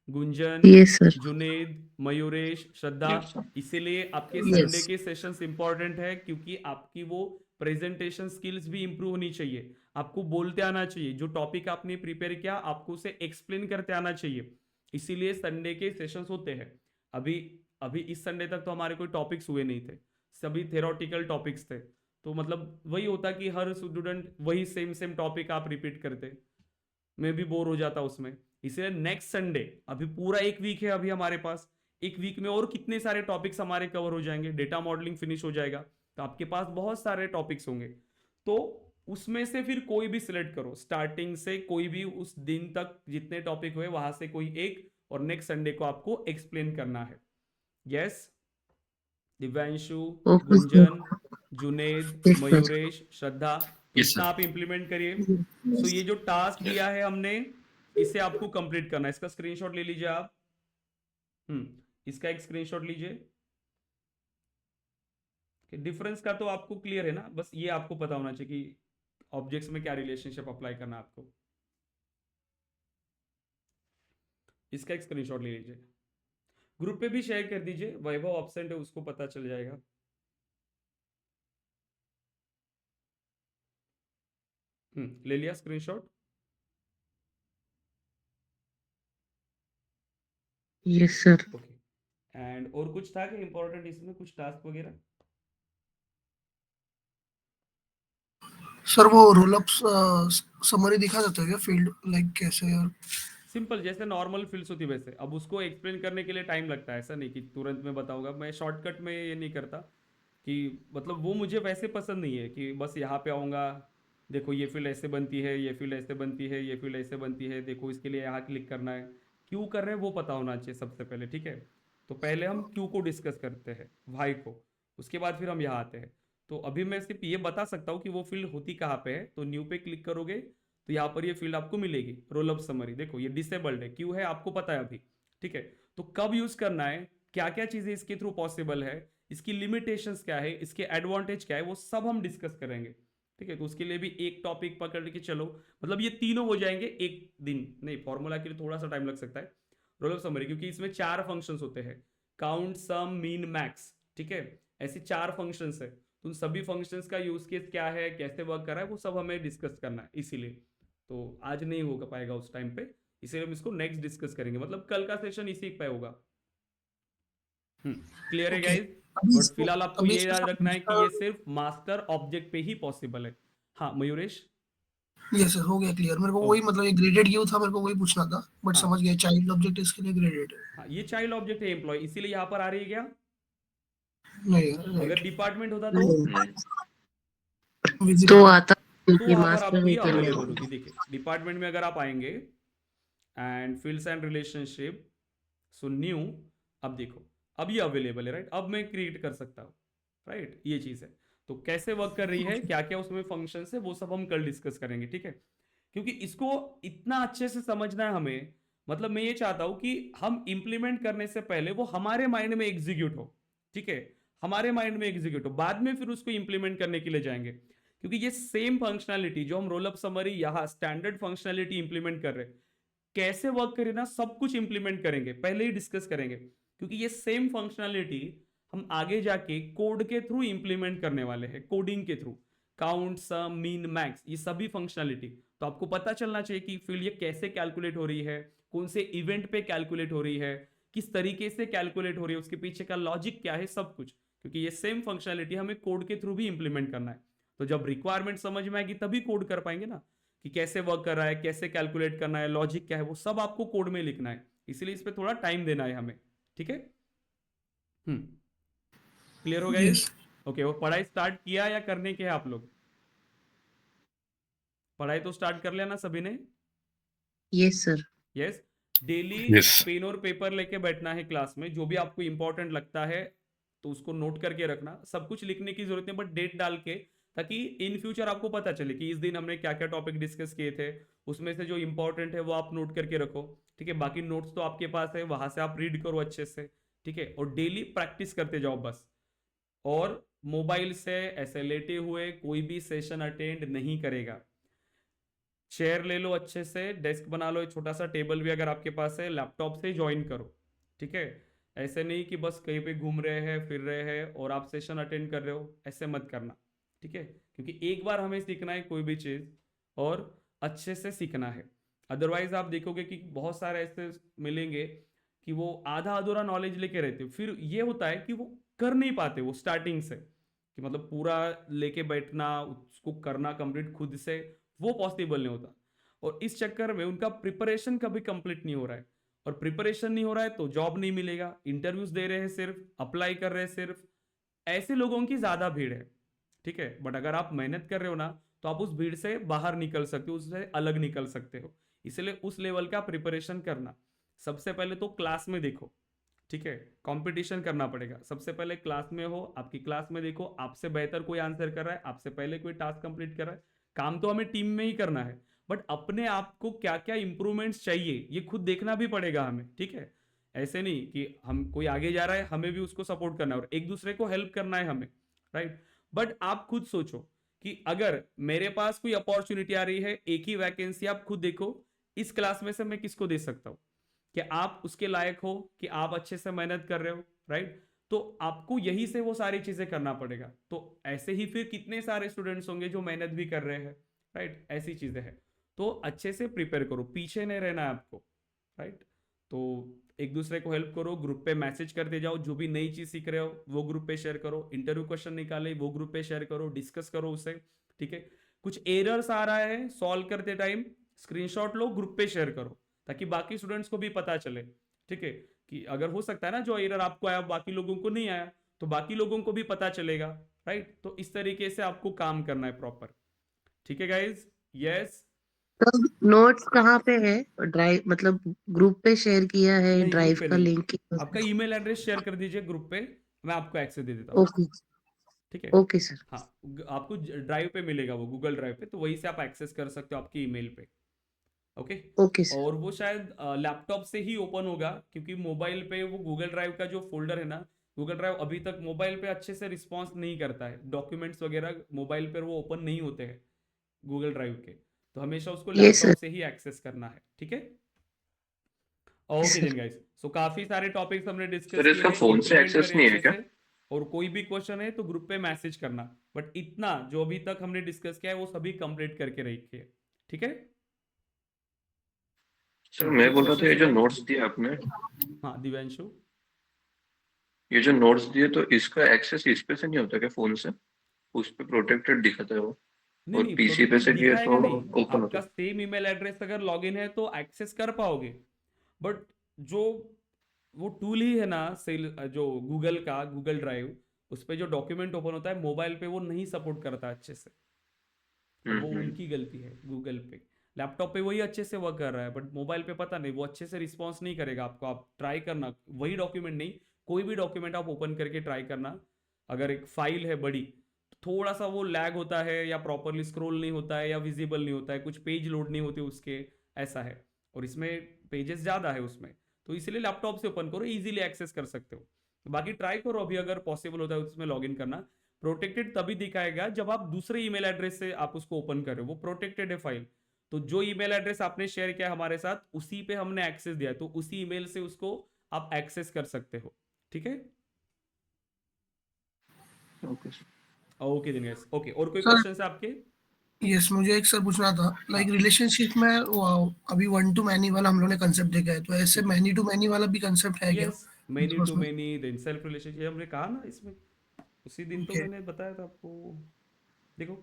Speaker 1: Gunjan,
Speaker 2: Yes, sir.
Speaker 1: Junaid, Mayuresh, Shraddha.
Speaker 3: Yes, sir.
Speaker 1: इसीलिए आपके
Speaker 2: Yes.
Speaker 1: संडे के सेशंस इंपॉर्टेंट है, क्योंकि आपकी वो प्रेजेंटेशन स्किल्स भी इंप्रूव होनी चाहिए। आपको बोलते आना चाहिए, जो टॉपिक आपने प्रिपेयर किया आपको उसे एक्सप्लेन करते आना चाहिए। इसीलिए संडे के सेशंस होते हैं। अभी अभी इस संडे तक तो हमारे कोई टॉपिक्स हुए नहीं थे, सभी थेरोटिकल टॉपिक्स थे। तो मतलब वही होता कि हर स्टूडेंट वही सेम टॉपिक आप रिपीट करते, मैं भी बोर हो जाता उसमें। इसलिए नेक्स्ट संडे, अभी पूरा एक वीक है अभी हमारे पास, एक वीक में और कितने सारे टॉपिक्स हमारे कवर हो जाएंगे। डेटा मॉडलिंग फिनिश हो जाएगा तो आपके पास बहुत सारे टॉपिक्स होंगे। तो उसमें से फिर कोई भी सिलेक्ट करो, स्टार्टिंग से कोई भी उस दिन तक जितने टॉपिक हुए वहां से कोई एक और नेक्स्ट संडे को आपको एक्सप्लेन करना है। Yes Divyanshu,
Speaker 2: okay sir.
Speaker 1: Gunjan, Junaid,
Speaker 2: yes sir.
Speaker 1: Mayuresh, Shraddha, तो
Speaker 3: Yes,
Speaker 1: इतना
Speaker 3: sir.
Speaker 1: आप इंप्लीमेंट करिए। सो ये जो टास्क दिया है हमने, इसे आपको कंप्लीट करना है। इसका स्क्रीनशॉट ले लीजिए आप। इसका एक स्क्रीनशॉट लीजिए। डिफरेंस का तो आपको क्लियर है ना, बस ये आपको पता होना चाहिए कि ऑब्जेक्ट्स में क्या रिलेशनशिप अप्लाई करना है आपको। इसका एक स्क्रीनशॉट ले लीजिए, ग्रुप पे भी शेयर कर दीजिए। वैभव ऑब्सेंट है, उसको पता चल जाएगा। ले लिया screenshot?
Speaker 2: Yes sir.
Speaker 1: Okay. And और कुछ था कि इंपॉर्टेंट इसमें कुछ टास्क वगैरह?
Speaker 4: सर वो रोल अप समरी दिखा देते हो क्या फील्ड लाइक कैसे और
Speaker 1: सिंपल, जैसे नॉर्मल फिल्स होती वैसे। अब उसको एक्सप्लेन करने के लिए टाइम लगता है, ऐसा नहीं कि तुरंत में बताऊंगा। मैं शॉर्टकट में ये नहीं करता कि मतलब वो मुझे वैसे पसंद नहीं है कि बस यहाँ पे आऊँगा, देखो ये फील्ड ऐसे बनती है, ये फील्ड ऐसे बनती है, ये फील्ड ऐसे बनती है, देखो इसके लिए यहाँ क्लिक करना है। क्यों कर रहे हैं वो पता होना चाहिए सबसे पहले, ठीक है? तो पहले हम क्यू को डिस्कस करते हैं, वाई को, उसके बाद फिर हम यहाँ आते हैं। तो अभी मैं सिर्फ ये बता सकता हूँ कि वो फील्ड होती कहाँ पे है। तो न्यू पे क्लिक करोगे तो यहाँ पर ये फील्ड आपको मिलेगी, रोल अप समरी। देखो ये डिसेबल्ड है, क्यों है आपको पता है अभी, ठीक है? तो कब यूज करना है, क्या क्या चीजें इसके थ्रू पॉसिबल है, इसकी लिमिटेशंस क्या है, इसके एडवांटेज क्या है, वो सब हम डिस्कस करेंगे, ठीक है? तो उसके लिए भी एक टॉपिक पकड़ के चलो, मतलब ये तीनों हो जाएंगे एक दिन नहीं। फॉर्मूला के लिए थोड़ा सा टाइम लग सकता है रोल अप समरी, क्योंकि इसमें 4 फंक्शंस होते हैं, काउंट, सम, मीन, मैक्स, ठीक है? ऐसे 4 फंक्शंस है। तो उन सभी फंक्शंस का यूज केस क्या है, कैसे वर्क कर रहा है, वो सब हमें डिस्कस करना है। इसीलिए तो आज नहीं हो पाएगा उस टाइम पे, इसीलिए हम इसको नेक्स्ट डिस्कस करेंगे, मतलब कल का सेशन इसी पे होगा। क्लियर है
Speaker 4: ओके
Speaker 1: गाइस?
Speaker 4: अभी
Speaker 1: बट फिलहाल आपको
Speaker 4: अभी
Speaker 1: ये
Speaker 4: इसमें
Speaker 1: याद रखना है कि ये सिर्फ मास्टर ऑब्जेक्ट पे ही पॉसिबल है। हाँ मयूरेश?
Speaker 4: यस सर हो गया क्लियर मेरे को वही
Speaker 1: ओके।
Speaker 4: मतलब ये ग्रेडेड क्यों था मेरे को वही पूछना था बट
Speaker 1: हाँ
Speaker 4: समझ गया चाइल्ड ऑब्जेक्ट इसके लिए ग्रेडेड है
Speaker 1: हाँ, ये चाइल्ड ऑब्जेक्ट है एम्प्लॉय, इसीलिए यहाँ पर आ रही है क्या?
Speaker 4: नहीं
Speaker 1: अगर
Speaker 4: राइट
Speaker 1: डिपार्टमेंट होता तो
Speaker 2: तो
Speaker 4: विजिबल
Speaker 2: आता
Speaker 1: तो
Speaker 2: कि
Speaker 1: वहां पर
Speaker 2: मास्टर
Speaker 1: आपको ये
Speaker 2: डिटेल
Speaker 1: अवेलेबल होती। देखिए डिपार्टमेंट में अगर आप आएंगे and fields and relationship, so new, अब देखो अब ये अवेलेबल है, राइट? अब मैं क्रिएट कर सकता हूँ, राइट? ये चीज है। तो कैसे वर्क कर रही है, क्या क्या उसमें फंक्शन है, वो सब हम कल डिस्कस करेंगे, ठीक है? क्योंकि इसको इतना अच्छे से समझना है हमें, मतलब मैं ये चाहता हूं कि हम इंप्लीमेंट करने से पहले वो हमारे माइंड में एग्जीक्यूट हो, ठीक है? हमारे माइंड में एग्जीक्यूट हो, बाद में फिर उसको इंप्लीमेंट करने के लिए जाएंगे। क्योंकि ये सेम फंक्शनैलिटी जो हम रोल अप समरी यहाँ स्टैंडर्ड फंक्शनैलिटी इंप्लीमेंट कर रहे हैं, कैसे वर्क करे ना, सब कुछ इंप्लीमेंट करेंगे, पहले ही डिस्कस करेंगे। क्योंकि ये सेम फंक्शनैलिटी हम आगे जाके कोड के थ्रू इंप्लीमेंट करने वाले हैं, कोडिंग के थ्रू। काउंट, सम, मीन, मैक्स, ये सभी फंक्शनैलिटी। तो आपको पता चलना चाहिए कि फील्ड ये कैसे कैलकुलेट हो रही है, कौन से इवेंट पे कैलकुलेट हो रही है, किस तरीके से कैलकुलेट हो रही है, उसके पीछे का लॉजिक क्या है, सब कुछ। क्योंकि ये सेम फंक्शनैलिटी हमें कोड के थ्रू भी इंप्लीमेंट करना है। तो जब रिक्वायरमेंट समझ में आएगी तभी कोड कर पाएंगे ना, कि कैसे वर्क कर रहा है, कैसे कैलकुलेट करना है, लॉजिक क्या है, वो सब आपको कोड में लिखना है। इसलिए इस पे थोड़ा टाइम देना है हमें, ठीक है? क्लियर हो गया
Speaker 4: यस
Speaker 1: ओके। वो पढ़ाई स्टार्ट किया या करने के हैं आप लोग? पढ़ाई तो स्टार्ट कर लिया ना सभी ने?
Speaker 2: Yes sir.
Speaker 1: Yes. Daily
Speaker 5: Yes.
Speaker 1: Pen और पेपर लेके बैठना है क्लास में, जो भी आपको इंपॉर्टेंट लगता है तो उसको नोट करके रखना। सब कुछ लिखने की जरूरत नहीं, बट डेट डाल के, ताकि इन फ्यूचर आपको पता चले कि इस दिन हमने क्या क्या टॉपिक डिस्कस किए थे, उसमें से जो इंपॉर्टेंट है वो आप नोट करके रखो, ठीक है? बाकी नोट्स तो आपके पास है, वहां से आप रीड करो अच्छे से, ठीक है? और डेली प्रैक्टिस करते जाओ बस। और मोबाइल से ऐसे लेटे हुए कोई भी सेशन अटेंड नहीं करेगा। चेयर ले लो अच्छे से, डेस्क बना लो, एक छोटा सा टेबल भी अगर आपके पास है, लैपटॉप से ज्वाइन करो, ठीक है? ऐसे नहीं कि बस कहीं पे घूम रहे हैं, फिर रहे हैं और आप सेशन अटेंड कर रहे हो, ऐसे मत करना, ठीक है? क्योंकि एक बार हमें सीखना है कोई भी चीज़, और अच्छे से सीखना है। अदरवाइज आप देखोगे कि बहुत सारे ऐसे मिलेंगे कि वो आधा अधूरा नॉलेज लेके रहते, फिर ये होता है कि वो कर नहीं पाते वो स्टार्टिंग से, कि मतलब पूरा लेके बैठना, उसको करना कंप्लीट खुद से, वो पॉसिबल नहीं होता। और इस चक्कर में उनका प्रिपरेशन कभी कंप्लीट नहीं हो रहा है, और प्रिपरेशन नहीं हो रहा है तो जॉब नहीं मिलेगा, इंटरव्यूज दे रहे हैं सिर्फ, अप्लाई कर रहे हैं सिर्फ, ऐसे लोगों की ज्यादा भीड़ है, ठीक है? बट अगर आप मेहनत कर रहे हो ना, तो आप उस भीड़ से बाहर निकल सकते हो, उससे अलग निकल सकते हो। इसलिए उस लेवल का प्रिपरेशन करना, सबसे पहले तो क्लास में देखो, ठीक है, कंपटीशन करना पड़ेगा। सबसे पहले क्लास में हो, आपकी क्लास में देखो आपसे बेहतर कोई आंसर कर रहा है, आपसे पहले कोई टास्क कंप्लीट कर रहा है। काम तो हमें टीम में ही करना है, बट अपने आप को क्या क्या इंप्रूवमेंट्स चाहिए ये खुद देखना भी पड़ेगा हमें, ठीक है। ऐसे नहीं कि हम कोई आगे जा रहा है हमें भी उसको सपोर्ट करना है और एक दूसरे को हेल्प करना है हमें, राइट। बट आप खुद सोचो कि अगर मेरे पास कोई अपॉर्चुनिटी आ रही है, एक ही वैकेंसी, आप खुद देखो इस क्लास में से मैं किसको दे सकता हूं, कि आप उसके लायक हो, कि आप अच्छे से मेहनत कर रहे हो, राइट। तो आपको यही से वो सारी चीजें करना पड़ेगा। तो ऐसे ही फिर कितने सारे स्टूडेंट्स होंगे जो मेहनत भी कर रहे हैं, राइट। ऐसी चीजें हैं, तो अच्छे से प्रिपेयर करो, पीछे नहीं रहना है आपको, राइट। तो एक दूसरे को हेल्प करो, ग्रुप पे मैसेज करते जाओ, जो भी नई चीज सीख रहे हो वो ग्रुप पे शेयर करो, इंटरव्यू क्वेश्चन निकाले वो ग्रुप पे शेयर करो, डिस्कस करो उससे, ठीक है। कुछ एरर्स आ रहा है सॉल्व करते टाइम, स्क्रीनशॉट लो, ग्रुप पे शेयर करो, ताकि बाकी स्टूडेंट्स को भी पता चले, ठीक है, कि अगर हो सकता है ना जो एरर आपको आया बाकी लोगों को नहीं आया, तो बाकी लोगों को भी पता चलेगा, राइट। तो इस तरीके से आपको काम करना है प्रॉपर, ठीक है गाइज। यस,
Speaker 2: तो नोट्स कहाँ पे है? ड्राइव मतलब ग्रुप पे शेयर किया है,
Speaker 1: नहीं ग्रुप
Speaker 2: ड्राइव
Speaker 1: पे
Speaker 2: का
Speaker 1: नहीं,
Speaker 2: लिंक
Speaker 1: आपका ईमेल एड्रेस शेयर कर दीजिए ग्रुप पे, मैं आपको एक्सेस दे देता हूँ,
Speaker 2: ओके
Speaker 1: ठीक है।
Speaker 2: Okay sir.
Speaker 1: हाँ, आपको ड्राइव पे मिलेगा, वो गूगल ड्राइव पे, तो वहीं से आप एक्सेस कर सकते हो आपकी ईमेल पे, ओके।
Speaker 2: Okay sir.
Speaker 1: और वो शायद लैपटॉप से ही ओपन होगा, क्योंकि मोबाइल पे वो गूगल ड्राइव का जो फोल्डर है ना, गूगल ड्राइव अभी तक मोबाइल पे अच्छे से रिस्पॉन्स नहीं करता है, डॉक्यूमेंट्स वगैरह मोबाइल पर वो ओपन नहीं होते हैं गूगल ड्राइव के, तो हमेशा उसको
Speaker 2: ये
Speaker 1: लैपटॉप
Speaker 2: सर।
Speaker 1: से ही एक्सेस करना है, ठीक है। ओके देन गाइस, सो काफी सारे टॉपिक्स हमने डिस्कस
Speaker 3: सर
Speaker 1: किए
Speaker 3: इसका
Speaker 1: हैं,
Speaker 3: फोन से
Speaker 1: इंप्लीमेंट
Speaker 3: एक्सेस
Speaker 1: करें
Speaker 3: नहीं है
Speaker 1: अच्छे
Speaker 3: क्या?
Speaker 1: से, और कोई भी क्वेश्चन है तो ग्रुप पे मैसेज करना, बट इतना जो अभी तक हमने डिस्कस किया है वो सभी कंप्लीट करके रखिए, ठीक है।
Speaker 3: सर मैं
Speaker 1: कुछ
Speaker 3: बोल रहा था
Speaker 1: क्वेश्चन
Speaker 3: ये
Speaker 1: है
Speaker 3: जो
Speaker 1: गाइस?
Speaker 3: नोट्स दिए आपने,
Speaker 1: हाँ दिव्यांशु,
Speaker 3: ये जो नोट्स दिए तो इसका एक्सेस इस पे से नहीं होता क्या फोन से? उस पे प्रोटेक्टेड दिखाता है वो,
Speaker 1: नहीं
Speaker 3: और
Speaker 1: नहीं
Speaker 3: पीसी पे
Speaker 1: प्रोटेक्टेड
Speaker 3: से किए
Speaker 1: दिखाएगा
Speaker 3: तो
Speaker 1: नहीं,
Speaker 3: ओपन होता
Speaker 1: आपका
Speaker 3: है।
Speaker 1: सेम ईमेल एड्रेस अगर लॉगिन है तो एक्सेस कर पाओगे, बट जो वो टूल ही है ना सेल, जो गूगल का गूगल ड्राइव, उस पे जो डॉक्यूमेंट ओपन होता है मोबाइल पे वो नहीं सपोर्ट करता अच्छे से, अब वो
Speaker 3: हम्म।
Speaker 1: उनकी गलती है गूगल पे। लैपटॉप पे वही अच्छे से वर्क कर रहा है, बट मोबाइल पे पता नहीं वो अच्छे से रिस्पॉन्स नहीं करेगा आपको। आप ट्राई करना, वही डॉक्यूमेंट नहीं, कोई भी डॉक्यूमेंट आप ओपन करके ट्राई करना, अगर एक फाइल है बड़ी तो थोड़ा सा वो लैग होता है, या प्रॉपरली स्क्रॉल नहीं होता है, या विजिबल नहीं होता है, कुछ पेज लोड नहीं होते उसके, ऐसा है। और इसमें पेजेस ज़्यादा है उसमें, तो इसलिए लैपटॉप से ओपन करो, इजीली एक्सेस कर सकते हो। बाकी ट्राई करो अभी, अगर पॉसिबल होता है उसमें लॉग इन करना। प्रोटेक्टेड तभी दिखाएगा जब आप दूसरे ईमेल एड्रेस से आप उसको ओपन कर रहे हो, वो प्रोटेक्टेड है फाइल। तो जो ईमेल एड्रेस आपने शेयर किया हमारे साथ उसी पे हमने एक्सेस दिया है, तो उसी ईमेल से उसको आप एक्सेस कर सकते हो, ठीक है।
Speaker 3: Okay sir.
Speaker 1: ओके दिन गाइस, ओके, और कोई
Speaker 4: सर
Speaker 1: क्वेश्चन है आपके?
Speaker 4: यस, मुझे एक सर पूछना था,
Speaker 1: हाँ,
Speaker 4: लाइक रिलेशनशिप में वो अभी वन टू मैनी वाला हम लोग ने कंसेप्ट देखा है, तो ऐसे
Speaker 1: ठीक है,
Speaker 4: मैनी टू मैनी वाला भी कंसेप्ट है क्या
Speaker 1: यस, मेनी टू
Speaker 4: उसमें?
Speaker 1: मेनी, देन सेल्फ रिलेशनशिप हमने कहा ना इसमें, उसी दिन तो
Speaker 4: ओके।
Speaker 1: मैंने बताया था आपको। देखो,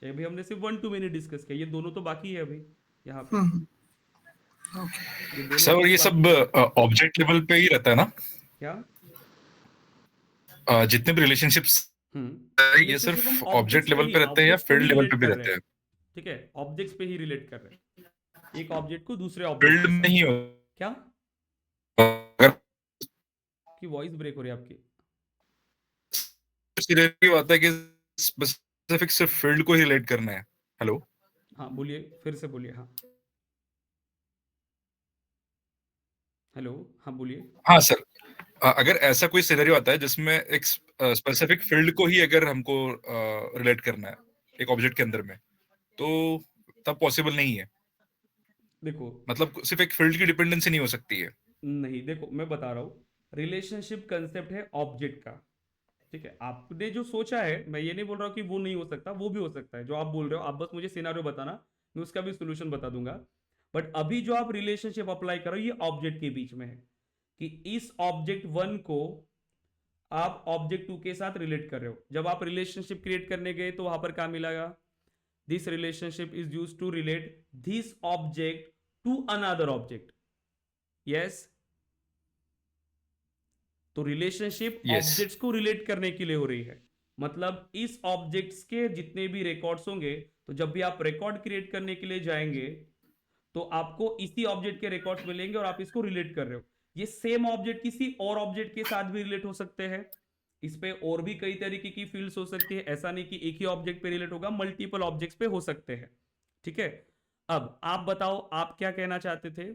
Speaker 1: ये भी हमने सिर्फ वन टू मेनी डिस्कस किया, ये दोनों तो बाकी है अभी यहाँ पे,
Speaker 4: ओके।
Speaker 1: ये दोनों
Speaker 5: सर, और
Speaker 1: चीज
Speaker 5: ये सब
Speaker 1: बाकी है।
Speaker 5: ऑब्जेक्ट लेवल पे ही रहता है ना?
Speaker 1: क्या?
Speaker 5: जितने भी रिलेशनशिप्स ये
Speaker 1: रिलेशनशिप हम
Speaker 5: सिर्फ
Speaker 1: ऑब्जेक्ट्स
Speaker 5: ऑब्जेक्ट
Speaker 1: पे
Speaker 5: लेवल
Speaker 1: ही
Speaker 5: पे रहते हैं या
Speaker 1: ऑब्जेक्ट्स पे ही
Speaker 5: फील्ड लेवल पे
Speaker 1: रिलेट
Speaker 5: भी
Speaker 1: कर रहे
Speaker 5: रहते
Speaker 1: हैं,
Speaker 5: हैं?
Speaker 1: ठीक है, ऑब्जेक्ट्स पे ही रिलेट कर रहे हैं, एक ऑब्जेक्ट को दूसरे ऑब्जेक्ट
Speaker 5: फील्ड
Speaker 1: के
Speaker 5: में
Speaker 1: साथ।
Speaker 5: ही
Speaker 1: क्या?
Speaker 5: अगर
Speaker 1: की वॉइस ब्रेक हो रही है आपकी।
Speaker 5: सिर्फ आता है कि स्पेसिफिक सिर्फ फील्ड को ही रिलेट करना है। हेलो?
Speaker 1: हाँ बोलिए, फिर से बोलिए, हाँ हेलो, हाँ बोलिए।
Speaker 5: हाँ सर, अगर ऐसा कोई सिनेरियो आता है जिसमें एक स्पेसिफिक फील्ड को ही अगर हमको रिलेट करना है एक ऑब्जेक्ट के अंदर में, तो तब पॉसिबल नहीं है।
Speaker 1: देखो,
Speaker 5: मतलब सिर्फ एक फील्ड की डिपेंडेंसी नहीं हो सकती है।
Speaker 1: नहीं देखो मैं बता रहा हूँ, रिलेशनशिप कंसेप्ट है ऑब्जेक्ट का, ठीक है। आपने जो सोचा है, मैं ये नहीं बोल रहा हूँ कि वो नहीं हो सकता, वो भी हो सकता है जो आप बोल रहे हो, आप बस मुझे सिनारियो बताना, मैं उसका भी सोल्यूशन बता दूंगा। बट अभी जो आप रिलेशनशिप अप्लाई करो ये ऑब्जेक्ट के बीच में है, कि इस ऑब्जेक्ट वन को आप ऑब्जेक्ट टू के साथ रिलेट कर रहे हो। जब आप रिलेशनशिप क्रिएट करने गए तो वहां पर क्या मिलेगा? This relationship is used to relate this object to another object. Yes, तो रिलेशनशिप
Speaker 5: Yes.
Speaker 1: ऑब्जेक्ट्स को रिलेट करने के लिए हो रही है, मतलब इस ऑब्जेक्ट्स के जितने भी रिकॉर्ड्स होंगे, तो जब भी आप रिकॉर्ड क्रिएट करने के लिए जाएंगे तो आपको इसी ऑब्जेक्ट के रिकॉर्ड्स मिलेंगे और आप इसको रिलेट कर रहे हो। ये सेम ऑब्जेक्ट किसी और ऑब्जेक्ट के साथ भी रिलेट हो सकते हैं। इस पे और भी कई तरीके की फील्ड्स हो सकती है, ऐसा नहीं कि एक ही ऑब्जेक्ट पे रिलेट होगा, मल्टीपल ऑब्जेक्ट्स पे हो सकते हैं। ठीक है, अब आप बताओ आप क्या कहना चाहते थे?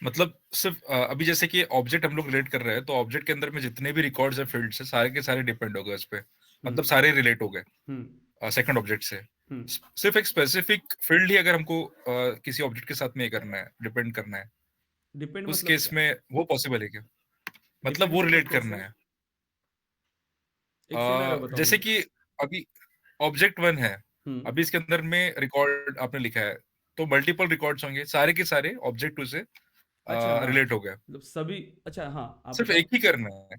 Speaker 5: मतलब सिर्फ अभी जैसे कि ऑब्जेक्ट हम लोग रिलेट कर रहे हैं, तो ऑब्जेक्ट के अंदर में जितने भी रिकॉर्ड्स है, फील्ड्स है, सारे के सारे डिपेंड हो गए उस पे, मतलब सारे रिलेट हो गए सेकंड ऑब्जेक्ट से। सिर्फ एक स्पेसिफिक फील्ड ही अगर हमको किसी ऑब्जेक्ट के साथ में ये करना है, डिपेंड करना है,
Speaker 1: डिपेंड
Speaker 5: उस
Speaker 1: मतलब
Speaker 5: केस
Speaker 1: क्या?
Speaker 5: में वो पॉसिबल है क्या? मतलब
Speaker 1: Depend
Speaker 5: वो
Speaker 1: मतलब
Speaker 5: रिलेट
Speaker 1: कैसे?
Speaker 5: करना है।
Speaker 1: एक सिनेरियो बताओ
Speaker 5: जैसे
Speaker 1: मुझे।
Speaker 5: कि अभी ऑब्जेक्ट 1 है, अभी इसके अंदर में रिकॉर्ड आपने लिखा है, तो मल्टीपल रिकॉर्ड्स होंगे, सारे के सारे ऑब्जेक्ट 2 से
Speaker 1: अच्छा हाँ,
Speaker 5: रिलेट हो गए।
Speaker 1: मतलब सभी, अच्छा हाँ आप
Speaker 5: सिर्फ
Speaker 1: बताओ।
Speaker 5: एक ही करना है,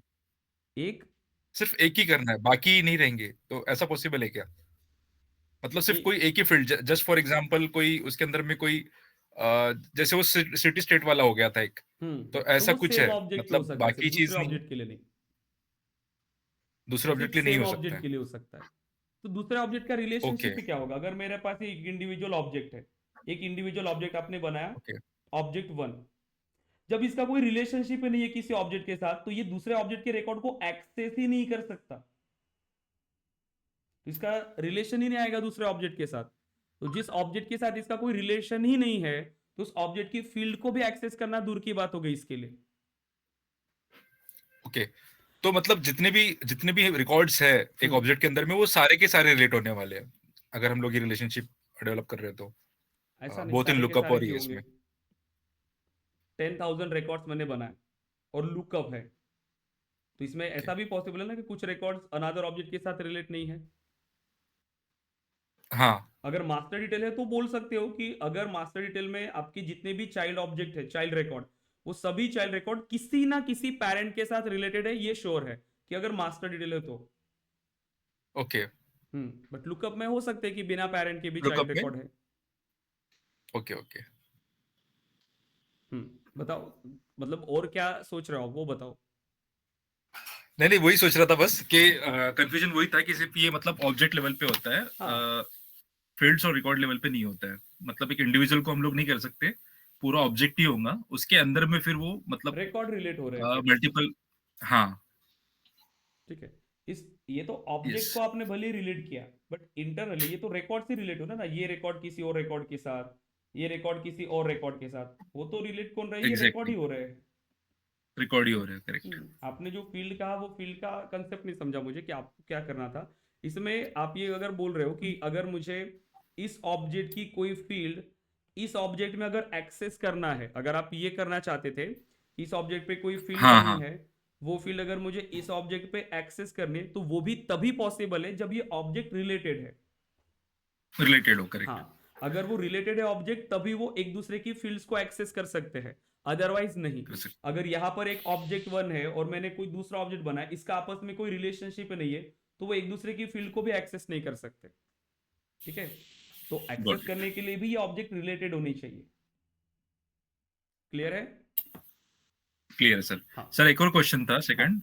Speaker 1: एक
Speaker 5: सिर्फ एक ही करना है, बाकी नहीं रहेंगे, तो ऐसा पॉसिबल है क्या? मतलब सिर्फ
Speaker 1: ए,
Speaker 5: कोई एक ही फील्ड, जस्ट फॉर एग्जांपल कोई उसके अंदर में कोई जैसे वो सिटी स्टेट वाला हो गया था एक, तो
Speaker 1: तो
Speaker 5: ऐसा
Speaker 1: वो
Speaker 5: कुछ
Speaker 1: सेम
Speaker 5: है,
Speaker 1: ऑब्जेक्ट पे हो
Speaker 5: मतलब
Speaker 1: सकता है, सिर्फ
Speaker 5: बाकी
Speaker 1: दूसरे
Speaker 5: चीज नहीं,
Speaker 1: ऑब्जेक्ट के लिए नहीं,
Speaker 5: दूसरे
Speaker 1: सिर्फ
Speaker 5: ऑब्जेक्ट के लिए नहीं
Speaker 1: सेम
Speaker 5: हो सकता
Speaker 1: ऑब्जेक्ट
Speaker 5: है।
Speaker 1: के लिए हो सकता है। तो दूसरे ऑब्जेक्ट का
Speaker 5: ओके
Speaker 1: रिलेशनशिप ही क्या होगा? अगर मेरे पास एक इंडिविजुअल ऑब्जेक्ट है, एक इंडिविजुअल ऑब्जेक्ट आपने बनाया,
Speaker 5: ओके
Speaker 1: ऑब्जेक्ट 1, जब इसका कोई रिलेशनशिप ही नहीं है किसी ऑब्जेक्ट के साथ, तो ये दूसरे ऑब्जेक्ट के रिकॉर्ड को एक्सेस ही नहीं कर सकता, तो इसका रिलेशन ही नहीं आएगा दूसरे ऑब्जेक्ट के साथ। तो जिस ऑब्जेक्ट के साथ इसका कोई रिलेशन ही नहीं है, तो उस ऑब्जेक्ट की फील्ड को भी एक्सेस करना दूर की बात हो गई इसके लिए।
Speaker 5: ओके, तो मतलब जितने भी रिकॉर्ड्स है एक ऑब्जेक्ट के अंदर में, वो सारे के सारे रिलेट होने वाले हैं, अगर हम लोग ये रिलेशनशिप डेवलप कर रहे हैं तो,
Speaker 1: ऐसा नहीं,
Speaker 5: बोथ इन
Speaker 1: सारे के
Speaker 5: लुकअप
Speaker 1: सारे
Speaker 5: और
Speaker 1: क्यों
Speaker 5: ये
Speaker 1: होंगे?
Speaker 5: इसमें।
Speaker 1: 10,000 रिकॉर्ड्स मैंने बनाए और लुकअप है, तो इसमें
Speaker 5: Okay.
Speaker 1: ऐसा भी पॉसिबल है ना कि कुछ रिकॉर्ड्स अनदर ऑब्जेक्ट के साथ रिलेट नहीं है।
Speaker 5: हाँ
Speaker 1: अगर मास्टर डिटेल है तो बोल सकते हो कि अगर मास्टर डिटेल में आपकी जितने भी चाइल्ड ऑब्जेक्ट है, चाइल्ड रिकॉर्ड, वो सभी चाइल्ड रिकॉर्ड किसी ना किसी पेरेंट के साथ रिलेटेड है, ये श्योर है कि अगर मास्टर डिटेल है तो।
Speaker 5: ओके,
Speaker 1: बट लुकअप में हो सकते हैं कि बिना पेरेंट के भी चाइल्ड
Speaker 5: लुकअप में
Speaker 1: रिकॉर्ड है।
Speaker 5: Okay okay.
Speaker 1: बताओ, मतलब और क्या सोच रहे हो वो बताओ।
Speaker 5: नहीं नहीं, वही सोच रहा था बस कि कंफ्यूजन वही था कि सिर्फ ये मतलब ऑब्जेक्ट लेवल पे होता है,
Speaker 1: हाँ,
Speaker 5: फील्ड्स और रिकॉर्ड लेवल पे नहीं होता है, मतलब एक इंडिविजुअल को हम लोग नहीं कर सकते, पूरा ऑब्जेक्ट ही होगा, उसके अंदर में फिर वो मतलब
Speaker 1: रिकॉर्ड रिलेट हो रहे हैं फिर।
Speaker 5: मल्टीपल। हाँ
Speaker 1: ठीक है, इस ये तो
Speaker 5: यस,
Speaker 1: ऑब्जेक्ट को आपने भले ही रिलेट किया, बट इंटरनली ये तो रिकॉर्ड से रिलेट हो ना, ये रिकॉर्ड किसी और रिकॉर्ड के साथ, ये रिकॉर्ड किसी और रिकॉर्ड के साथ, वो तो रिलेट कौन रहा है? ये रिकॉर्ड
Speaker 5: एग्जैक्टली,
Speaker 1: ही हो रहे हैं।
Speaker 5: रिकॉर्ड ही हो रहा है, करेक्ट।
Speaker 1: आपने जो फील्ड कहा वो फील्ड का कंसेप्ट नहीं समझा मुझे कि आपको क्या करना था इसमें। आप ये अगर बोल रहे हो कि अगर मुझे इस ऑब्जेक्ट की कोई फील्ड इस ऑब्जेक्ट में अगर एक्सेस करना है, अगर आप ये करना चाहते थे कि इस ऑब्जेक्ट पे कोई फील्ड
Speaker 5: हाँ
Speaker 1: बनी
Speaker 5: हाँ,
Speaker 1: है, वो फील्ड अगर मुझे इस ऑब्जेक्ट पे एक्सेस करनी है, तो वो भी तभी पॉसिबल है जब ये ऑब्जेक्ट रिलेटेड है।
Speaker 5: रिलेटेड हो, करेक्ट।
Speaker 1: हाँ, अगर वो रिलेटेड है ऑब्जेक्ट, तभी वो एक दूसरे की फील्ड्स को एक्सेस कर सकते हैं, अदरवाइज नहीं।
Speaker 5: कर सकते,
Speaker 1: अगर यहाँ पर एक ऑब्जेक्ट 1 है और मैंने कोई दूसरा ऑब्जेक्ट बनाया, इसका आपस में कोई रिलेशनशिप नहीं है, तो वो एक दूसरे की फील्ड को भी एक्सेस नहीं कर सकते। ठीक है, तो एक्सेस
Speaker 5: गॉट इट,
Speaker 1: करने के लिए भी ये ऑब्जेक्ट रिलेटेड होनी चाहिए। क्लियर है?
Speaker 5: Clear sir.
Speaker 1: हाँ,
Speaker 5: सर एक और क्वेश्चन था, सेकंड,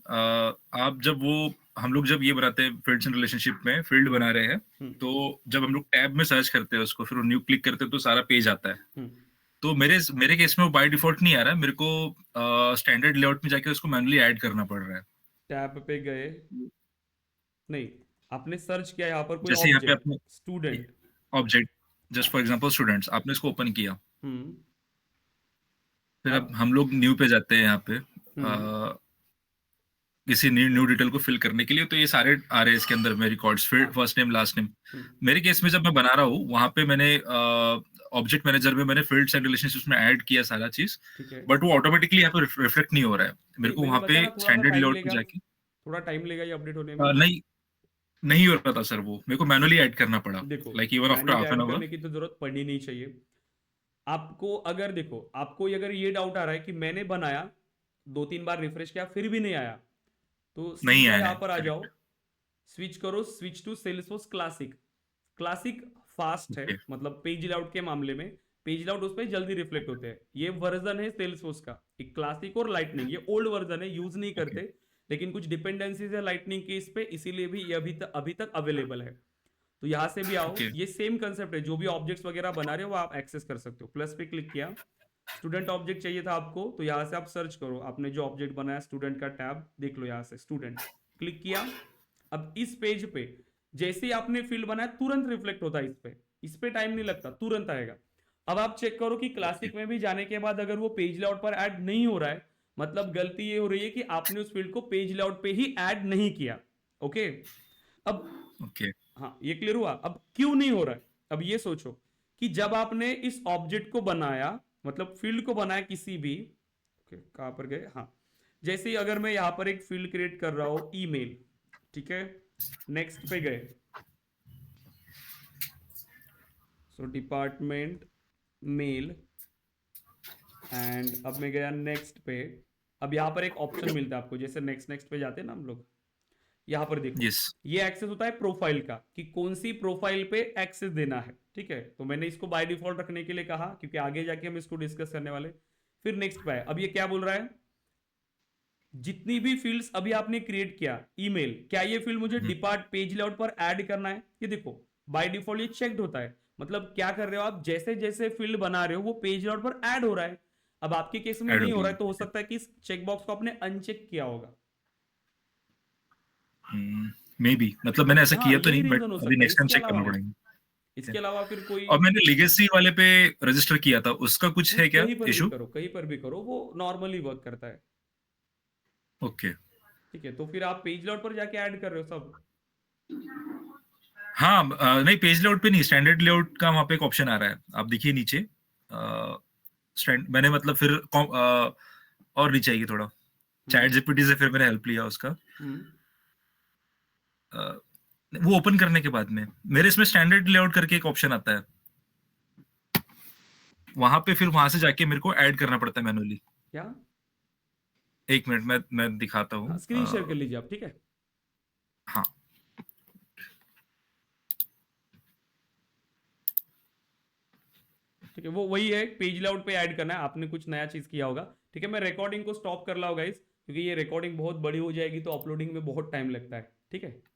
Speaker 5: आप जब वो हम लोग जब ये बनाते हैं फील्ड्स एंड रिलेशनशिप में फील्ड बना रहे हैं, तो जब हम लोग टैब में सर्च करते हैं उसको, फिर न्यू क्लिक करते हैं तो सारा पेज आता है, तो मेरे केस में वो बाय डिफॉल्ट नहीं आ रहा है, मेरे को स्टैंडर्ड लेआउट में जाके उसको मैनुअली ऐड करना पड़ रहा है।
Speaker 1: टैब पे गए, नहीं, आपने सर्च किया यहाँ पर कोई
Speaker 5: जैसे यहाँ पे
Speaker 1: ऑब्जेक्ट
Speaker 5: अपने
Speaker 1: student.
Speaker 5: Object, just for example students, आपने इसको ओपन किया, फिर अब
Speaker 1: अब
Speaker 5: हम लोग न्यू पे जाते हैं, यहाँ पे किसी न्यू डिटेल को फिल करने के लिए, तो ये सारे आ रहे हैं इसके अंदर में रिकॉर्ड्स, फिर फर्स्ट नेम लास्ट नेम। मेरे केस में जब मैं बना रहा हूँ, वहां पे मैंने ऑब्जेक्ट मैनेजर में मैंने फील्ड्स एंड रिलेशनशिप्स में ऐड किया सारा चीज,
Speaker 1: ठीक है,
Speaker 5: बट वो ऑटोमेटिकली यहाँ पे रिफ्लेक्ट नहीं हो रहा है, मेरे
Speaker 1: नहीं
Speaker 5: को
Speaker 1: मैंने
Speaker 5: वहां
Speaker 1: बताया
Speaker 5: पे
Speaker 1: ना, थोड़ा सा
Speaker 5: स्टैंडर्ड
Speaker 1: टाइम
Speaker 5: लेआउट में
Speaker 1: लेगा,
Speaker 5: जाके
Speaker 1: थोड़ा टाइम लेगा ये अपडेट होने में।
Speaker 5: नहीं नहीं हो रहा था सर, वो मेरे को मैनुअली ऐड करना पड़ा,
Speaker 1: देखो,
Speaker 5: like even after
Speaker 1: manually
Speaker 5: half an
Speaker 1: add
Speaker 5: hour.
Speaker 1: करने की तो जरूरत पड़नी नहीं चाहिए आपको। अगर देखो, आपको अगर ये डाउट आ रहा है कि मैंने बनाया, 2-3 बार रिफ्रेश किया फिर भी नहीं आया, तो
Speaker 5: नहीं
Speaker 1: सीधा
Speaker 5: आया
Speaker 1: यहाँ
Speaker 5: है,
Speaker 1: पर आ जाओ,
Speaker 5: करेक्ट,
Speaker 1: स्विच करो, switch to Salesforce classic. Classic fast है,
Speaker 5: ओके
Speaker 1: मतलब पेज लेआउट के मामले में पेज लेआउट उस पर जल्दी रिफ्लेक्ट होते हैं। ये वर्जन है सेल्सफोर्स का, एक क्लासिक और लाइटनिंग, ये ओल्ड वर्जन है, यूज नहीं करते, लेकिन कुछ डिपेंडेंसीज है लाइटनिंग के इस पे, इसीलिए भी ये अभी तक अवेलेबल है। तो यहाँ से भी आओ,
Speaker 5: Okay.
Speaker 1: ये सेम कंसेप्ट है, जो भी ऑब्जेक्ट्स वगैरह बना रहे हो वो आप एक्सेस कर सकते हो। प्लस पे क्लिक किया, स्टूडेंट ऑब्जेक्ट चाहिए था आपको, तो यहाँ से आप सर्च करो, आपने जो ऑब्जेक्ट बनाया स्टूडेंट का टैब देख लो, यहाँ से स्टूडेंट क्लिक किया। अब इस पेज पे जैसे ही आपने फील्ड बनाया तुरंत रिफ्लेक्ट होता है, इस पे टाइम नहीं लगता, तुरंत आएगा। अब आप चेक करो कि क्लासिक में भी जाने के बाद अगर वो पेज लेआउट पर ऐड नहीं हो रहा है, मतलब गलती ये हो रही है कि आपने उस फील्ड को पेज लेआउट पे ही ऐड नहीं किया। ओके, अब
Speaker 5: Okay.
Speaker 1: हाँ ये क्लियर हुआ। अब क्यों नहीं हो रहा है, अब ये सोचो कि जब आपने इस ऑब्जेक्ट को बनाया, मतलब फील्ड को बनाया किसी भी, ओके कहां पर गए, हाँ जैसे ही अगर मैं यहां पर एक फील्ड क्रिएट कर रहा हूं ईमेल, ठीक है, नेक्स्ट पे गए, सो डिपार्टमेंट मेल, एंड अब मैं गया नेक्स्ट पे। अब यहाँ पर एक ऑप्शन मिलता है आपको, जैसे नेक्स्ट नेक्स्ट पे जाते हैं ना हम लोग, यहाँ पर देखो
Speaker 5: Yes.
Speaker 1: ये एक्सेस होता है प्रोफाइल का, कि कौन सी प्रोफाइल पे एक्सेस देना है, ठीक है। तो मैंने इसको बाय डिफॉल्ट रखने के लिए कहा, क्योंकि आगे जाके हम इसको डिस्कस करने वाले। फिर नेक्स्ट पे है, अब ये क्या बोल रहा है, जितनी भी फील्ड्स अभी आपने क्रिएट किया, ईमेल, क्या ये फील्ड मुझे डिपार्ट पेज लेआउट पर ऐड करना है, ये देखो बाय डिफॉल्ट ये चेक्ड होता है। मतलब क्या कर रहे हो आप, जैसे जैसे फील्ड बना रहे हो वो पेज लेआउट पर ऐड हो रहा है। अब आपके केस में
Speaker 5: Add
Speaker 1: नहीं
Speaker 5: हो
Speaker 1: हो रहा
Speaker 5: रहा
Speaker 1: है, तो हो सकता है कि इस चेकबॉक्स को आपने अनचेक किया होगा।
Speaker 5: Maybe. मतलब मैंने ऐसा
Speaker 1: हाँ,
Speaker 5: किया तो
Speaker 1: यही
Speaker 5: नहीं,
Speaker 1: रीजन हो
Speaker 5: बट अभी
Speaker 1: सकता है,
Speaker 5: नेक्स्ट टाइम
Speaker 1: इसके
Speaker 5: चेक करना
Speaker 1: अलावा नहीं।
Speaker 5: पड़ेगा।
Speaker 1: इसके अलावा फिर कोई,
Speaker 5: और मैंने लेगेसी वाले पे रजिस्टर किया था, उसका कुछ है क्या
Speaker 1: कहीं पर भी
Speaker 5: इशू?
Speaker 1: करो, कहीं पर भी करो, वो नॉर्मली वर्क करता है।
Speaker 5: ओके।
Speaker 1: ठीक है, तो फिर आप पेज लेआउट पर जाके ऐड कर रहे हो सब।
Speaker 5: हाँ, नहीं पेज लेआउट पे नहीं, स्टैंडर्ड लेआउट का वहाँ पे एक ऑप्शन आ रहा है, आप देखिए नीचे। मैंने मतलब फिर और नीचे आइए थोड़ा, चैट जीपीटी से फिर मैंने हेल्प लिया उसका। वो ओपन करने के बाद में मेरे इसमें स्टैंडर्ड लेआउट करके एक ऑप्शन आता है, वहां पे फिर वहां से जाके मेरे को ऐड करना पड़ता है मैनुअली।
Speaker 1: क्या,
Speaker 5: एक मिनट मैं दिखाता हूँ।
Speaker 1: स्क्रीन शेयर कर लीजिए आप, ठीक है।
Speaker 5: हाँ,
Speaker 1: ठीक है, वो वही है, पेज लेआउट पे ऐड करना है, आपने कुछ नया चीज किया होगा। ठीक है, मैं रिकॉर्डिंग को स्टॉप कर रहा हूँ गाइस, क्योंकि ये रिकॉर्डिंग बहुत बड़ी हो जाएगी तो अपलोडिंग में बहुत टाइम लगता है। ठीक है।